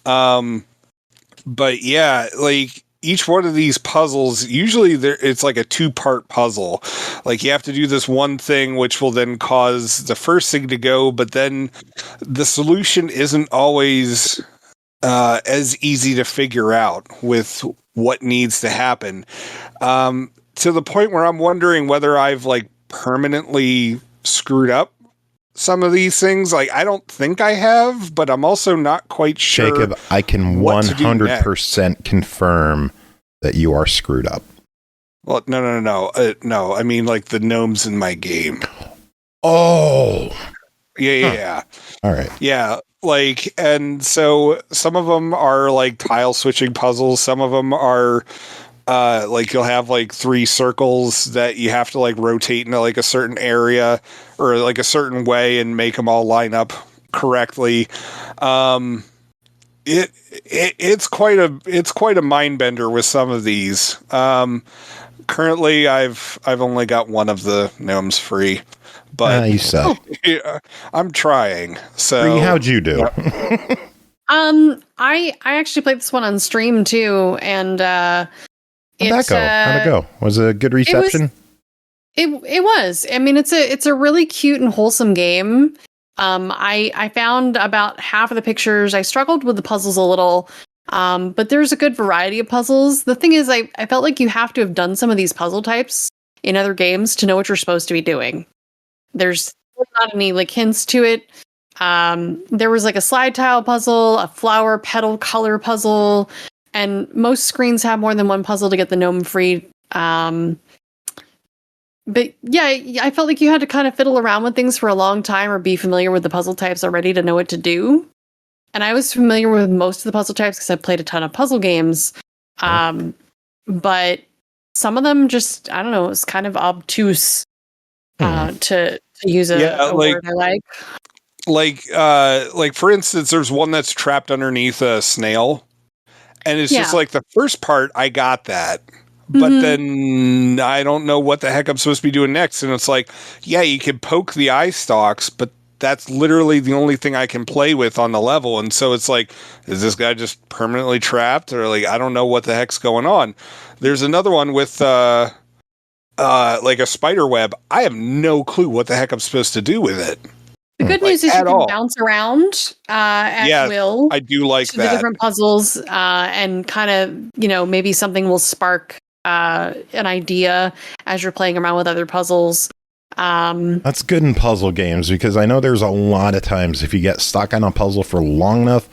E: But yeah, like each one of these puzzles, usually it's like a 2-part puzzle. Like you have to do this one thing, which will then cause the first thing to go, but then the solution isn't always as easy to figure out with what needs to happen. To the point where I'm wondering whether I've like permanently screwed up some of these things. Like, I don't think I have, but I'm also not quite sure.
B: Jacob, I can 100% confirm that you are screwed up.
E: Well, no. No, I mean, like, the gnomes in my game.
B: Oh.
E: Yeah.
B: All right.
E: Yeah, like, and so some of them are like tile switching puzzles. Some of them are like you'll have like 3 circles that you have to like rotate into like a certain area or like a certain way and make them all line up correctly. It's quite a mind bender with some of these. Currently, I've only got one of the gnomes free. But
B: you suck.
E: Yeah, I'm trying. So
B: Bree, how'd you do?
D: I actually played this one on stream too, and
B: How'd it go? Was it a good reception?
D: It was. I mean, it's a really cute and wholesome game. I found about half of the pictures. I struggled with the puzzles a little, but there's a good variety of puzzles. The thing is, I felt like you have to have done some of these puzzle types in other games to know what you're supposed to be doing. There's not any like hints to it. There was like a slide tile puzzle, a flower petal color puzzle, and most screens have more than one puzzle to get the gnome free. But yeah, I felt like you had to kind of fiddle around with things for a long time or be familiar with the puzzle types already to know what to do. And I was familiar with most of the puzzle types because I've played a ton of puzzle games. But some of them just, I don't know, it was kind of obtuse. To use a word I like.
E: Like for instance, there's one that's trapped underneath a snail, and it's just like the first part I got that, but then I don't know what the heck I'm supposed to be doing next. And it's like, yeah, you can poke the eye stalks, but that's literally the only thing I can play with on the level. And so it's like, is this guy just permanently trapped, or like I don't know what the heck's going on. There's another one with like a spider web. I have no clue what the heck I'm supposed to do with it.
D: The good news is you can bounce around at will.
E: I do like
D: to
E: that.
D: The different puzzles and kind of, maybe something will spark an idea as you're playing around with other puzzles.
B: That's good in puzzle games because I know there's a lot of times if you get stuck on a puzzle for long enough,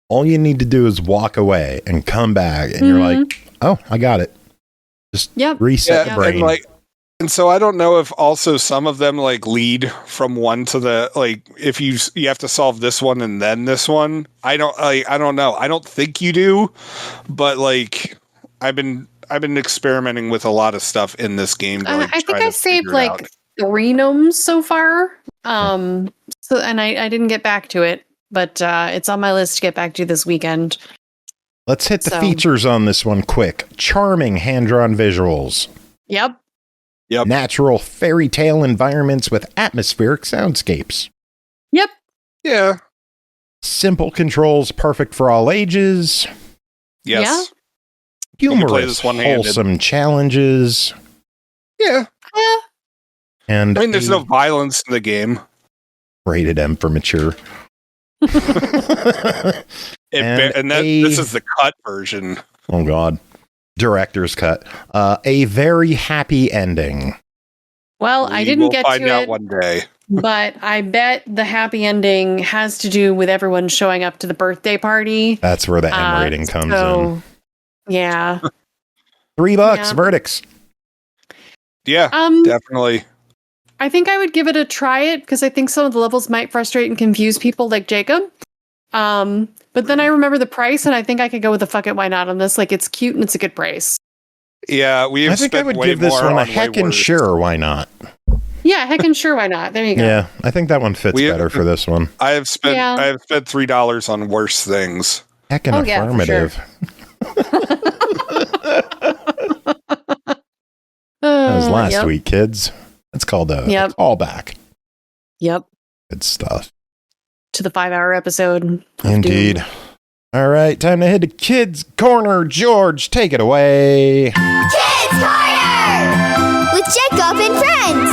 B: all you need to do is walk away and come back and you're like, oh, I got it. Just reset the brain.
E: And so I don't know if also some of them like lead from one to the, like, if you have to solve this one and then this one. I don't know. I don't think you do, but like I've been experimenting with a lot of stuff in this game. I think
D: I saved like 3 gnomes so far. And I didn't get back to it, but it's on my list to get back to this weekend.
B: Let's hit the features on this one quick. Charming hand-drawn visuals.
D: Yep.
B: Natural fairy tale environments with atmospheric soundscapes.
D: Yep.
E: Yeah.
B: Simple controls, perfect for all ages.
E: Yes.
B: Yeah. Humorous, wholesome challenges.
E: Yeah.
B: And
E: I mean, there's no violence in the game.
B: Rated M for mature.
E: This is the cut version.
B: Oh, God. Director's cut. A very happy ending.
D: Well, I didn't get to it.
E: We'll find out one day.
D: But I bet the happy ending has to do with everyone showing up to the birthday party.
B: That's where the M rating comes in.
D: Yeah.
B: $3 verdicts.
E: Yeah, definitely.
D: I think I would give it a try it because I think some of the levels might frustrate and confuse people like Jacob. But then I remember the price and I think I could go with the fuck it, why not on this. Like, it's cute and it's a good price.
E: Yeah,
B: I think I would give this one a heckin' sure, why not?
D: Yeah, heckin' sure, why not? There you go.
B: Yeah, I think that one fits better for this one.
E: I have spent $3 on worse things.
B: Heckin' affirmative. That was last week, kids. It's called a callback.
D: Yep.
B: Good stuff.
D: To the 5-hour episode.
B: Indeed. All right, time to head to Kids Corner. George, take it away.
G: Kids Corner! With Jacob and friends.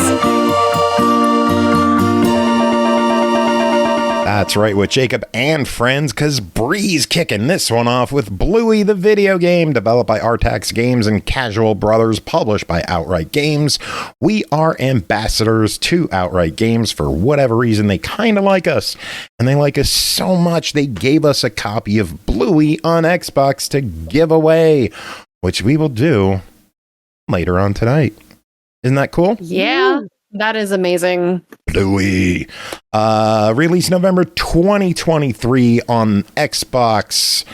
B: That's right, with Jacob and friends, because Bri's kicking this one off with Bluey the video game, developed by Artax Games and Casual Brothers, published by Outright Games. We are ambassadors to Outright Games for whatever reason. They kind of like us, and they like us so much they gave us a copy of Bluey on Xbox to give away, which we will do later on tonight. Isn't that cool?
D: Yeah. That is amazing.
B: Bluey. Released November 2023 on Xbox,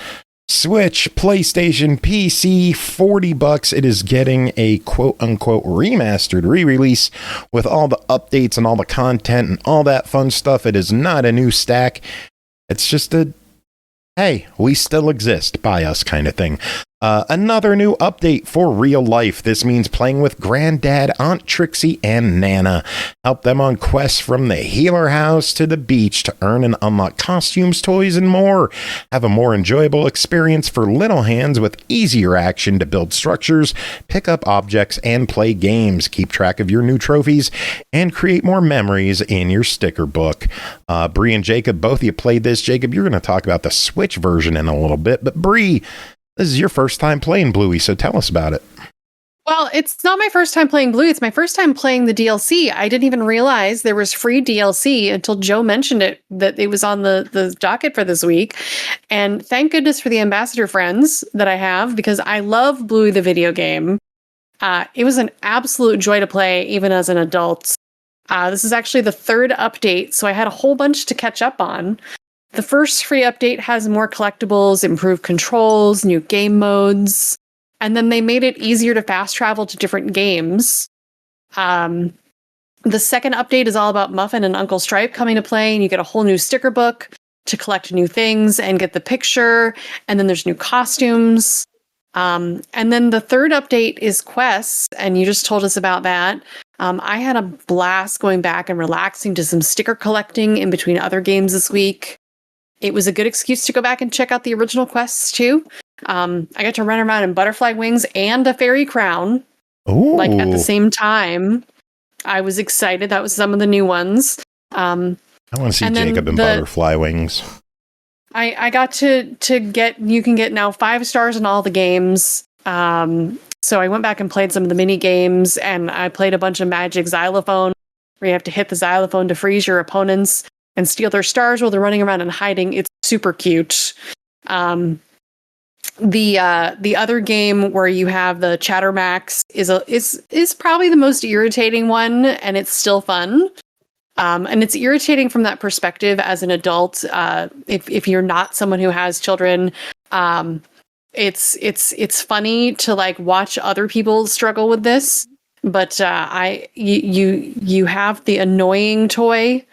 B: Switch, PlayStation, PC, $40. It is getting a quote-unquote remastered re-release with all the updates and all the content and all that fun stuff. It is not a new stack. It's just a, hey, we still exist, buy us kind of thing. Another new update for real life. This means playing with Granddad, Aunt Trixie, and Nana. Help them on quests from the healer house to the beach to earn and unlock costumes, toys, and more. Have a more enjoyable experience for little hands with easier action to build structures, pick up objects, and play games. Keep track of your new trophies and create more memories in your sticker book. Bri and Jacob, both of you played this. Jacob, you're going to talk about the Switch version in a little bit, but Bri, this is your first time playing Bluey, so tell us about it.
D: Well, it's not my first time playing Bluey. It's my first time playing the DLC. I didn't even realize there was free DLC until Joe mentioned it, that it was on the docket for this week. And thank goodness for the ambassador friends that I have, because I love Bluey the video game. It was an absolute joy to play, even as an adult. This is actually the third update, so I had a whole bunch to catch up on. The first free update has more collectibles, improved controls, new game modes, and then they made it easier to fast travel to different games. The second update is all about Muffin and Uncle Stripe coming to play, and you get a whole new sticker book to collect new things and get the picture, and then there's new costumes. And then the third update is quests, and you just told us about that. I had a blast going back and relaxing to some sticker collecting in between other games this week. It was a good excuse to go back and check out the original quests, too. I got to run around in butterfly wings and a fairy crown.
B: Ooh.
D: Like, at the same time. I was excited. That was some of the new ones.
B: I want to see Jacob in butterfly wings.
D: I got to get, you can get now 5 stars in all the games. So I went back and played some of the mini games, and I played a bunch of Magic Xylophone, where you have to hit the xylophone to freeze your opponents and steal their stars while they're running around and hiding. It's super cute. The other game where you have the Chattermax is probably the most irritating one, and it's still fun. And it's irritating from that perspective as an adult. If you're not someone who has children, it's funny to like watch other people struggle with this. But you have the annoying toy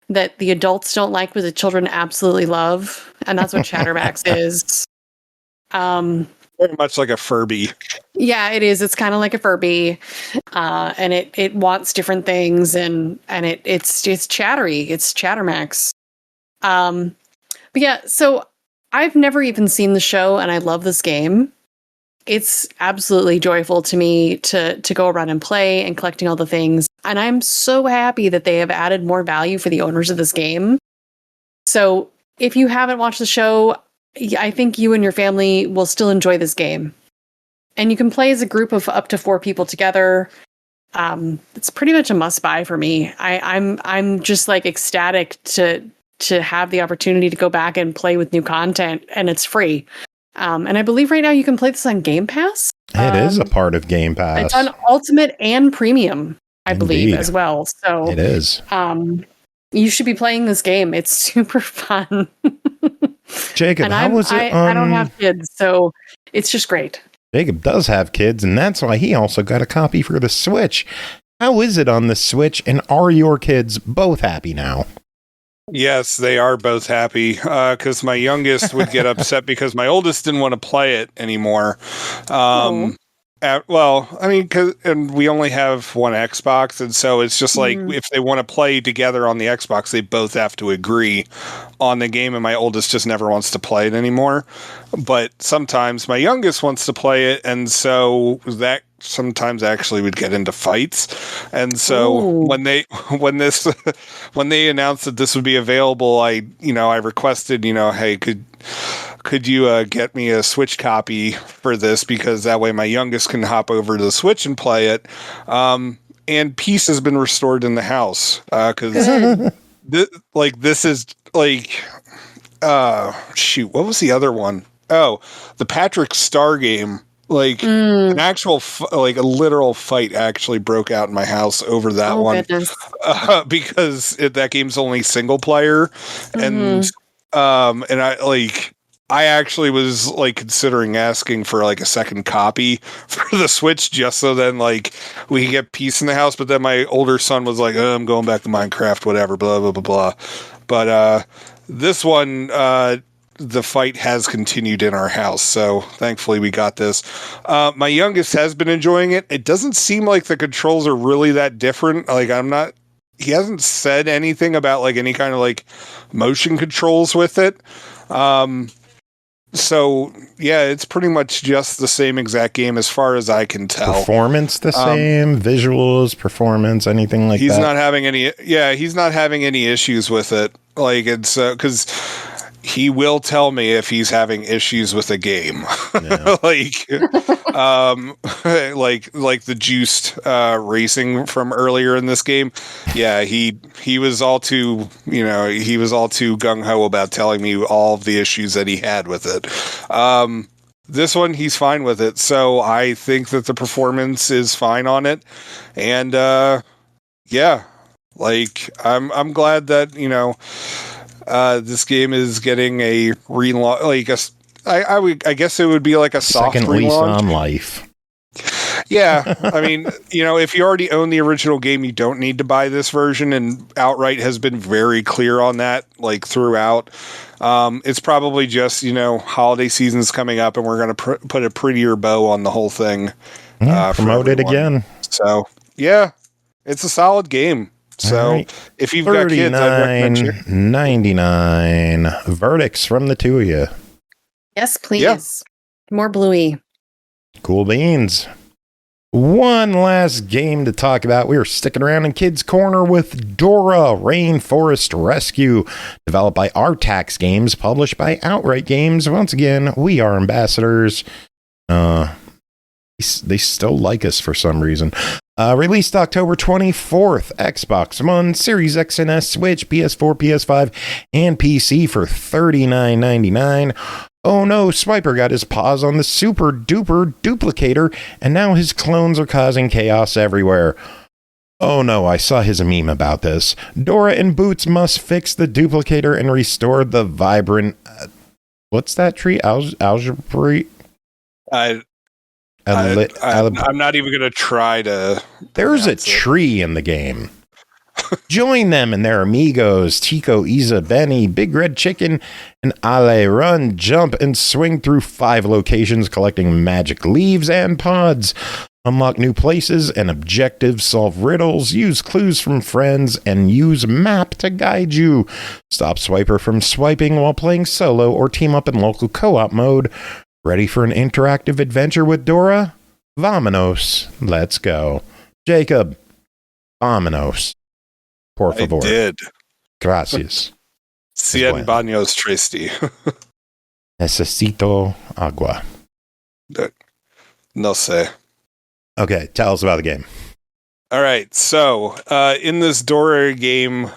D: that the adults don't like, but the children absolutely love, and that's what Chattermax is.
E: Very much like a Furby.
D: Yeah, it is. It's kind of like a Furby, and it wants different things, and it's chattery. It's Chattermax. But yeah, so I've never even seen the show, and I love this game. It's absolutely joyful to me to go around and play and collecting all the things. And I'm so happy that they have added more value for the owners of this game. So if you haven't watched the show, I think you and your family will still enjoy this game. And you can play as a group of up to 4 people together. It's pretty much a must buy for me. I'm just like ecstatic to have the opportunity to go back and play with new content, and it's free. And I believe right now you can play this on Game Pass.
B: It is a part of Game Pass.
D: It's on Ultimate and Premium, I believe, as well. So
B: it is.
D: You should be playing this game. It's super fun.
B: Jacob,
D: and
B: how was it?
D: I don't have kids, so it's just great.
B: Jacob does have kids, and that's why he also got a copy for the Switch. How is it on the Switch, and are your kids both happy now?
E: Yes, they are both happy, because my youngest would get upset because my oldest didn't want to play it anymore. Well, I mean, and we only have one Xbox, and so it's just like if they want to play together on the Xbox, they both have to agree on the game, and my oldest just never wants to play it anymore. But sometimes my youngest wants to play it, and so that sometimes actually would get into fights. And so when they announced that this would be available, I requested, hey, could you get me a Switch copy for this, because that way my youngest can hop over to the Switch and play it. And peace has been restored in the house, because this is like, shoot, what was the other one? Oh, the Patrick Star game. Like an actual, like a literal fight actually broke out in my house over that one, because that game's only single player, and I actually was like considering asking for like a second copy for the Switch, just so then like we can get peace in the house. But then my older son was like, I'm going back to Minecraft, whatever, blah blah blah blah. But this one, the fight has continued in our house, so thankfully we got this. My youngest has been enjoying it. It doesn't seem like the controls are really that different. Like, he hasn't said anything about like any kind of like motion controls with it. So yeah, it's pretty much just the same exact game as far as I can tell.
B: Performance the same, visuals, performance, anything like that. He's not having any issues with it. Like, it's because he will tell me if he's having issues with a game. Yeah. like the juiced racing from earlier in this game. Yeah, he was all too gung ho about telling me all of the issues that he had with it. This one, he's fine with it. So I think that the performance is fine on it. And yeah, like I'm glad that, this game is getting a relaunch. Like I guess it would be like a soft second
E: relaunch.
B: Lease on life.
E: Yeah, I mean, if you already own the original game, you don't need to buy this version, and Outright has been very clear on that, like throughout. It's probably just holiday season's coming up, and we're going to put a prettier bow on the whole thing.
B: Promote it again.
E: So yeah, it's a solid game. So
B: right.
E: If you've got kids, I'd recommend you.
B: $39.99 verdicts from the two of you.
D: Yes, please. Yeah. More Bluey.
B: Cool beans. One last game to talk about. We are sticking around in Kids Corner with Dora, Rainforest Rescue, developed by Artax Games, published by Outright Games. Once again, we are ambassadors. They still like us for some reason. Released October 24th, Xbox One, Series X and S, Switch, PS4, PS5, and PC for $39.99. Oh no, Swiper got his paws on the super duper duplicator, and now his clones are causing chaos everywhere. Oh no, I saw his meme about this. Dora and Boots must fix the duplicator and restore the vibrant... what's that tree? Algebra?
E: I'm not even going to try to...
B: There's a tree in the game. Join them and their amigos, Tico, Isa, Benny, Big Red Chicken, and Ale. Run, jump, and swing through 5 locations, collecting magic leaves and pods. Unlock new places and objectives, solve riddles, use clues from friends, and use map to guide you. Stop Swiper from swiping while playing solo or team up in local co-op mode. Ready for an interactive adventure with Dora? Vámonos. Let's go. Jacob, vámonos. Por favor.
E: I did.
B: Gracias.
E: Cien baños triste.
B: Necesito agua.
E: No sé.
B: Okay, tell us about the game.
E: All right, so in this Dora game,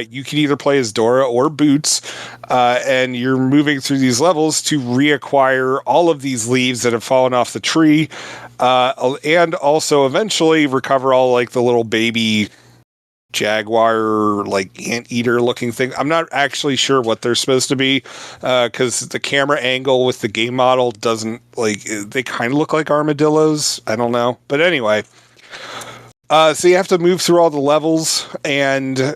E: you can either play as Dora or Boots, and you're moving through these levels to reacquire all of these leaves that have fallen off the tree, and also eventually recover all like the little baby jaguar, like anteater looking thing. I'm not actually sure what they're supposed to be, because the camera angle with the game model doesn't, like, they kind of look like armadillos. I don't know, but anyway. So you have to move through all the levels and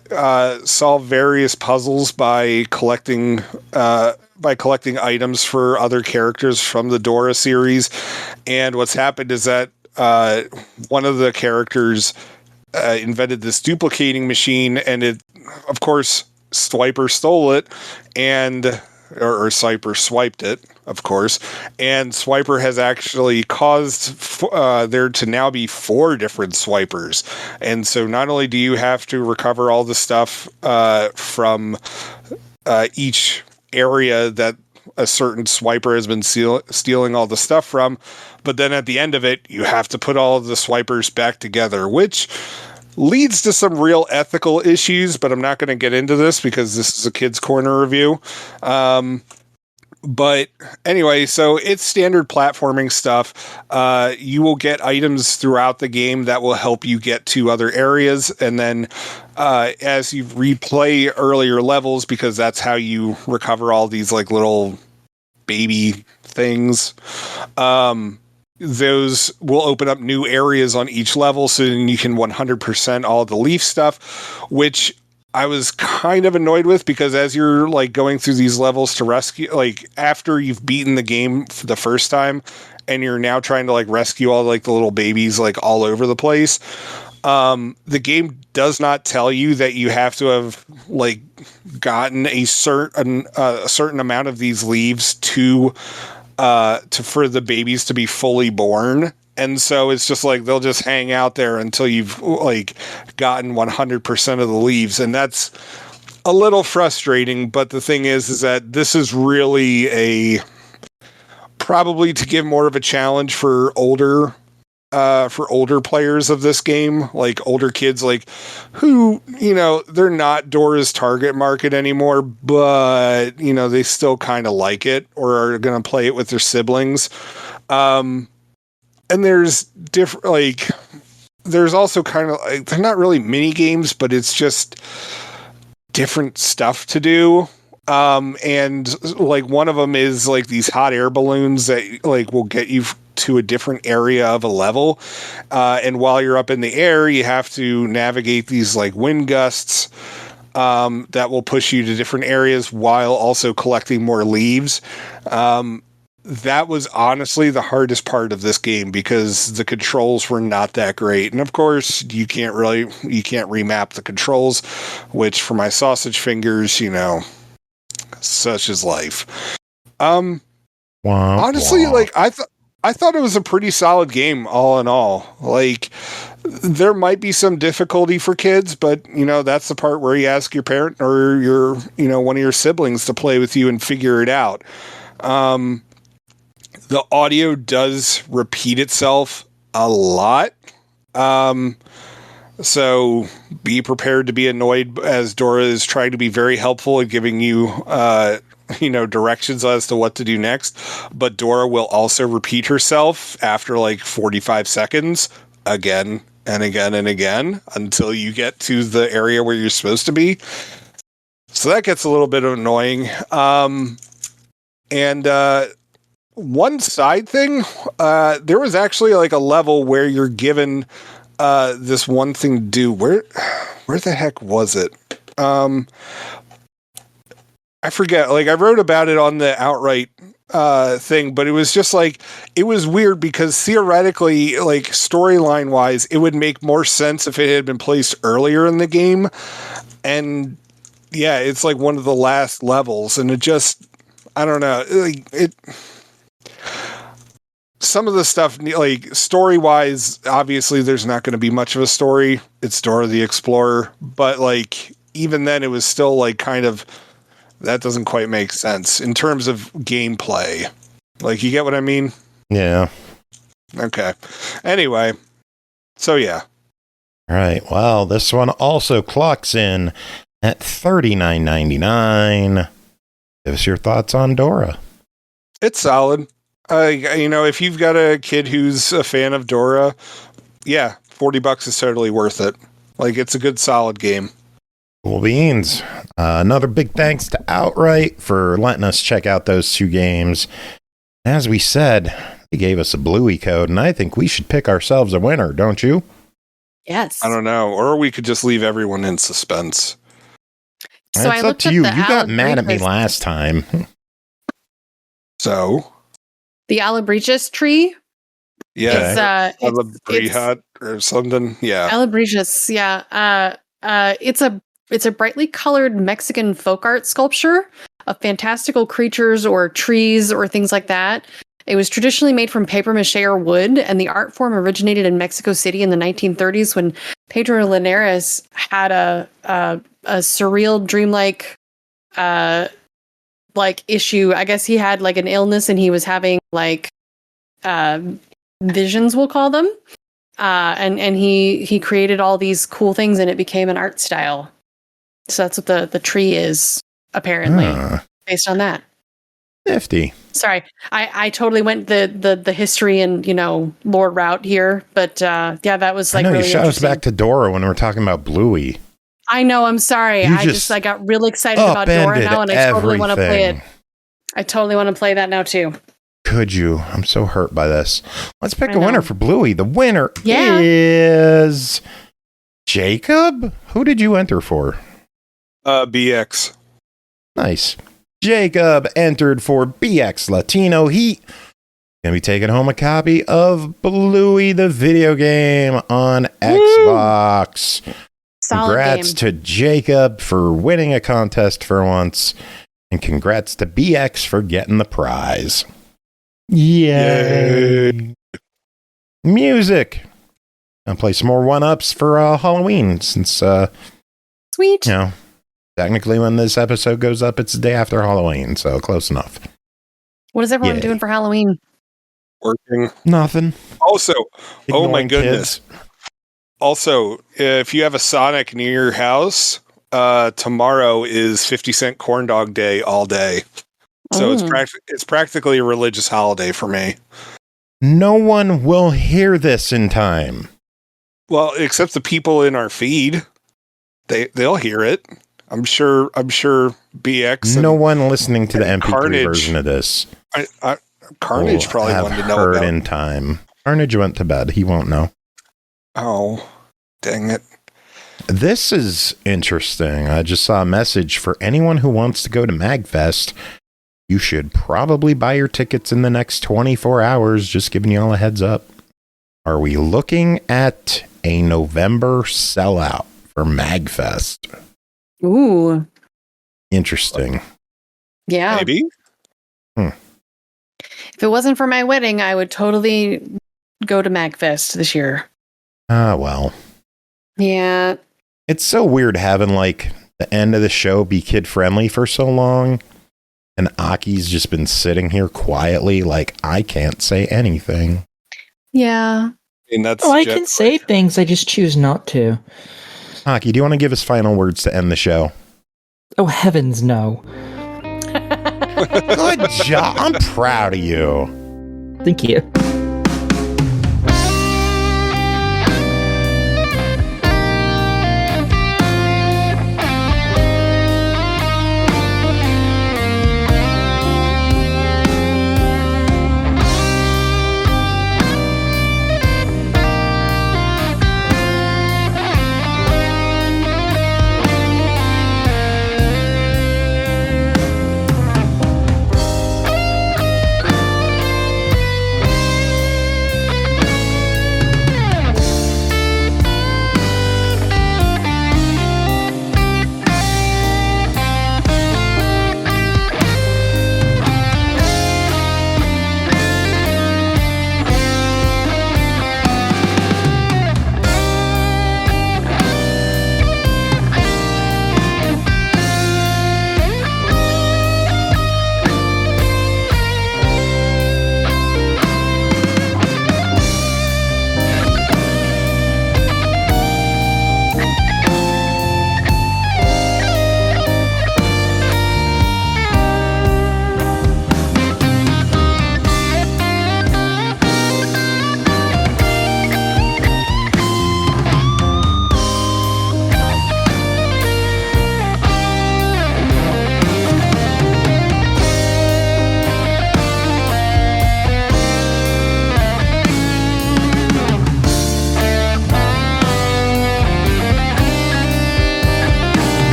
E: solve various puzzles by collecting items for other characters from the Dora series. And what's happened is that one of the characters invented this duplicating machine, and it, of course, Swiper stole it, and or Swiper swiped it, of course, and Swiper has actually caused there to now be 4 different Swipers. And so not only do you have to recover all the stuff from each area that a certain Swiper has been stealing all the stuff from, but then at the end of it, you have to put all of the Swipers back together, which leads to some real ethical issues, but I'm not going to get into this because this is a Kids Corner review. But anyway, so it's standard platforming stuff. You will get items throughout the game that will help you get to other areas. And then as you replay earlier levels, because that's how you recover all these like little baby things, those will open up new areas on each level, so then you can 100% all the leaf stuff, which I was kind of annoyed with, because as you're like going through these levels to rescue, like after you've beaten the game for the first time and you're now trying to like rescue all like the little babies like all over the place, the game does not tell you that you have to have like gotten a certain amount of these leaves to for the babies to be fully born. And so it's just like they'll just hang out there until you've like gotten 100% of the leaves, and that's a little frustrating. But the thing is that this is really probably to give more of a challenge for older players of this game, like older kids, like who, they're not Dora's target market anymore, but they still kind of like it or are going to play it with their siblings. And there's different, like, there's also kind of like, they're not really mini games, but it's just different stuff to do. And like one of them is like these hot air balloons that like will get you to a different area of a level. And while you're up in the air, you have to navigate these like wind gusts that will push you to different areas while also collecting more leaves. That was honestly the hardest part of this game because the controls were not that great. And of course, you can't remap the controls, which for my sausage fingers, such is life. Honestly, like I thought it was a pretty solid game all in all. Like there might be some difficulty for kids, but that's the part where you ask your parent or your, one of your siblings to play with you and figure it out. The audio does repeat itself a lot. So be prepared to be annoyed as Dora is trying to be very helpful at giving you, directions as to what to do next. But Dora will also repeat herself after like 45 seconds again and again and again until you get to the area where you're supposed to be. So that gets a little bit annoying. One side thing, there was actually like a level where you're given this one thing to do. Where the heck was it? I forget. Like I wrote about it on the outright thing, but it was just like, it was weird because theoretically, like storyline wise, it would make more sense if it had been placed earlier in the game. And yeah, it's like one of the last levels, and it just, I don't know, some of the stuff, like story-wise, obviously there's not going to be much of a story. It's Dora the Explorer, but like even then, it was still like kind of, that doesn't quite make sense in terms of gameplay. Like, you get what I mean?
B: Yeah.
E: Okay. Anyway, so yeah.
B: All right. Well, this one also clocks in at $39.99. Give us your thoughts on Dora.
E: It's solid. If you've got a kid who's a fan of Dora, yeah, $40 is totally worth it. Like, it's a good, solid game.
B: Cool beans. Another big thanks to Outright for letting us check out those 2 games. As we said, they gave us a Bluey code, and I think we should pick ourselves a winner, don't you?
D: Yes.
E: I don't know. Or we could just leave everyone in suspense.
D: So
B: It's up to you. You got mad at me last time.
E: So?
D: The Alabrichus tree.
E: Yeah. Alabrichus or something. Yeah.
D: Alabrichus. Yeah. It's a It's a brightly colored Mexican folk art sculpture of fantastical creatures or trees or things like that. It was traditionally made from paper mache or wood, and the art form originated in Mexico City in the 1930s when Pedro Linares had a surreal, dreamlike, like issue. I guess he had like an illness, and he was having like visions, we'll call them. And he created all these cool things, and it became an art style. So that's what the tree is, apparently, based on that.
B: Nifty.
D: Sorry, I totally went the history and lore route here, but yeah, that was like.
B: I know
D: really
B: you shot us back to Dora when we were talking about Bluey.
D: I know. I'm sorry. I got really excited about Dora now, and I totally want to play it. I totally want to play that now too.
B: Could you? I'm so hurt by this. Let's pick a winner for Bluey. The winner
D: Yeah.
B: is Jacob. Who did you enter for?
E: BX.
B: Nice. Jacob entered for BX Latino Heat. Gonna be taking home a copy of Bluey the video game on Xbox.
D: Solid
B: Congrats
D: game.
B: to Jacob for winning a contest for once. And congrats to BX for getting the prize. Yay. Music. I'll play some more 1-ups for Halloween since,
D: Sweet.
B: Technically when this episode goes up, it's the day after Halloween, so close enough.
D: What is everyone doing for Halloween?
E: Working.
B: Nothing.
E: Also, oh my
B: Ignoring
E: goodness.
B: kids.
E: Also, if you have a Sonic near your house, tomorrow is 50-cent corn dog day all day. So it's practically a religious holiday for me.
B: No one will hear this in time.
E: Well, except the people in our feed. They'll hear it. I'm sure BX.
B: No one listening to the MP3
E: Carnage
B: version of this.
E: Carnage probably wanted to know
B: heard
E: about
B: in time. Carnage went to bed. He won't know.
E: Oh, dang it.
B: This is interesting. I just saw a message for anyone who wants to go to MagFest. You should probably buy your tickets in the next 24 hours. Just giving you all a heads up. Are we looking at a November sellout for MagFest?
D: Ooh.
B: Interesting.
D: Yeah.
E: Maybe.
D: If it wasn't for my wedding, I would totally go to MagFest this year.
B: Well.
D: Yeah.
B: It's so weird having like the end of the show be kid friendly for so long. And Aki's just been sitting here quietly like I can't say anything.
D: Yeah.
E: And that's
C: I can say things, I just choose not to.
B: Aki, do you want to give us final words to end the show?
C: Oh, heavens no.
B: Good job. I'm proud of you.
C: Thank you.